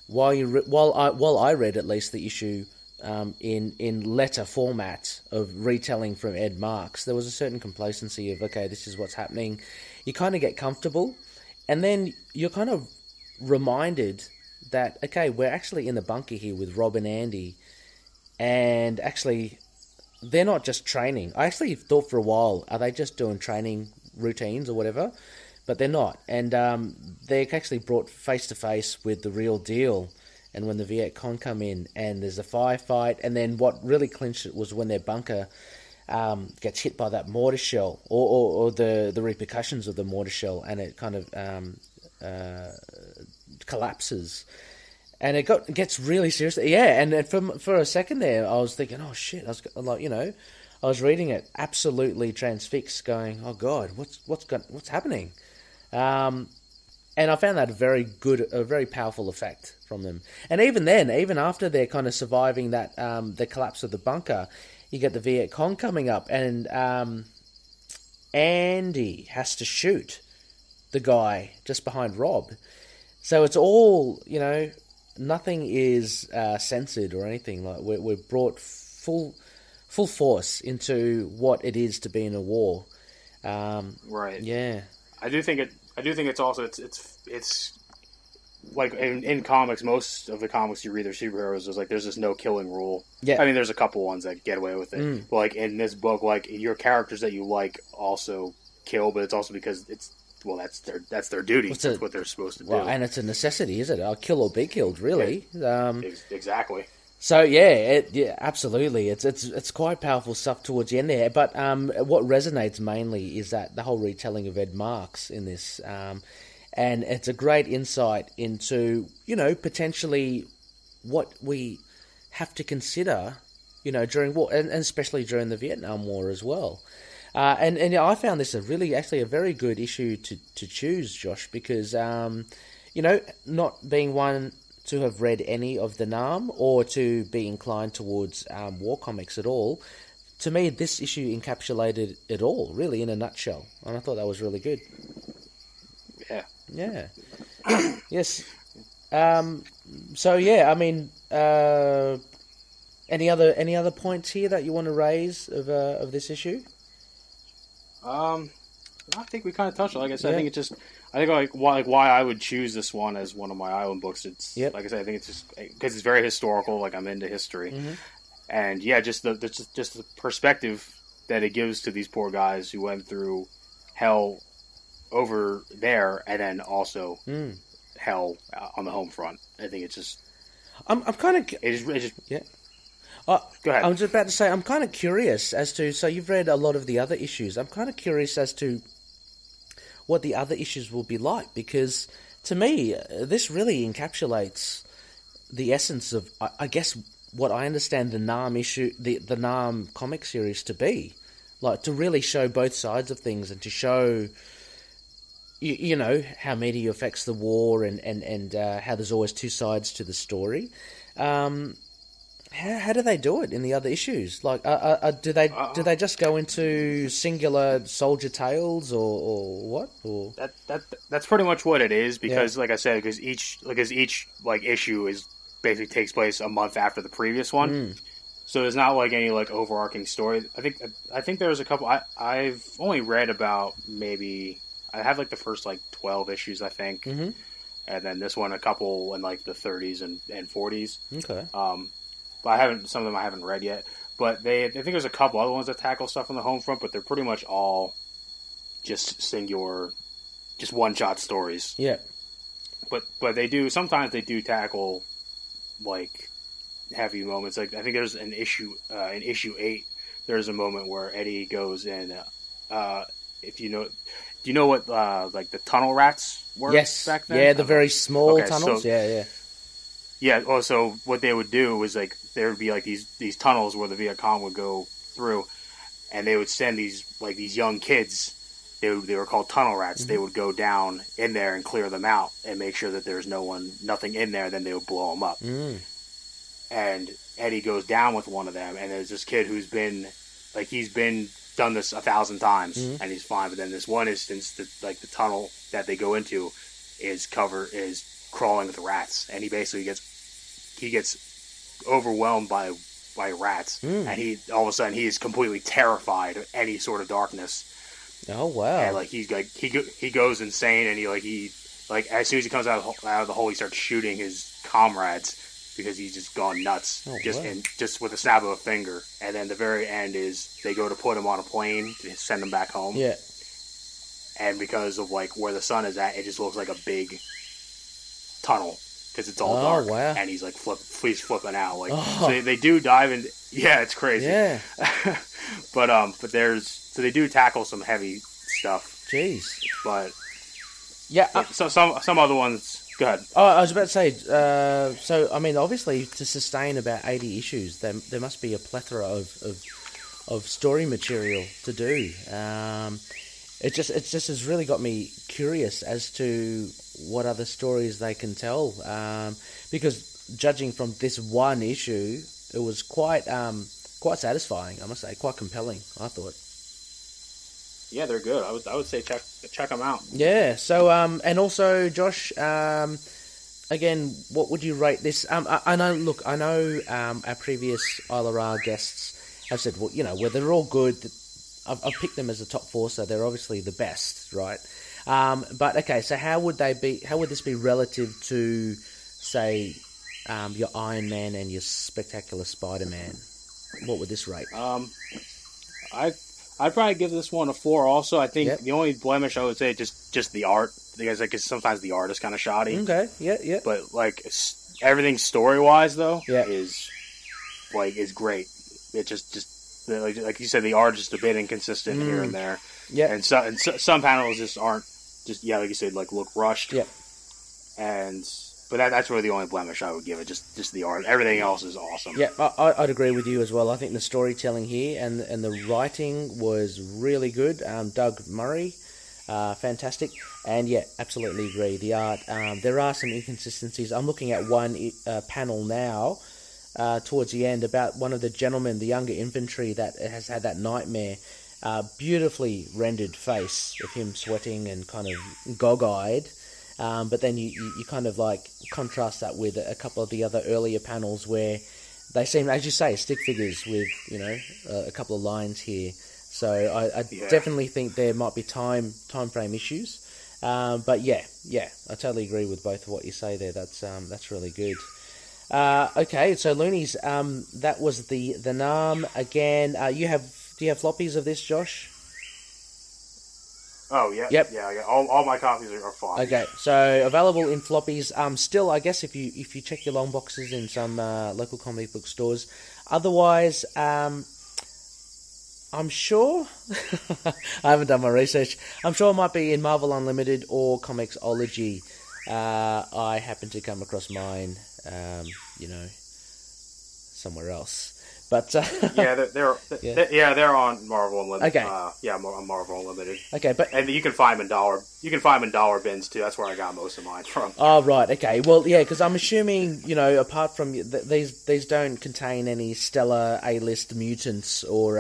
While I read at least the issue. In letter format of retelling from Ed Marks, there was a certain complacency of, okay, this is what's happening. You kind of get comfortable, and then you're kind of reminded that, okay, we're actually in the bunker here with Rob and Andy, and actually, they're not just training. I actually thought for a while, are they just doing training routines or whatever? But they're not, and they're actually brought face-to-face with the real deal. And when the Viet Cong come in, and there's a firefight, and then what really clinched it was when their bunker gets hit by that mortar shell, or the repercussions of the mortar shell, and it kind of collapses, and it gets really serious. Yeah, and for a second there, I was thinking, oh shit! I was reading it, absolutely transfixed, going, oh god, what's happening? And I found that a very powerful effect from them. And even then, even after they're kind of surviving that the collapse of the bunker, you get the Viet Cong coming up, and Andy has to shoot the guy just behind Rob. So it's all, nothing is censored or anything. Like we're brought full force into what it is to be in a war. Right. Yeah. I do think it's also it's like in comics, most of the comics you read, they're superheroes. There's this no killing rule. Yeah. I mean, there's a couple ones that get away with it. But like in this book, like your characters that you like also kill, but it's also because that's their duty. That's what they're supposed to do. Well, and it's a necessity, is it? I'll kill or be killed, really. Exactly. So yeah, absolutely. It's quite powerful stuff towards the end there. But what resonates mainly is that the whole retelling of Ed Marks in this, and it's a great insight into potentially what we have to consider, during war, and especially during the Vietnam War as well. And I found this actually a very good issue to choose, Josh, because not being one to have read any of the Nam or to be inclined towards war comics at all, to me this issue encapsulated it all, really, in a nutshell, and I thought that was really good. Yeah. Yes. So yeah, I mean, any other points here that you want to raise of this issue? I think we kind of touched on it. Like I said, I think why I would choose this one as one of my island books. It's like I said, I think it's just because it's very historical. Like I'm into history, and just the perspective that it gives to these poor guys who went through hell over there, and then also hell on the home front. I think it's just. I'm kind of. Yeah. Go ahead. I was about to say, I'm kind of curious as to. So you've read a lot of the other issues. I'm kind of curious as to what the other issues will be like, because to me, this really encapsulates the essence of, I guess, what I understand the Nam issue, the Nam comic series to be, like to really show both sides of things and to show, how media affects the war and how there's always two sides to the story. How do they do it in the other issues? Like, do they just go into singular soldier tales or what? Or that's pretty much what it is, because like I said, because each issue is basically takes place a month after the previous one, so there's not like any like overarching story. I think there's a couple. I've only read about maybe I have like the first like 12 issues I think, and then this one a couple in like the 30s and 40s. Okay. But some of them I haven't read yet. But I think there's a couple other ones that tackle stuff on the home front, but they're pretty much all just singular, just one-shot stories. Yeah. But sometimes they do tackle like heavy moments. Like I think there's an issue in issue 8. There's a moment where Eddie goes in. If you know, do you know what like the tunnel rats were? Yes. Back then? Yeah, the very small tunnels. So, yeah. Yeah. Also, what they would do was like there would be like these tunnels where the Viet Cong would go through, and they would send these young kids. They were called tunnel rats. They would go down in there and clear them out and make sure that there's nothing in there. Then they would blow them up. And Eddie goes down with one of them, and there's this kid who's been done this 1,000 times, and he's fine. But then this one instance, the tunnel that they go into is crawling with rats, and he basically gets overwhelmed by rats, and he all of a sudden he is completely terrified of any sort of darkness. Oh wow! And like he goes insane, and he as soon as he comes out of the hole, he starts shooting his comrades because he's just gone nuts, just with a snap of a finger. And then the very end is they go to put him on a plane to send him back home. Yeah. And because of like where the sun is at, it just looks like a big tunnel. Because it's all dark, and he's like flipping out. Like so they do dive in. Yeah, it's crazy. Yeah, but they do tackle some heavy stuff. Jeez, but so some other ones. Go ahead. Oh, I was about to say. So I mean, obviously, to sustain about 80 issues, there must be a plethora of story material to do. It just has really got me curious as to what other stories they can tell, because judging from this one issue, it was quite satisfying, I must say, quite compelling, I thought. Yeah, they're good. I would say check them out. Yeah. So and also, Josh, again, what would you rate this? I know our previous Isla Ra guests have said, well, they're all good. I've picked them as the top 4, so they're obviously the best, right? But okay, so how would this be relative to, say, your Iron Man and your Spectacular Spider-Man? What would this rate? I'd probably give this one a 4 also. I think the only blemish I would say is just the art. Because sometimes the art is kind of shoddy. Okay, yeah. But everything story-wise though is great. It just like you said, the art is just a bit inconsistent here and there. Yeah. And some panels just aren't like you said, look rushed. Yeah. But that's really the only blemish I would give it. Just the art. Everything else is awesome. Yeah, I'd agree with you as well. I think the storytelling here and the writing was really good. Doug Murray, fantastic. And yeah, absolutely agree. The art, there are some inconsistencies. I'm looking at one panel now, towards the end, about one of the gentlemen, the younger infantry that has had that nightmare. Beautifully rendered face of him sweating and kind of gog-eyed. But then you kind of contrast that with a couple of the other earlier panels where they seem, as you say, stick figures with, a couple of lines here. So I definitely think there might be time frame issues. But yeah, I totally agree with both of what you say there. That's really good. Okay, so Loonies, that was the NARM again. Do you have floppies of this, Josh? Oh, yeah. Yep. Yeah, all my copies are fine. Okay, so available in floppies. Still, I guess if you check your long boxes in some local comic book stores. Otherwise, I'm sure, I haven't done my research, I'm sure it might be in Marvel Unlimited or Comixology. I happen to come across mine, somewhere else. But they're on Marvel Unlimited. Okay. On Marvel Unlimited. Okay, and you can find them in dollar bins too. That's where I got most of mine from. Oh right, okay. Well, yeah, because I'm assuming apart from these don't contain any stellar A-list mutants or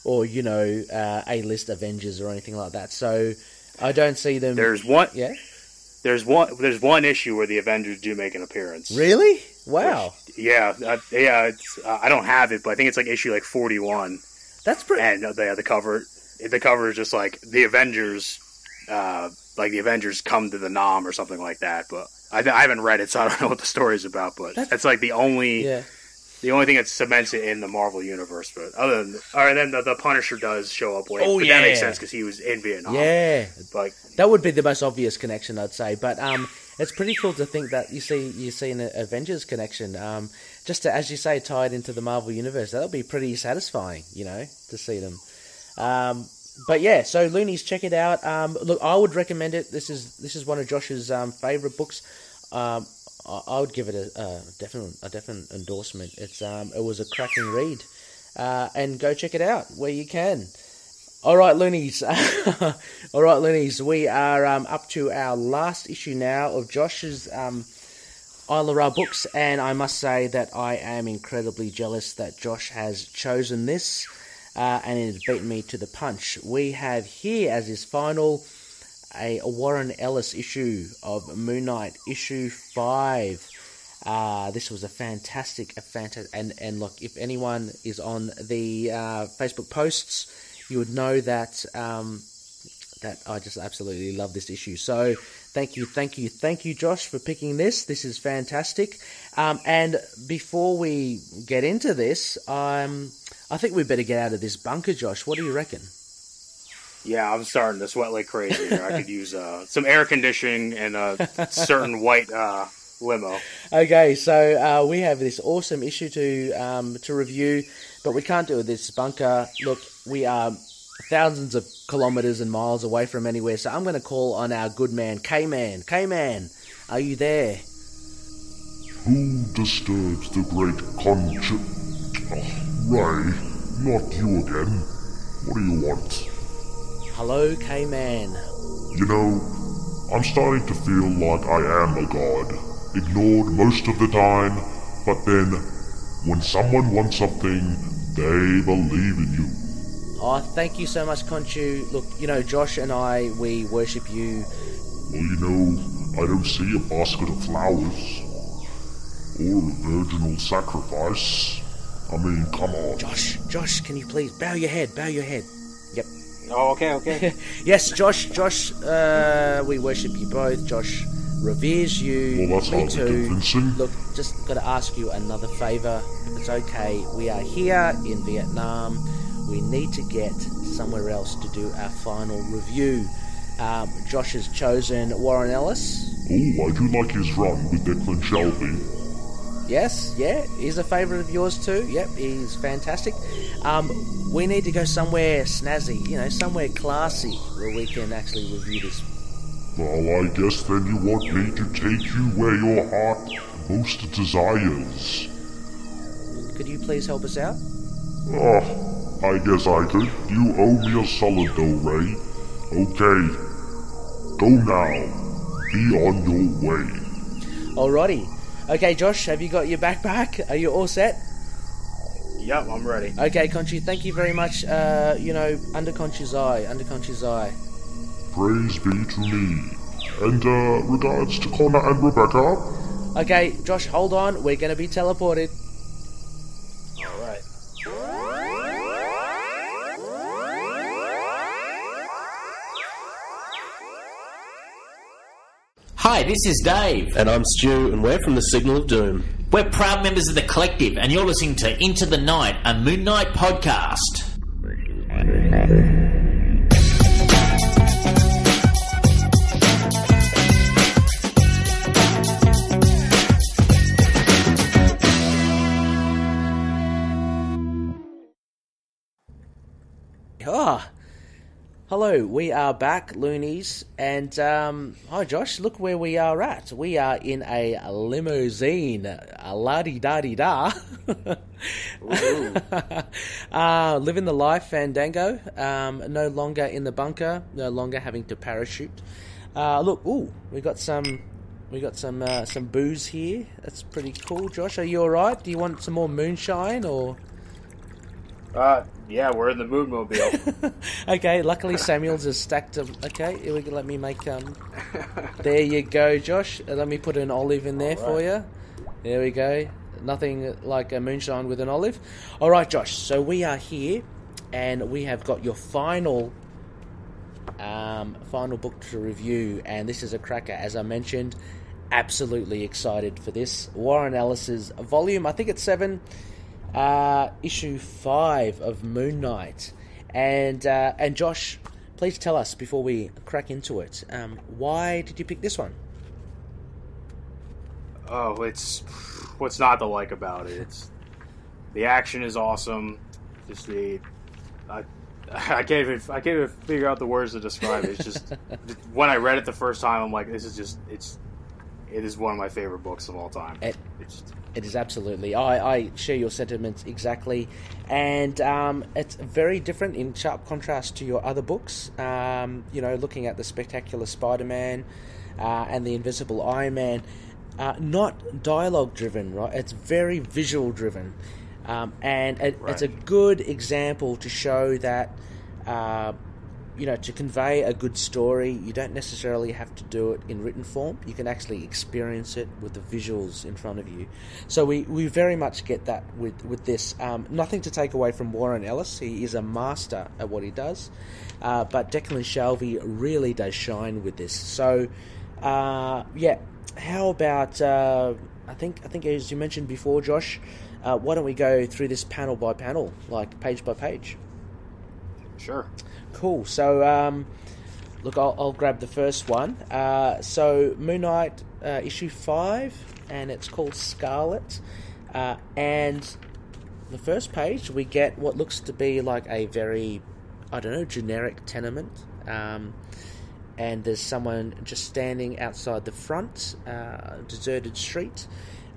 A-list Avengers or anything like that. So I don't see them. There's one. Yeah. There's one issue where the Avengers do make an appearance. Really? Wow. I don't have it, but I think it's issue 41. That's pretty. And the cover is just the Avengers, the Avengers come to the NAM or something like that. But I haven't read it, so I don't know what the story's about. But that's the only thing that cements it in the Marvel universe. But and then the Punisher does show up later. That makes sense because he was in Vietnam. Yeah, that would be the most obvious connection, I'd say. But it's pretty cool to think that you see an Avengers connection. Just to, as you say, tie it into the Marvel universe. That'll be pretty satisfying, to see them. But yeah, so Loonies, check it out. Look, I would recommend it. This is one of Josh's favorite books. I would give it a definite endorsement. It was a cracking read, and go check it out where you can. All right, Loonies. We are up to our last issue now of Josh's Isla Ra books, and I must say that I am incredibly jealous that Josh has chosen this, and it has beaten me to the punch. We have here as his final a Warren Ellis issue of Moon Knight, issue 5. This was a fantastic, and look, if anyone is on the Facebook posts, you would know that that I just absolutely love this issue. So thank you, Josh, for picking this. This is fantastic. And before we get into this, I think we better get out of this bunker, Josh. What do you reckon? Yeah, I'm starting to sweat like crazy here. I could use some air conditioning and a certain white limo. Okay, so we have this awesome issue to review, but we can't do it this bunker. Look, we are thousands of kilometers and miles away from anywhere, so I'm going to call on our good man, K-Man. K-Man, are you there? Who disturbs the great Ray, not you again. What do you want? Hello, K-Man. I'm starting to feel like I am a god. Ignored most of the time, but then, when someone wants something, they believe in you. Oh, thank you so much, Conchu. Look, Josh and I, we worship you. Well, I don't see a basket of flowers. Or a virginal sacrifice. I mean, come on. Josh, can you please bow your head? Yep. Oh, okay. Yes, Josh, we worship you both. Josh reveres you. Well, that's Me hardly too. convincing. Look, just got to ask you another favour. If it's okay, we are here in Vietnam. We need to get somewhere else to do our final review. Josh has chosen Warren Ellis. Oh, I do like his run with Declan Shelby. Yes, yeah, he's a favourite of yours too. Yep, he's fantastic. We need to go somewhere snazzy, somewhere classy where we can actually review this. Well, I guess then you want me to take you where your heart most desires. Could you please help us out? I guess I could. You owe me a solid though, Ray. Okay. Go now. Be on your way. Alrighty. Okay, Josh, have you got your backpack? Are you all set? Yep, I'm ready. Okay, Conchi, thank you very much. Under Conchi's eye. Praise be to me. And, regards to Connor and Rebecca. Okay, Josh, hold on. We're going to be teleported. Alright. Hi, this is Dave. And I'm Stu, and we're from the Signal of Doom. We're proud members of the Collective, and you're listening to Into the Night, a Moon Knight podcast. Hello, we are back, Loonies, and hi Josh, look where we are at. We are in a limousine, a la-di-da-di-da. Living the life, Fandango, no longer in the bunker, no longer having to parachute. We got some booze here, that's pretty cool. Josh, are you alright? Do you want some more moonshine, or...? Yeah, we're in the Moonmobile. Okay, luckily Samuel's has stacked them. Okay, here we go. Let me make There you go, Josh. Let me put an olive in there for you. There we go. Nothing like a moonshine with an olive. All right, Josh. So we are here, and we have got your final book to review, and this is a cracker. As I mentioned, absolutely excited for this. Warren Ellis's volume. I think it's 7. Issue 5 of Moon Knight, and Josh, please tell us before we crack into it, why did you pick this one? Oh, it's what's not to like about it. It's the action is awesome. Just I can't even figure out the words to describe it. It's just when I read it the first time, I'm like, it is one of my favorite books of all time. It is absolutely. I share your sentiments exactly, and it's very different in sharp contrast to your other books. Looking at the Spectacular Spider-Man and the Invisible Iron Man, not dialogue-driven, right? It's very visual-driven, and it's a good example to show that. To convey a good story, you don't necessarily have to do it in written form. You can actually experience it with the visuals in front of you. So we very much get that with this. Nothing to take away from Warren Ellis. He is a master at what he does. But Declan Shelby really does shine with this. So, how about, I think as you mentioned before, Josh, why don't we go through this panel by panel, like page by page? Sure. Cool. So, I'll grab the first one. So, Moon Knight, issue 5, and it's called Scarlet. And the first page, we get what looks to be like a very, generic tenement. And there's someone just standing outside the front, deserted street.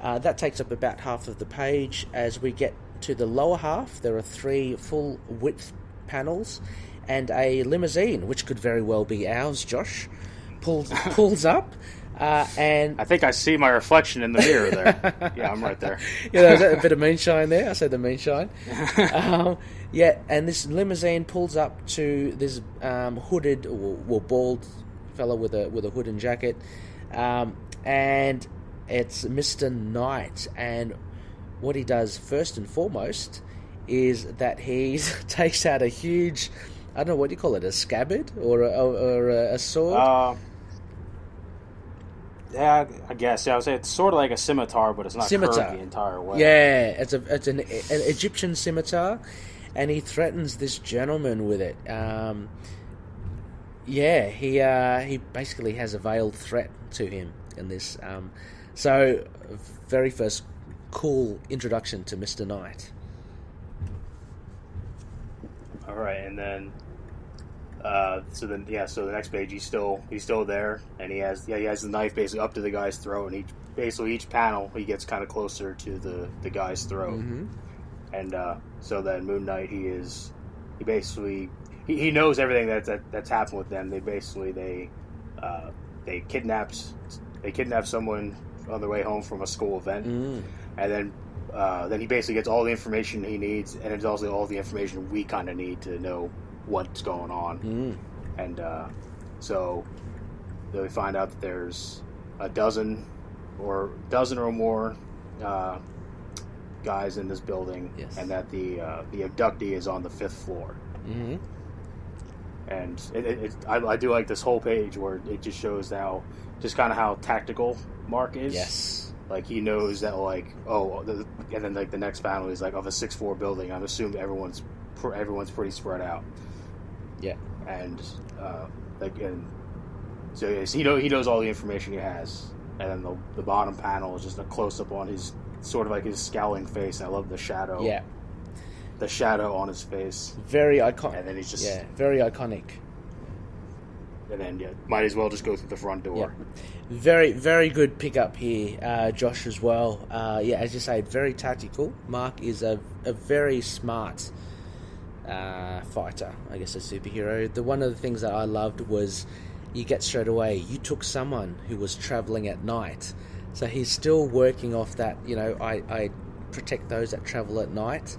That takes up about half of the page. As we get to the lower half, there are 3 full width panels, and a limousine, which could very well be ours, Josh, pulls up, and... I think I see my reflection in the mirror there. Yeah, I'm right there. There's a bit of moonshine there. I said the moonshine. And this limousine pulls up to this hooded or bald fellow with a hood and jacket, and it's Mr. Knight. And what he does first and foremost is that he takes out a huge I don't know, what do you call it, a scabbard or a sword? Yeah, I guess. Yeah, I would say it's sort of like a scimitar, but it's not curved the entire way. Yeah, it's an Egyptian scimitar, and he threatens this gentleman with it. He basically has a veiled threat to him in this. So, very first cool introduction to Mr. Knight. All right, and then so the next page he's still there, and he has the knife basically up to the guy's throat, and each panel he gets kind of closer to the guy's throat, and so then Moon Knight he knows everything that's happened with them. They kidnapped someone on their way home from a school event, and then he basically gets all the information he needs, and it's also all the information we kind of need to know what's going on. And so then we find out that there's a dozen or more guys in this building, and that the abductee is on the 5th floor. And I do like this whole page where it just shows how tactical Mark is. Yes. Like, he knows that, like, and then, like, the next panel is, like, of a 6th floor building. I'm assuming everyone's pretty spread out. Yeah. And, so he knows all the information he has. And then the bottom panel is just a close-up on his, sort of like his scowling face. I love the shadow. Yeah. The shadow on his face. Very iconic. And then he's just... Yeah, very iconic. And then, might as well just go through the front door. Yeah. Very, very good pickup here, Josh, as well. As you say, very tactical. Mark is a very smart fighter, I guess, a superhero. One of the things that I loved was you get straight away, you took someone who was travelling at night. So he's still working off that, I protect those that travel at night.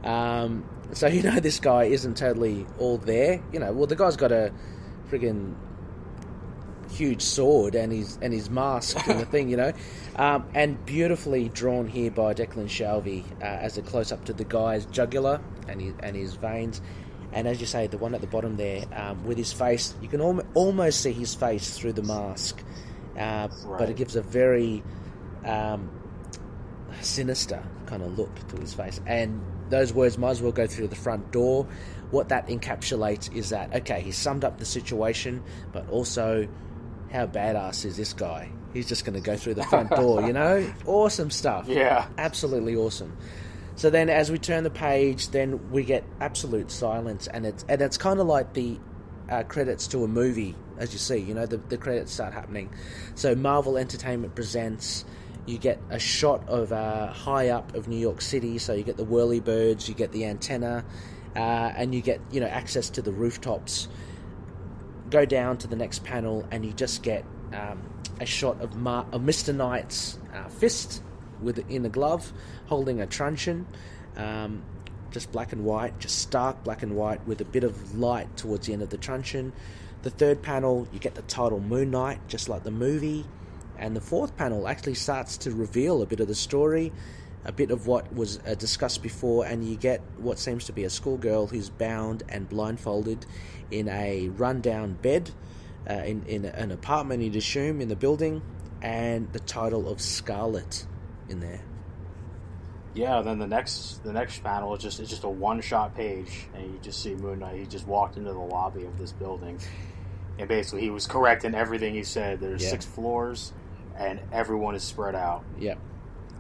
So, this guy isn't totally all there. The guy's got a friggin' huge sword and his mask and the thing, and beautifully drawn here by Declan Shalvey as a close-up to the guy's jugular and his veins. And as you say, the one at the bottom there, with his face, you can almost see his face through the mask, but it gives a very sinister kind of look to his face. And those words might as well go through the front door. What that encapsulates is that, okay, he summed up the situation, but also how badass is this guy? He's just going to go through the front door, Awesome stuff. Yeah. Absolutely awesome. So then as we turn the page, then we get absolute silence, and it's kind of like the credits to a movie, as you see, the credits start happening. So Marvel Entertainment presents, you get a shot of high up of New York City, so you get the whirlybirds, you get the antenna, and you get, access to the rooftops. Go down to the next panel, and you just get a shot of Mr. Knight's fist in a glove, holding a truncheon, just black and white, just stark black and white, with a bit of light towards the end of the truncheon. The third panel, you get the title Moon Knight, just like the movie. And the fourth panel actually starts to reveal a bit of the story, a bit of what was discussed before, and you get what seems to be a schoolgirl who's bound and blindfolded in a rundown bed in an apartment, you'd assume, in the building, and the title of Scarlet in there. Yeah, and then the next panel is just a one-shot page, and you just see Moon Knight. He just walked into the lobby of this building, and basically he was correct in everything he said. There's 6 floors, and everyone is spread out. Yep.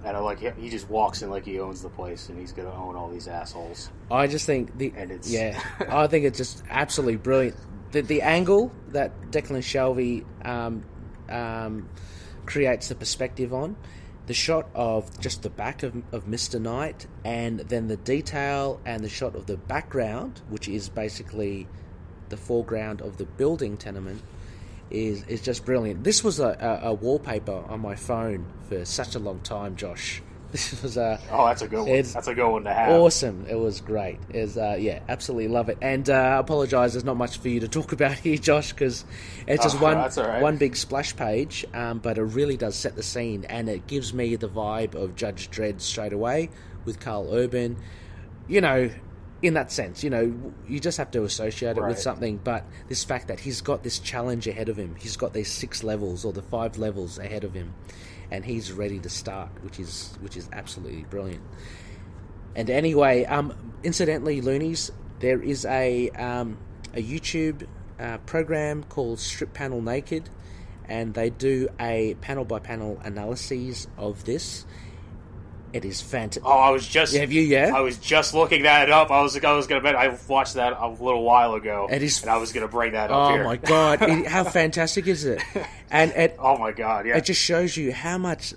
And he just walks in like he owns the place, and he's going to own all these assholes. I just think I think it's just absolutely brilliant. The angle that Declan Shalvey creates the perspective on, the shot of just the back of Mr. Knight, and then the detail and the shot of the background, which is basically the foreground of the building tenement, is just brilliant. This was a wallpaper on my phone for such a long time, Josh. This was that's a good one. That's a good one to have. Awesome. It was great. Absolutely love it. And I apologise, there's not much for you to talk about here, Josh, because it's just one big splash page, but it really does set the scene, and it gives me the vibe of Judge Dredd straight away with Carl Urban. in that sense, you just have to associate it Right. with something. But this fact that he's got this challenge ahead of him, he's got these 6 levels or the 5 levels ahead of him, and he's ready to start, which is absolutely brilliant. And anyway, incidentally, Loonies, there is a YouTube program called Strip Panel Naked, and they do a panel by panel analysis of this. It is fantastic. Oh, I was just I was just looking that up. I was gonna bet I watched that a little while ago, and I was gonna bring that up here. Oh my god, how fantastic is it? And oh my god, yeah. It just shows you how much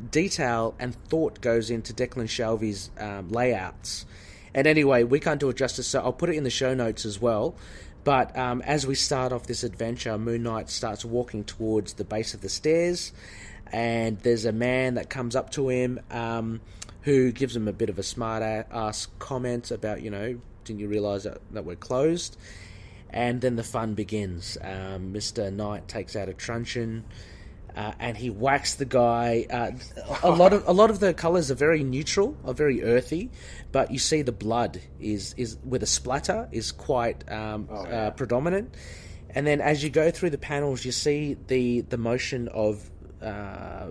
detail and thought goes into Declan Shalvey's layouts. And anyway, we can't do it justice, so I'll put it in the show notes as well. But as we start off this adventure, Moon Knight starts walking towards the base of the stairs, and there's a man that comes up to him who gives him a bit of a smart-ass comment about, didn't you realise that we're closed? And then the fun begins. Mr. Knight takes out a truncheon, and he whacks the guy. A lot of the colours are very neutral, are very earthy, but you see the blood is with a splatter is quite predominant. And then as you go through the panels, you see the motion of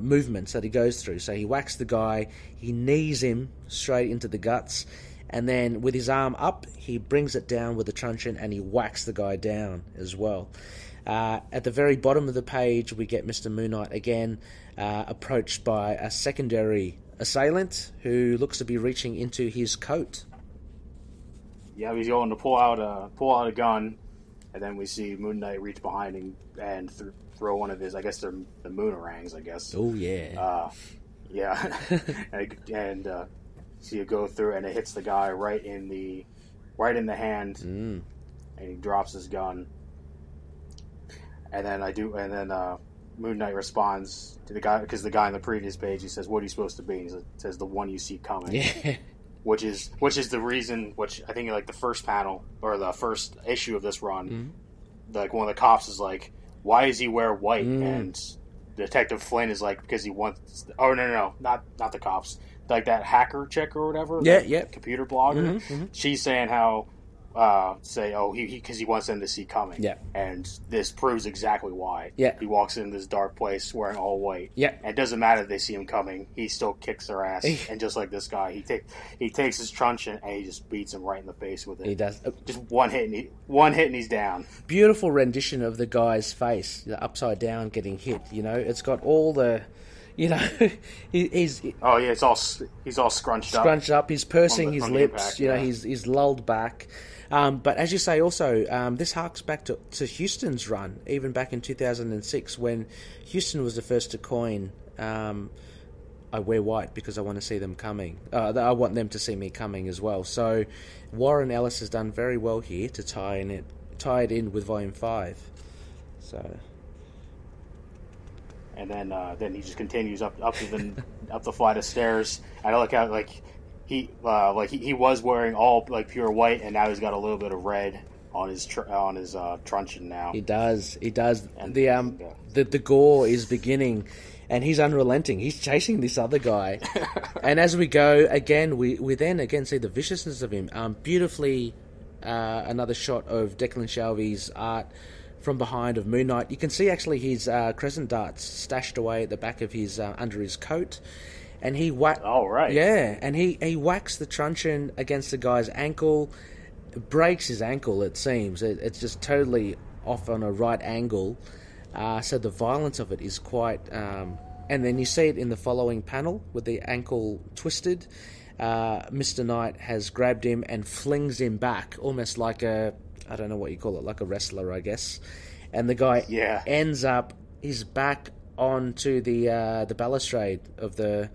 movements that he goes through. So he whacks the guy, he knees him straight into the guts, and then with his arm up, he brings it down with a truncheon and he whacks the guy down as well. At the very bottom of the page, we get Mr. Moon Knight again approached by a secondary assailant who looks to be reaching into his coat. Yeah, he's going to pull out a gun, and then we see Moon Knight reach behind him and throw one of his, I guess they're the moonerangs, I guess. Oh, yeah. Yeah. and see it go through, and it hits the guy right in the hand, and he drops his gun. And then Moon Knight responds to the guy, because the guy on the previous page, he says, "What are you supposed to be?" And he says, "The one you see coming." Yeah. Which is the reason, which I think like the first panel or the first issue of this run, like one of the cops is like, "Why does he wear white?" And Detective Flynn is like, "Because he wants." Oh no, not the cops. Like that hacker chick or whatever. Yeah. Computer blogger. She's saying how because he wants them to see coming. Yeah. And this proves exactly why. Yeah. He walks in this dark place wearing all white. Yeah. And it doesn't matter if they see him coming. He still kicks their ass. And just like this guy, he takes his truncheon and he just beats him right in the face with it. He does. Just one hit and he's down. Beautiful rendition of the guy's face, the upside down getting hit. It's got all the, he's. Oh yeah, he's all scrunched up. Scrunched up. He's pursing his lips. Impact, he's lulled back. But as you say, also, this harks back to Houston's run, even back in 2006, when Houston was the first to coin, I wear white because I want to see them coming. I want them to see me coming as well. So Warren Ellis has done very well here to tie it in with Volume 5. So... And then he just continues up the flight of stairs. I like how he was wearing all pure white, and now he's got a little bit of red on his truncheon now. He does. And the gore is beginning, and he's unrelenting. He's chasing this other guy, and as we go again, we then again see the viciousness of him. Beautifully, another shot of Declan Shalvey's art from behind of Moon Knight. You can see actually his crescent darts stashed away at the back of his under his coat. And he he whacks the truncheon against the guy's ankle, breaks his ankle. It seems it's just totally off on a right angle. So the violence of it is quite. And then you see it in the following panel with the ankle twisted. Mr. Knight has grabbed him and flings him back, almost like I don't know what you call it, like a wrestler, I guess. And the guy ends up his back onto the balustrade of the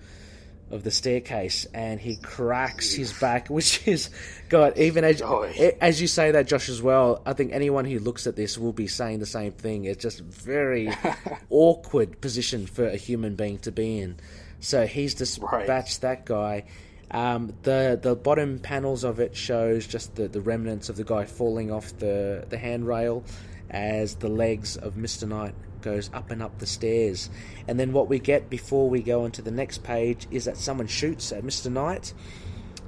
staircase, and he cracks his back, which is, God, even as you say that, Josh, as well, I think anyone who looks at this will be saying the same thing. It's just very awkward position for a human being to be in. So he's dispatched that guy. The bottom panels of it shows just the remnants of the guy falling off the handrail as the legs of Mr. Knight goes up and up the stairs. And then what we get before we go into the next page is that someone shoots at Mr. Knight.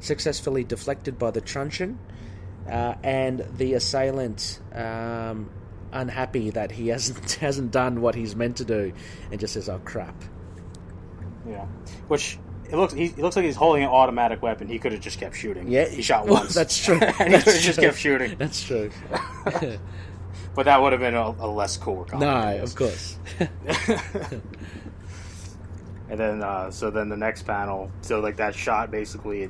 successfully deflected by the truncheon, and the assailant unhappy that he hasn't done what he's meant to do, and just says, "Oh crap." Yeah, which it looks like he's holding an automatic weapon. He could have just kept shooting. Yeah, he shot once. That's true. And he could have just kept shooting. That's true. But that would have been a less cool combat. No, of course. And then, so then the next panel, so like that shot basically,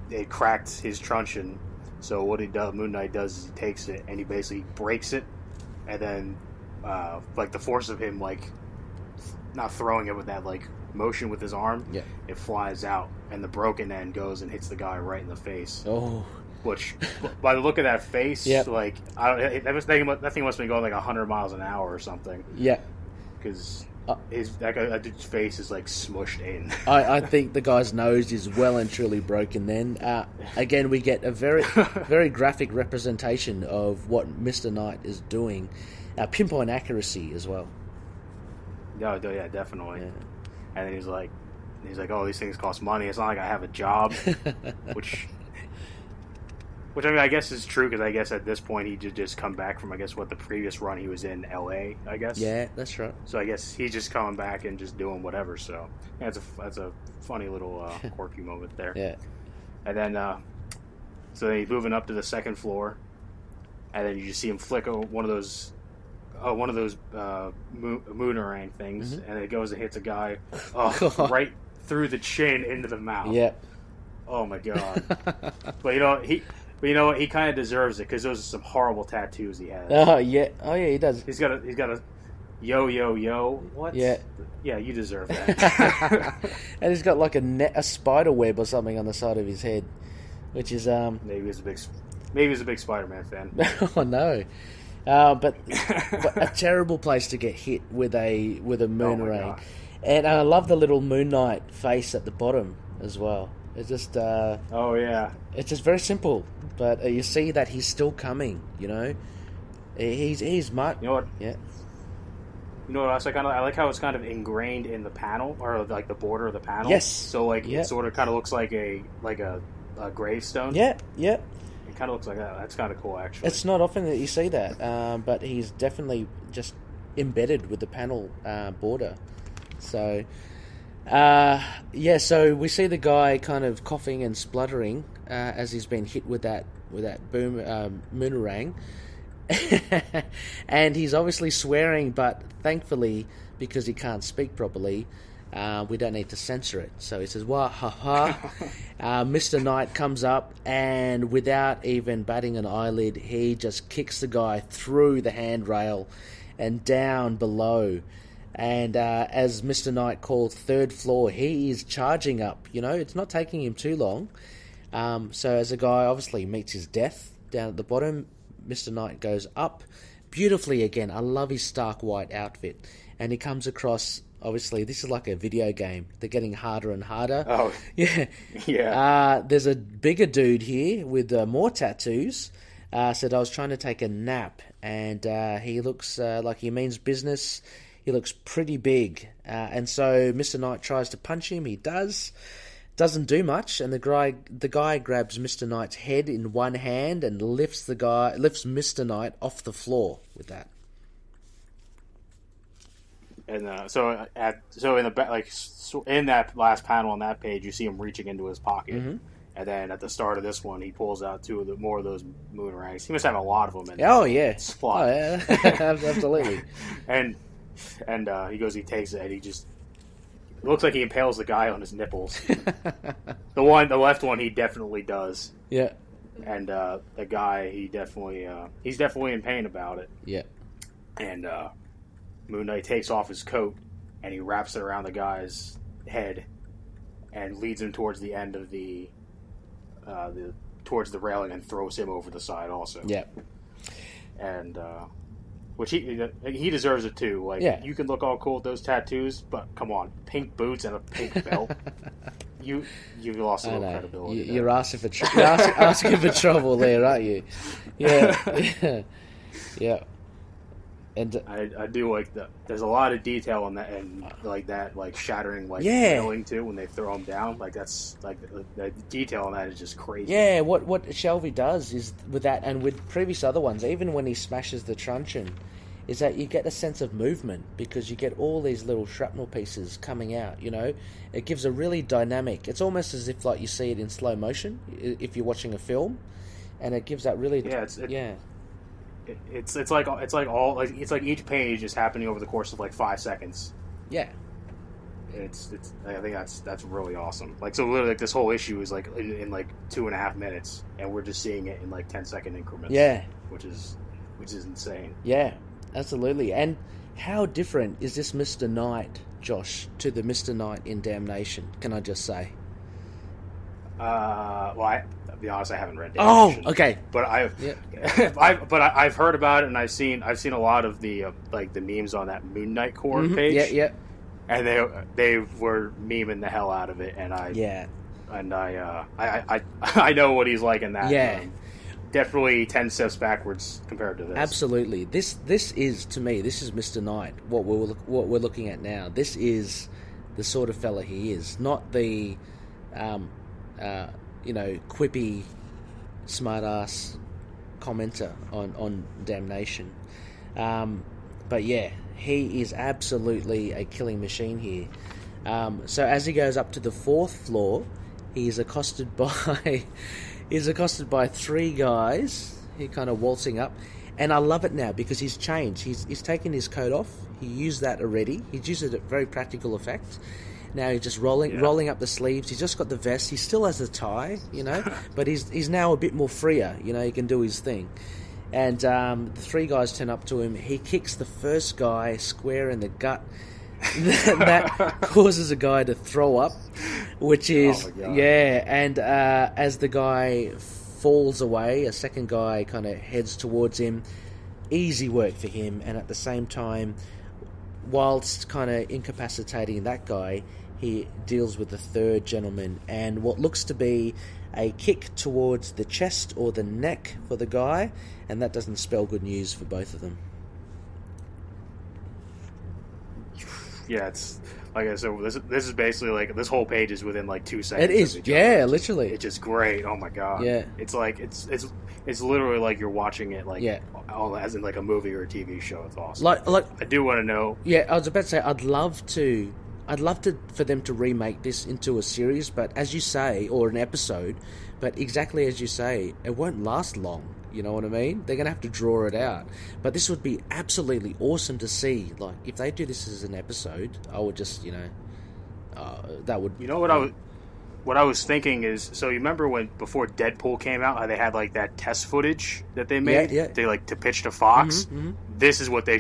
it cracked his truncheon. So what Moon Knight does is he takes it and he basically breaks it, and then, like the force of him, like not throwing it with that like motion with his arm, it flies out, and the broken end goes and hits the guy right in the face. Oh. Which, by the look of that face, like that thing must have been going like 100 miles an hour or something. Yeah, because that dude's face is like smushed in. I think the guy's nose is well and truly broken. Then again, we get a very very graphic representation of what Mr. Knight is doing, pinpoint accuracy as well. Yeah, definitely. Yeah. And then he's like, oh, these things cost money. It's not like I have a job, which I mean, I guess is true, because I guess at this point he just come back from, I guess, what the previous run he was in L.A., I guess. Yeah, that's right. So I guess he's just coming back and just doing whatever. So yeah, that's a funny little quirky moment there. Yeah. And then so he's moving up to the second floor, and then you just see him flick one of those moonerang things, and it goes and hits a guy right through the chin into the mouth. Yeah. Oh my god. But you know what? He kind of deserves it, because those are some horrible tattoos he has. Oh yeah, he does. He's got a yo. What? Yeah, you deserve that. And he's got like a spider web or something on the side of his head, which is maybe he's a big Spider-Man fan. Oh no. But a terrible place to get hit with a moonerang. And I love the little Moon Knight face at the bottom as well. It's just it's just very simple, but you see that he's still coming. You know, he's smart. You know what? Yeah. You know what else I like how it's kind of ingrained in the panel, or like the border of the panel. Yes. So like it sort of kind of looks like a gravestone. Yeah. It kind of looks like that. That's kind of cool, actually. It's not often that you see that, but he's definitely just embedded with the panel border. So. So we see the guy kind of coughing and spluttering as he's been hit with that moonerang, and he's obviously swearing, but thankfully, because he can't speak properly, we don't need to censor it. So he says, "Wah ha ha." Mr. Knight comes up, and without even batting an eyelid, he just kicks the guy through the handrail and down below. And as Mr. Knight calls third floor, he is charging up. You know, it's not taking him too long. So as a guy obviously meets his death down at the bottom, Mr. Knight goes up beautifully again. I love his stark white outfit. And he comes across, obviously, this is like a video game. They're getting harder and harder. Oh, yeah. Yeah. There's a bigger dude here with more tattoos. Said, I was trying to take a nap. And he looks like he means business. He looks pretty big, and so Mr. Knight tries to punch him. He doesn't do much, and the guy grabs Mr. Knight's head in one hand and lifts Mr. Knight off the floor with that. And so in the back, like in that last panel on that page, you see him reaching into his pocket, and then at the start of this one, he pulls out more of those moonerangs. He must have a lot of them in slot. Oh yeah, absolutely. And he takes it, and he just... It looks like he impales the guy on his nipples. The left one, he definitely does. Yeah. And the guy, he's definitely in pain about it. Yeah. And Moon Knight takes off his coat, and he wraps it around the guy's head, and leads him towards the end of towards the railing, and throws him over the side also. Yeah. And... which he deserves it too. Like, you can look all cool with those tattoos, but come on, pink boots and a pink belt. you lost a little credibility. You're asking for trouble there, aren't you? Yeah, yeah. And I do like there's a lot of detail in that, and like shattering railing too when they throw them down. Like that's like the detail on that is just crazy. Yeah, what Shelby does is with that, and with previous other ones, even when he smashes the truncheon, is that you get a sense of movement because you get all these little shrapnel pieces coming out. You know, it gives a really dynamic. It's almost as if like you see it in slow motion if you're watching a film, and it gives that really It's like each page is happening over the course of like 5 seconds. Yeah. It's I think that's really awesome. Like, so literally like this whole issue is like in like 2.5 minutes, and we're just seeing it in like 10-second increments. Yeah. Which is insane. Yeah, absolutely. And how different is this Mr. Knight, Josh, to the Mr. Knight in Damnation? Can I just say? I'll be honest, I haven't read Damnation. Oh, okay. But I've heard about it, and I've seen a lot of the like the memes on that Moon Knight Core page. Yeah, yeah. And they were memeing the hell out of it, and I know what he's like in that. Yeah. Definitely 10 steps backwards compared to this. Absolutely. This is, to me, this is Mr. Knight. What we're looking at now. This is the sort of fella he is, not the quippy, smart-ass commenter on Damnation. But yeah, he is absolutely a killing machine here. So as he goes up to the 4th floor, he's accosted by 3 guys. He's kind of waltzing up, and I love it now because he's changed. He's taken his coat off. He used that already. He's used it at very practical effect. Now he's just rolling up the sleeves. He's just got the vest. He still has the tie, but he's now a bit more freer. He can do his thing. And the 3 guys turn up to him. He kicks the first guy square in the gut. That causes a guy to throw up, which is and as the guy falls away, a second guy kind of heads towards him. Easy work for him, and at the same time, whilst kind of incapacitating that guy, he deals with the 3rd gentleman, and what looks to be a kick towards the chest or the neck for the guy, and that doesn't spell good news for both of them. Yeah, it's like I said. This is basically like this whole page is within like 2 seconds. It is, yeah, literally. It's just great. Oh my god. Yeah. It's like it's literally like you're watching it like as in like a movie or a TV show. It's awesome. Like I do want to know. Yeah, I was about to say I'd love for them to remake this into a series, but as you say, or an episode, but exactly as you say, it won't last long. You know what I mean? They're going to have to draw it out. But this would be absolutely awesome to see. Like, if they do this as an episode, I would just, that would... You know what I was thinking is, so you remember when, before Deadpool came out, how they had, like, that test footage that they made? Yeah. They, like, to pitch to Fox? Mm-hmm. This is what they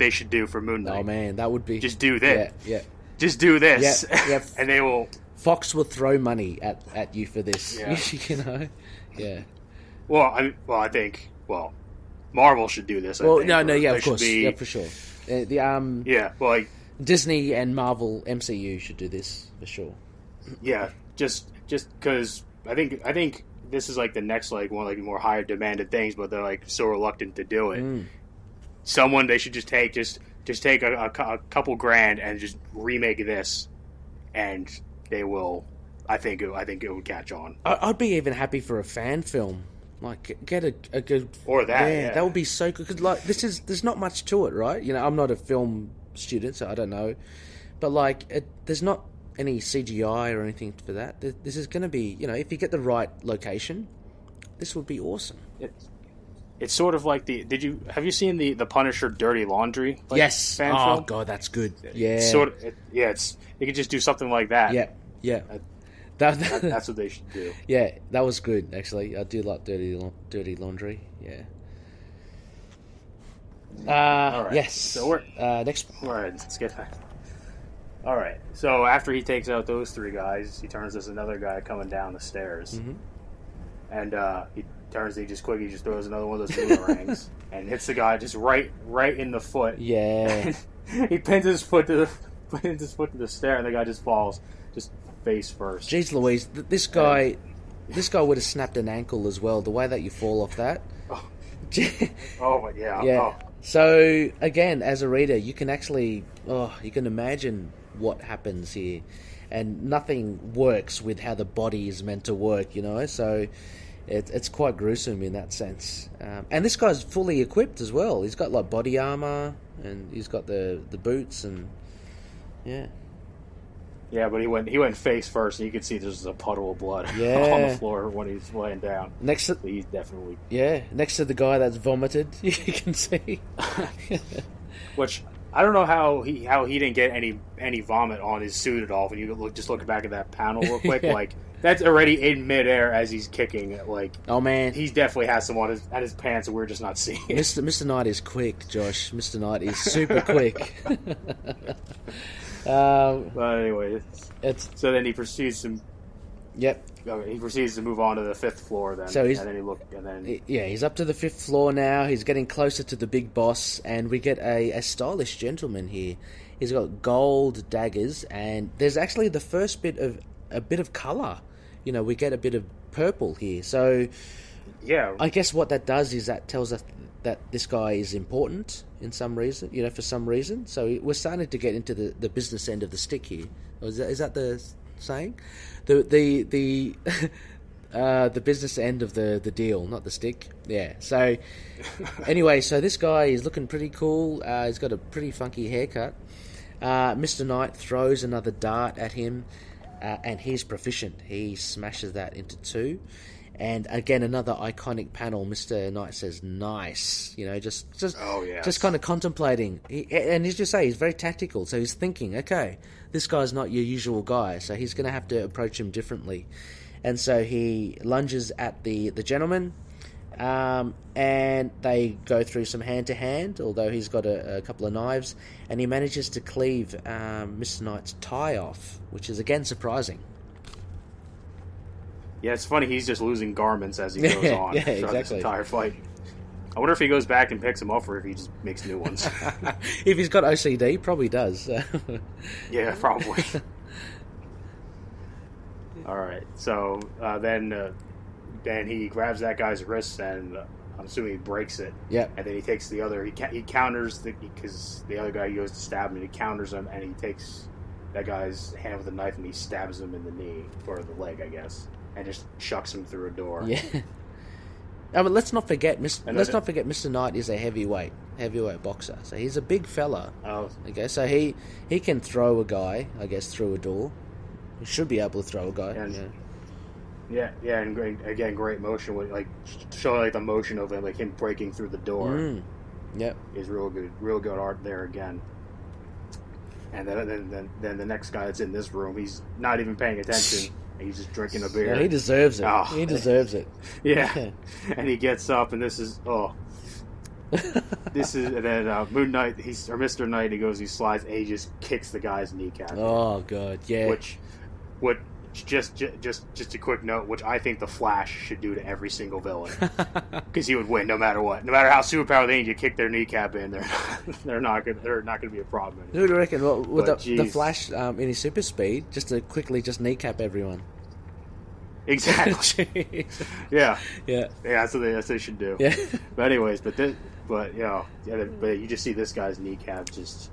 should do for Moon Knight. Oh, man, that would be... Just do this. Yeah. Just do this. Yeah. And they will... Fox will throw money at you for this. Yeah. Yeah. I think Marvel should do this. Of course, yeah, for sure. Disney and Marvel MCU should do this for sure. Yeah, just because I think this is like the next like one like more higher demanded things, but they're like so reluctant to do it. Someone they should just take a couple grand and just remake this, and they will. I think it would catch on. I'd be even happy for a fan film. Like, get a good... Or that, yeah. That would be so good. Because, like, there's not much to it, right? I'm not a film student, so I don't know. But, like, there's not any CGI or anything for that. This is going to be, if you get the right location, this would be awesome. It's sort of like have you seen the Punisher Dirty Laundry? Yes. Fan film? film? God, that's good. Yeah. You could just do something like that. Yeah. That's what they should do. Yeah, that was good, actually. I do like Dirty Laundry, yeah. All right. Yes. So we're... next... All right, let's get back. All right, so after he takes out those 3 guys, he turns this another guy coming down the stairs. Mm-hmm. And he just throws another one of those boomerangs and hits the guy just right in the foot. Yeah. He pins his foot to the stair, and the guy just falls, just face first. Jeez Louise, this guy would have snapped an ankle as well. The way that you fall off that. Oh my yeah. Yeah. So again, as a reader, you can actually, you can imagine what happens here, and nothing works with how the body is meant to work, So it's quite gruesome in that sense. And this guy's fully equipped as well. He's got like body armor, and he's got the boots, and yeah. Yeah, but he went face first, and you can see there's a puddle of blood on the floor when he's laying down. He's definitely next to the guy that's vomited, you can see. Which I don't know how he didn't get any vomit on his suit at all. When you look back at that panel real quick, like that's already in midair as he's kicking it. Like, oh man, he definitely has some on his pants, and we're just not seeing it. Mr. Knight is quick, Josh. Mr. Knight is super quick. But anyway, so then he proceeds to. Yep. He proceeds to move on to the 5th floor. Then, so he's up to the 5th floor now. He's getting closer to the big boss, and we get a stylish gentleman here. He's got gold daggers, and there's actually the first bit of color. We get a bit of purple here. So, yeah, I guess what that does is that tells us that this guy is important in some reason, for some reason. So we're starting to get into the business end of the stick here. Is that the saying? The business end of the deal, not the stick. Yeah. So anyway, so this guy is looking pretty cool. He's got a pretty funky haircut. Mr. Knight throws another dart at him, and he's proficient. He smashes that into 2. And again, another iconic panel. Mr. Knight says, "Nice," just kind of contemplating. And as you say, he's very tactical. So he's thinking, okay, this guy's not your usual guy, so he's going to have to approach him differently. And so he lunges at the gentleman, and they go through some hand to hand. Although he's got a couple of knives, and he manages to cleave Mr. Knight's tie off, which is again surprising. Yeah, it's funny. He's just losing garments as he goes on throughout this entire fight. I wonder if he goes back and picks them up, or if he just makes new ones. If he's got OCD, probably does. Yeah, probably. All right. So then he grabs that guy's wrist, and I'm assuming he breaks it. Yep. And then he takes the other. He counters because the other guy goes to stab him, and he counters him, and he takes that guy's hand with a knife, and he stabs him in the knee or the leg, I guess. And just chucks him through a door. Yeah. But let's not forget Mr. Knight is a heavyweight boxer. So he's a big fella. Oh. Okay, so he can throw a guy, I guess, through a door. He should be able to throw a guy. And, yeah, and again, great motion with showing the motion of him breaking through the door. Yep, is real good art there again. And then the next guy that's in this room, he's not even paying attention. He's just drinking a beer. Yeah, he deserves it. Oh. He deserves it. Yeah. And he gets up, and this is and then Moon Knight, Mr. Knight, he slides, and he just kicks the guy's kneecap. Oh god, yeah. Which just a quick note, which I think the Flash should do to every single villain, because he would win no matter what. No matter how superpowered they need, you kick their kneecap in, they're not going to be a problem anymore. Who do you reckon? Well, with the Flash in his super speed, just to quickly kneecap everyone. Exactly. Yeah. That's what they should do. Yeah. But anyways, but you just see this guy's kneecap just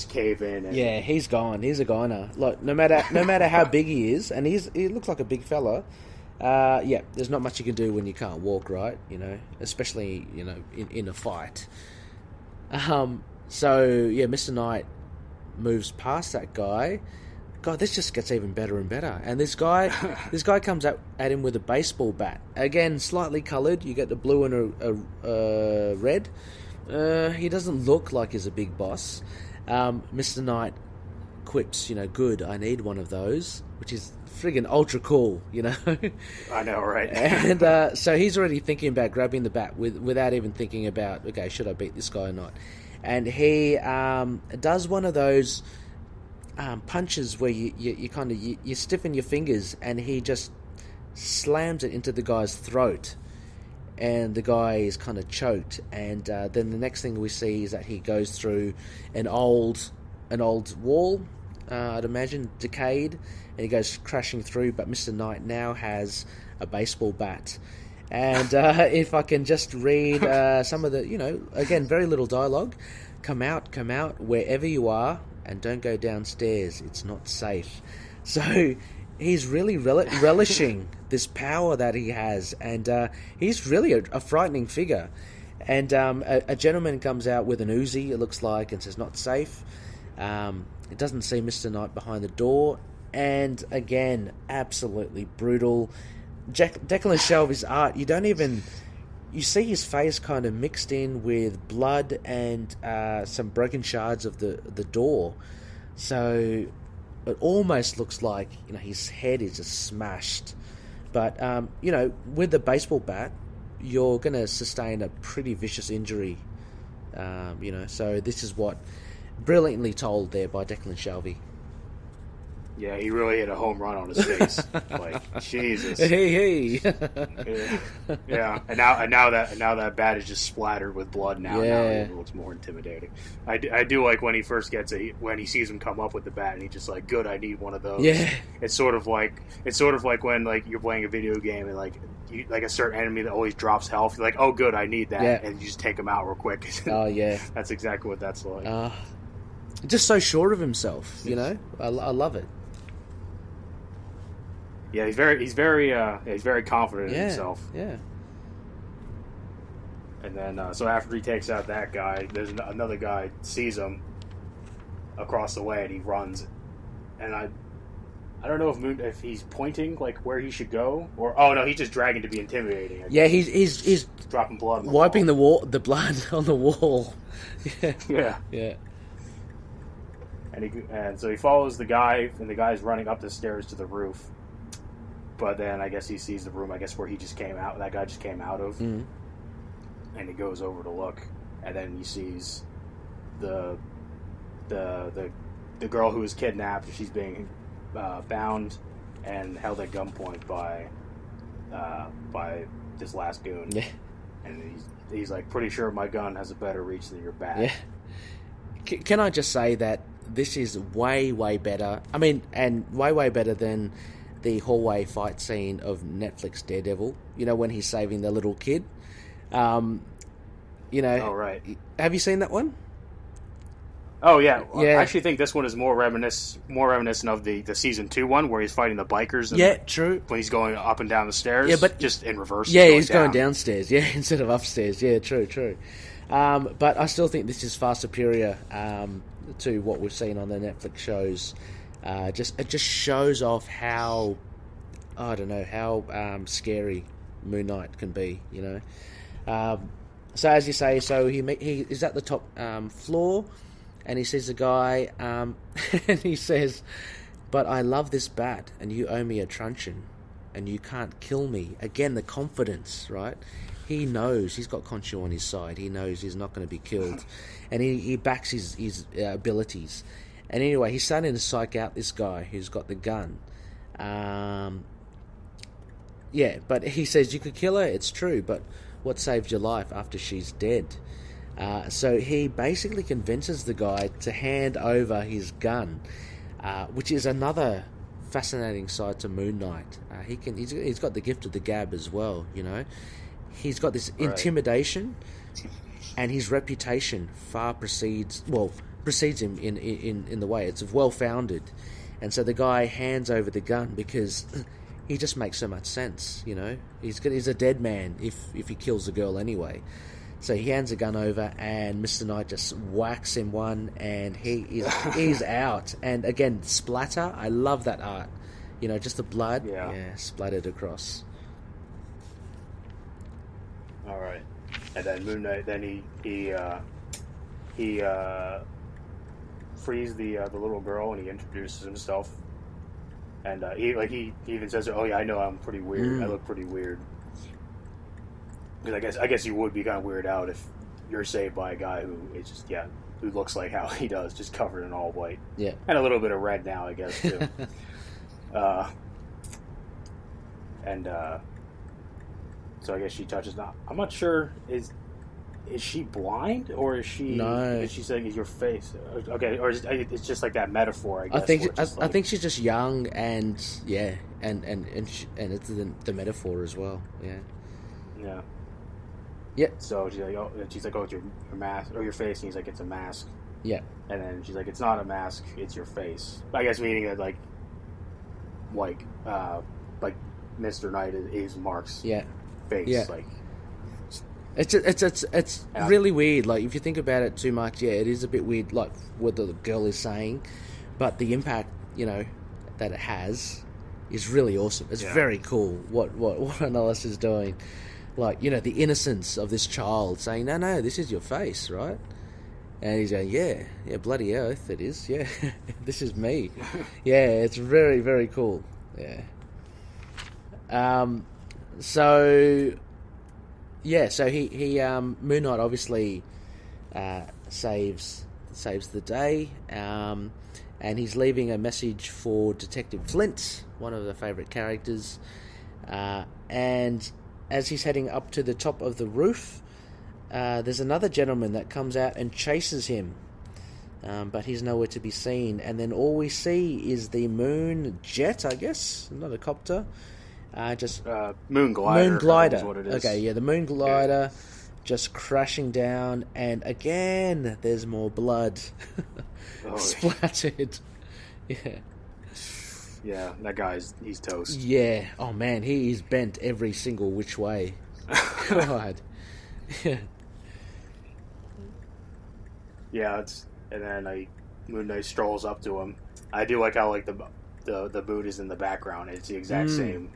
cave in. And yeah, he's gone. He's a goner. Look, no matter how big he is, and he looks like a big fella. There's not much you can do when you can't walk, right? Especially in a fight. Mr. Knight moves past that guy. God, this just gets even better and better. And this guy comes at him with a baseball bat. Again, slightly coloured. You get the blue and a red. He doesn't look like he's a big boss. Mr. Knight quips, good, I need one of those, which is friggin' ultra cool, I know, right? And so he's already thinking about grabbing the bat without even thinking about, okay, should I beat this guy or not? And he does one of those punches where you kind of you stiffen your fingers, and he just slams it into the guy's throat, and the guy is kind of choked. And then the next thing we see is that he goes through an old wall, I'd imagine decayed, and he goes crashing through. But Mr. Knight now has a baseball bat, And if I can just read some of the, again, very little dialogue. Come out, wherever you are, and don't go downstairs. It's not safe. So he's really relishing this power that he has, and he's really a frightening figure. And a gentleman comes out with an Uzi, it looks like, and says, not safe. It doesn't see Mr. Knight behind the door. And again, absolutely brutal. Declan Shelby's art, you see his face kind of mixed in with blood and some broken shards of the door. So it almost looks like his head is just smashed. But with the baseball bat, you're going to sustain a pretty vicious injury. So this is what brilliantly told there by Declan Shelby. Yeah, he really hit a home run on his face. Like, Jesus. Hey. Yeah, and now that bat is just splattered with blood. Now it looks more intimidating. I do like when he first gets it, when he sees him come up with the bat, and he's just like, "Good, I need one of those." Yeah, it's sort of like when you're playing a video game and like a certain enemy that always drops health. You're like, "Oh, good, I need that," and you just take him out real quick. Oh yeah, that's exactly what that's like. Just so sure of himself, I love it. Yeah, he's very confident in himself. Yeah. And then, so after he takes out that guy, there's another guy sees him across the way, and he runs. And I don't know if he's pointing like where he should go, or he's just dragging to be intimidating. Yeah, he's dropping blood, wiping the blood on the wall. Yeah. And so he follows the guy, and the guy's running up the stairs to the roof. But then I guess he sees the room, where he just came out. That guy just came out of, and he goes over to look, and then he sees the girl who was kidnapped. She's being bound and held at gunpoint by this last goon. Yeah, and he's like, pretty sure my gun has a better reach than your bat. Yeah. Can I just say that this is way better? I mean, and way better than the hallway fight scene of Netflix Daredevil, when he's saving the little kid. Oh, right. Have you seen that one? Oh, yeah. I actually think this one is more reminiscent of the season 2 one, where he's fighting the bikers. And true. When he's going up and down the stairs. Yeah, but just in reverse. Yeah, he's going downstairs. Yeah, instead of upstairs. Yeah, true. But I still think this is far superior to what we've seen on the Netflix shows. It just shows off how scary Moon Knight can be, So as you say, he is at the top floor, and he sees a guy, and he says, "But I love this bat, and you owe me a truncheon, and you can't kill me." Again, the confidence, right? He knows he's got Khonshu on his side. He knows he's not going to be killed, and he backs his abilities. And anyway, he's starting to psych out this guy who's got the gun. But he says, you could kill her, it's true, but what saved your life after she's dead? So he basically convinces the guy to hand over his gun, which is another fascinating side to Moon Knight. He's got the gift of the gab as well, He's got this intimidation, and his reputation far precedes him in the way. It's well founded, and so the guy hands over the gun because he just makes so much sense. He's a dead man if he kills the girl anyway. So he hands the gun over, and Mr. Knight just whacks him one, and he's out. And again, splatter. I love that art. Just the blood, splattered across. All right, and then Moon Knight. Then he frees the little girl, and he introduces himself, and he even says, "Oh yeah, I know I'm pretty weird. I look pretty weird." Because I guess you would be kind of weirded out if you're saved by a guy who is just who looks like how he does, just covered in all white, and a little bit of red now, I guess too. So I guess she touches. Now I'm not sure is she blind, or is she? No. Is she saying, "Is your face okay?" Or it's just like that metaphor? I guess. I think she's just young, and it's the metaphor as well. Yeah. Yeah. Yeah. So she's like, oh, it's your mask or your face, and he's like, it's a mask. Yeah. And then she's like, it's not a mask, it's your face. I guess meaning that like Mr. Knight is Mark's face. Yeah. Like, it's really weird. Like, if you think about it too much, it is a bit weird. Like what the girl is saying, but the impact, that it has is really awesome. It's very cool what Ellis is doing. Like, the innocence of this child saying, no, this is your face, right? And he's going, yeah, bloody oath it is, yeah. This is me. Yeah, it's very, very cool. Yeah. So he Moon Knight obviously saves the day, and he's leaving a message for Detective Flint, one of the favourite characters, and as he's heading up to the top of the roof, there's another gentleman that comes out and chases him, but he's nowhere to be seen. And then all we see is the moon jet, I guess, not a copter, just moon glider. Moon glider. Is what it is. Okay, yeah, the moon glider just crashing down, and again there's more blood splattered. Yeah. Yeah, that he's toast. Yeah. Oh man, he is bent every single which way. God. Yeah. Yeah, and then Moon Knight strolls up to him. I do like how the boot is in the background. It's the exact same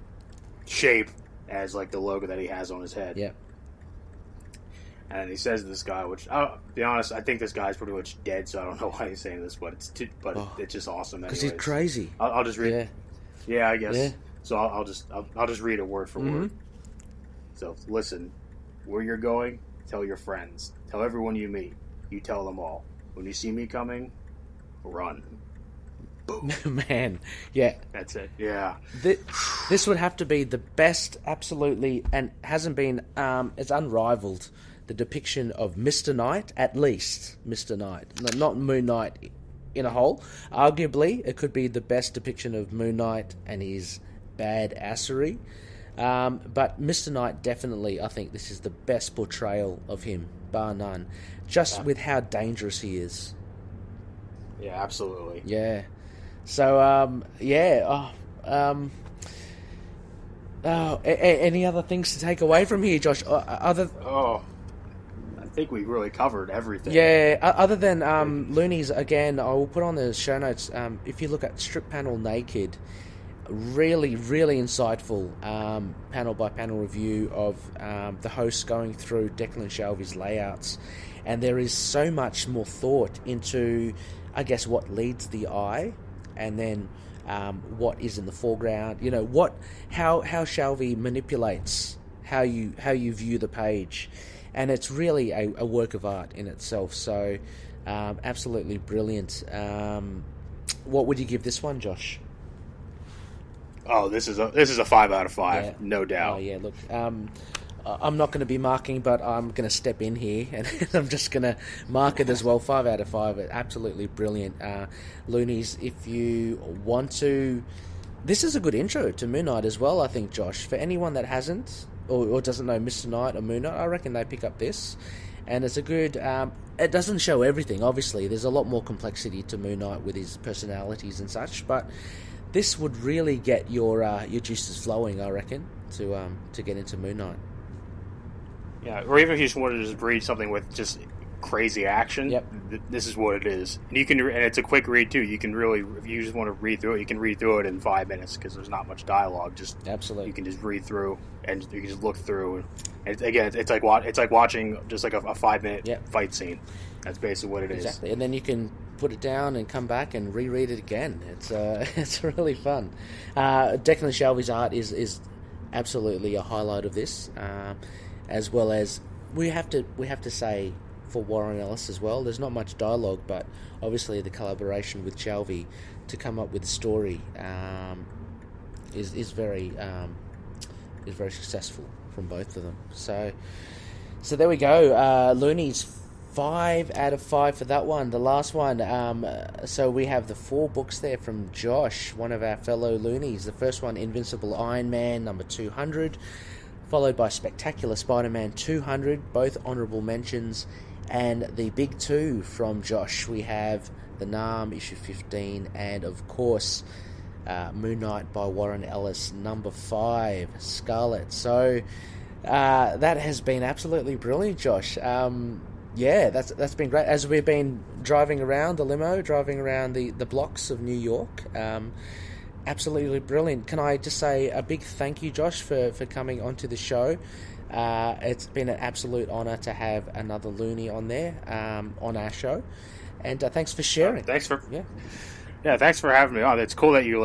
shape as like the logo that he has on his head. Yeah. And he says to this guy, which, I'll be honest, I think this guy's pretty much dead, so I don't know why he's saying this, but it's just awesome. Because he's crazy. I'll just read. Yeah, I guess. Yeah. So I'll just read it word for word. So listen, where you're going, tell your friends, tell everyone you meet. You tell them all. When you see me coming, run. Boom. Man, yeah. That's it. Yeah. This would have to be the best, absolutely, and hasn't been. It's unrivaled. The depiction of Mr. Knight, at least Mr. Knight, not Moon Knight in a whole. Arguably, it could be the best depiction of Moon Knight and his badassery. But Mr. Knight, definitely, I think this is the best portrayal of him, bar none. Just with how dangerous he is. Yeah, absolutely. Yeah. So, any other things to take away from here, Josh? I think we really covered everything. Yeah, other than Loonies, again, I will put on the show notes, if you look at Strip Panel Naked, really, really insightful panel-by-panel review of the host going through Declan Shalvey's layouts. And there is so much more thought into, I guess, what leads the eye, and then what is in the foreground. How Shalvey manipulates how you view the page. And it's really a work of art in itself. So, absolutely brilliant. What would you give this one, Josh? Oh, this is a 5 out of 5, no doubt. Oh yeah, look, I'm not going to be marking, but I'm going to step in here, and I'm just going to mark it as well. 5 out of 5. Absolutely brilliant. Loonies, if you want to, this is a good intro to Moon Knight as well. I think, Josh, for anyone that hasn't or doesn't know Mr. Knight or Moon Knight, I reckon they pick up this, and it's a good. It doesn't show everything, obviously. There's a lot more complexity to Moon Knight with his personalities and such, but this would really get your juices flowing, I reckon, to get into Moon Knight. Yeah, or even if you just wanted to just read something with just crazy action, this is what it is. And and it's a quick read too. You can really, if you just want to read through it, you can read through it in 5 minutes because there's not much dialogue. Just absolutely, you can just read through and you can just look through. And it's like watching just like a 5-minute fight scene. That's basically what it is. Exactly, and then you can put it down and come back and reread it again. It's really fun. Declan Shalvey's art is absolutely a highlight of this. As well as we have to say for Warren Ellis as well. There's not much dialogue, but obviously the collaboration with Shalvey to come up with the story is very successful from both of them. So there we go. Loonies, 5 out of 5 for that one. The last one. So we have the 4 books there from Josh, one of our fellow Loonies. The first one, Invincible Iron Man, number 200. followed by Spectacular Spider-Man 200, both honourable mentions, and the big two from Josh. We have The Narm, issue 15, and of course, Moon Knight by Warren Ellis, number 5, Scarlet. So, that has been absolutely brilliant, Josh. Yeah, that's been great. As we've been driving around the limo, driving around the blocks of New York, absolutely brilliant. Can I just say a big thank you, Josh, for coming onto the show. It's been an absolute honour to have another Looney on there, on our show. And thanks for sharing. Thanks for thanks for having me on. It's cool that you're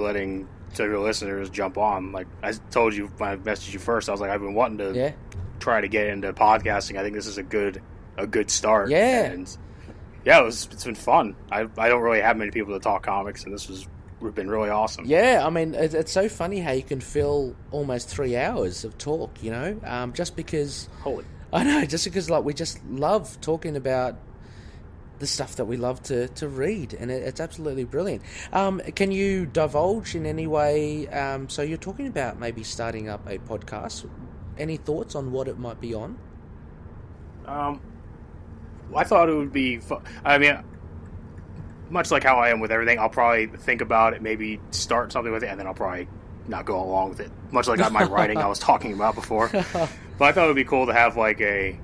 letting your listeners jump on. Like I told you when I messaged you first, I was like, I've been wanting to try to get into podcasting. I think this is a good start. Yeah. And yeah, it's been fun. I don't really have many people to talk comics, and this was been really awesome. Yeah, I mean, it's so funny how you can fill almost 3 hours of talk, you know, just because... I know, just because, like, we just love talking about the stuff that we love to read, and it's absolutely brilliant. Can you divulge in any way... so you're talking about maybe starting up a podcast. Any thoughts on what it might be on? I thought it would be fun. I mean... Much like how I am with everything, I'll probably think about it, maybe start something with it, and then I'll probably not go along with it. Much like my writing I was talking about before. But I thought it would be cool to have a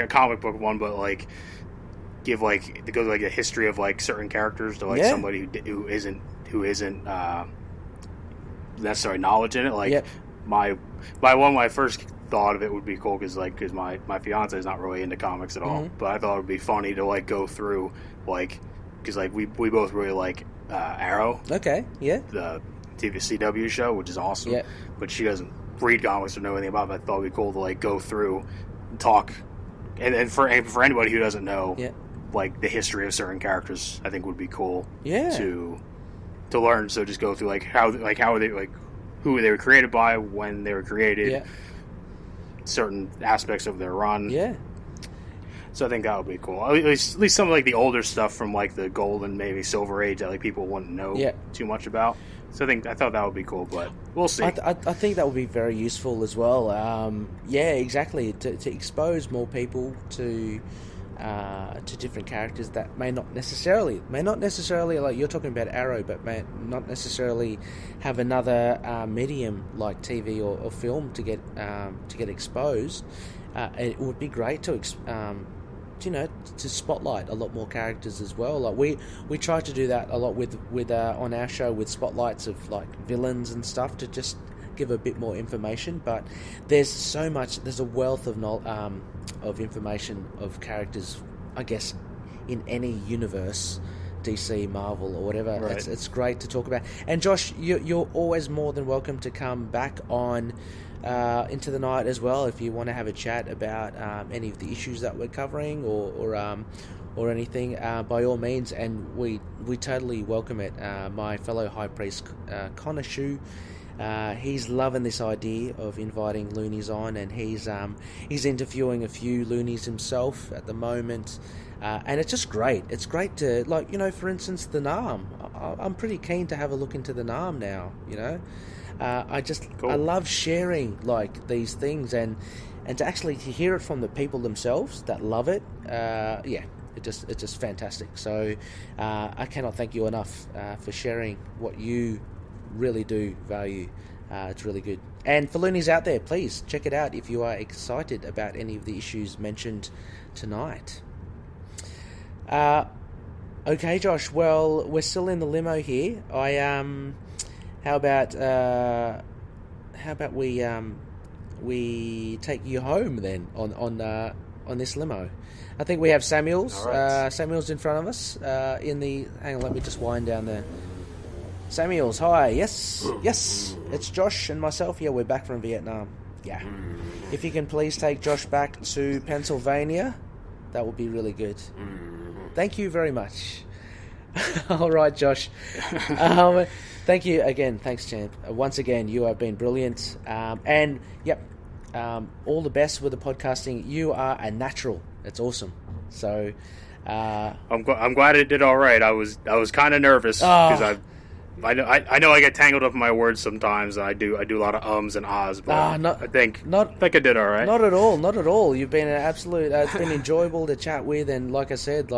comic book one, but like give to go a history of certain characters to somebody who isn't necessarily knowledge in it. When I first thought of it would be cool because my fiance is not really into comics at all, but I thought it would be funny to go through because we both really like Arrow, the TV CW show, which is awesome, but she doesn't read comics or know anything about it. But I thought it'd be cool to go through and talk, and for anybody who doesn't know the history of certain characters, I think would be cool to learn. So just go through how are they who they were created by, when they were created, certain aspects of their run. So I think that would be cool. At least some of the older stuff from the golden, maybe silver age that people wouldn't know too much about. So I thought that would be cool, but we'll see. I think that would be very useful as well. Exactly, to expose more people to different characters that may not necessarily like you're talking about Arrow, but may not necessarily have another medium like TV or film to get exposed. It would be great to spotlight a lot more characters as well. Like we try to do that a lot with on our show with spotlights of villains and stuff to just give a bit more information, but there's a wealth of information of characters, I guess, in any universe, DC, Marvel, or whatever. Right. It's great to talk about. And Josh, you're always more than welcome to come back on Into the Night as well if you want to have a chat about any of the issues that we're covering or anything, by all means, and we totally welcome it. My fellow High Priest Connor Shu, he's loving this idea of inviting Loonies on, and he's interviewing a few Loonies himself at the moment, and it's just great. It's great to, for instance, the Narm. I'm pretty keen to have a look into the Narm now. Cool. I love sharing these things and to actually hear it from the people themselves that love it. It's just fantastic. So I cannot thank you enough for sharing what you really do value. It's really good. And for Loonies out there, please check it out if you are excited about any of the issues mentioned tonight. Okay, Josh. Well, we're still in the limo here. How about we take you home then on this limo? I think we have Samuels. All right. Samuels in front of us. Hang on, let me just wind down there. Samuels, hi. Yes, it's Josh and myself. Yeah, we're back from Vietnam. Yeah. If you can please take Josh back to Pennsylvania, that would be really good. Thank you very much. All right, Josh. Thank you again. Thanks, champ. Once again, you have been brilliant. And, all the best with the podcasting. You are a natural. It's awesome. So... I'm glad it did all right. I was kind of nervous because I know I get tangled up in my words sometimes. I do a lot of ums and ahs, but I think I did all right. Not at all. You've been an absolute. It's been enjoyable to chat with, and like I said,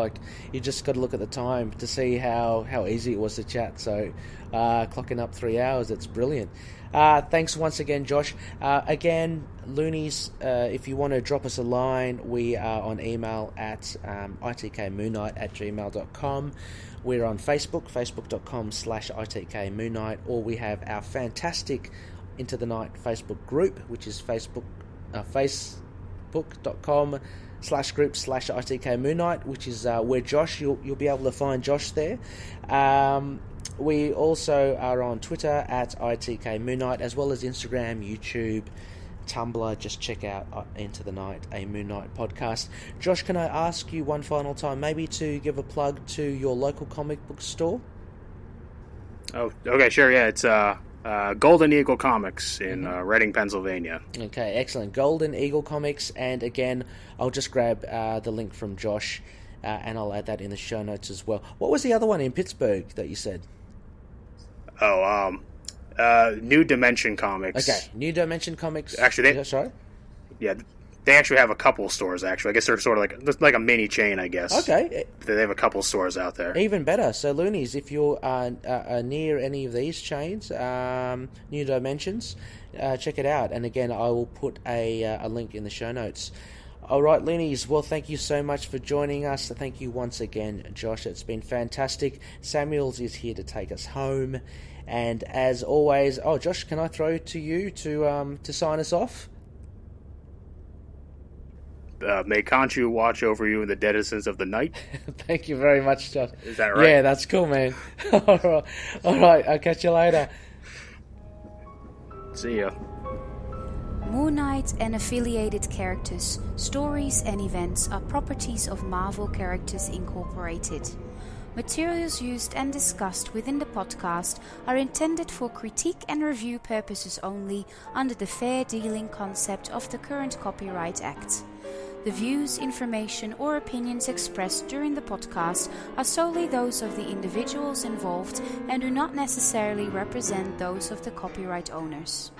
you just got to look at the time to see how easy it was to chat. So, clocking up 3 hours, it's brilliant. Thanks once again, Josh. Again, Loonies, if you want to drop us a line, we are on email at itkmoonnight@gmail.com. We're on Facebook, facebook.com/itkmoonnight, or we have our fantastic Into the Night Facebook group, which is facebook.com/group/itkmoonnight, which is where Josh, you'll be able to find Josh there. We also are on Twitter at ITK Moon Knight, as well as Instagram, YouTube, Tumblr. Just check out Into the Night, a Moon Knight podcast. Josh, can I ask you one final time, maybe to give a plug to your local comic book store? Oh, okay, sure, yeah. It's Golden Eagle Comics in Reading, Pennsylvania. Okay, excellent. Golden Eagle Comics, and again, I'll just grab the link from Josh, and I'll add that in the show notes as well. What was the other one in Pittsburgh that you said? New Dimension Comics. Okay, New Dimension Comics. Actually, sorry? Yeah, they actually have a couple stores, actually. I guess they're sort of like a mini chain, I guess. Okay. They have a couple stores out there. Even better. So, Loonies, if you're near any of these chains, New Dimensions, check it out. And again, I will put a link in the show notes. All right, Loonies, well, thank you so much for joining us. Thank you once again, Josh. It's been fantastic. Samuels is here to take us home. And as always... Oh, Josh, can I throw to you to sign us off? May Khonshu watch over you in the denizens of the night. Thank you very much, Josh. Is that right? Yeah, that's cool, man. All right, I'll catch you later. See ya. Moon Knight and affiliated characters, stories and events are properties of Marvel Characters Incorporated. Materials used and discussed within the podcast are intended for critique and review purposes only under the fair dealing concept of the current Copyright Act. The views, information or opinions expressed during the podcast are solely those of the individuals involved and do not necessarily represent those of the copyright owners.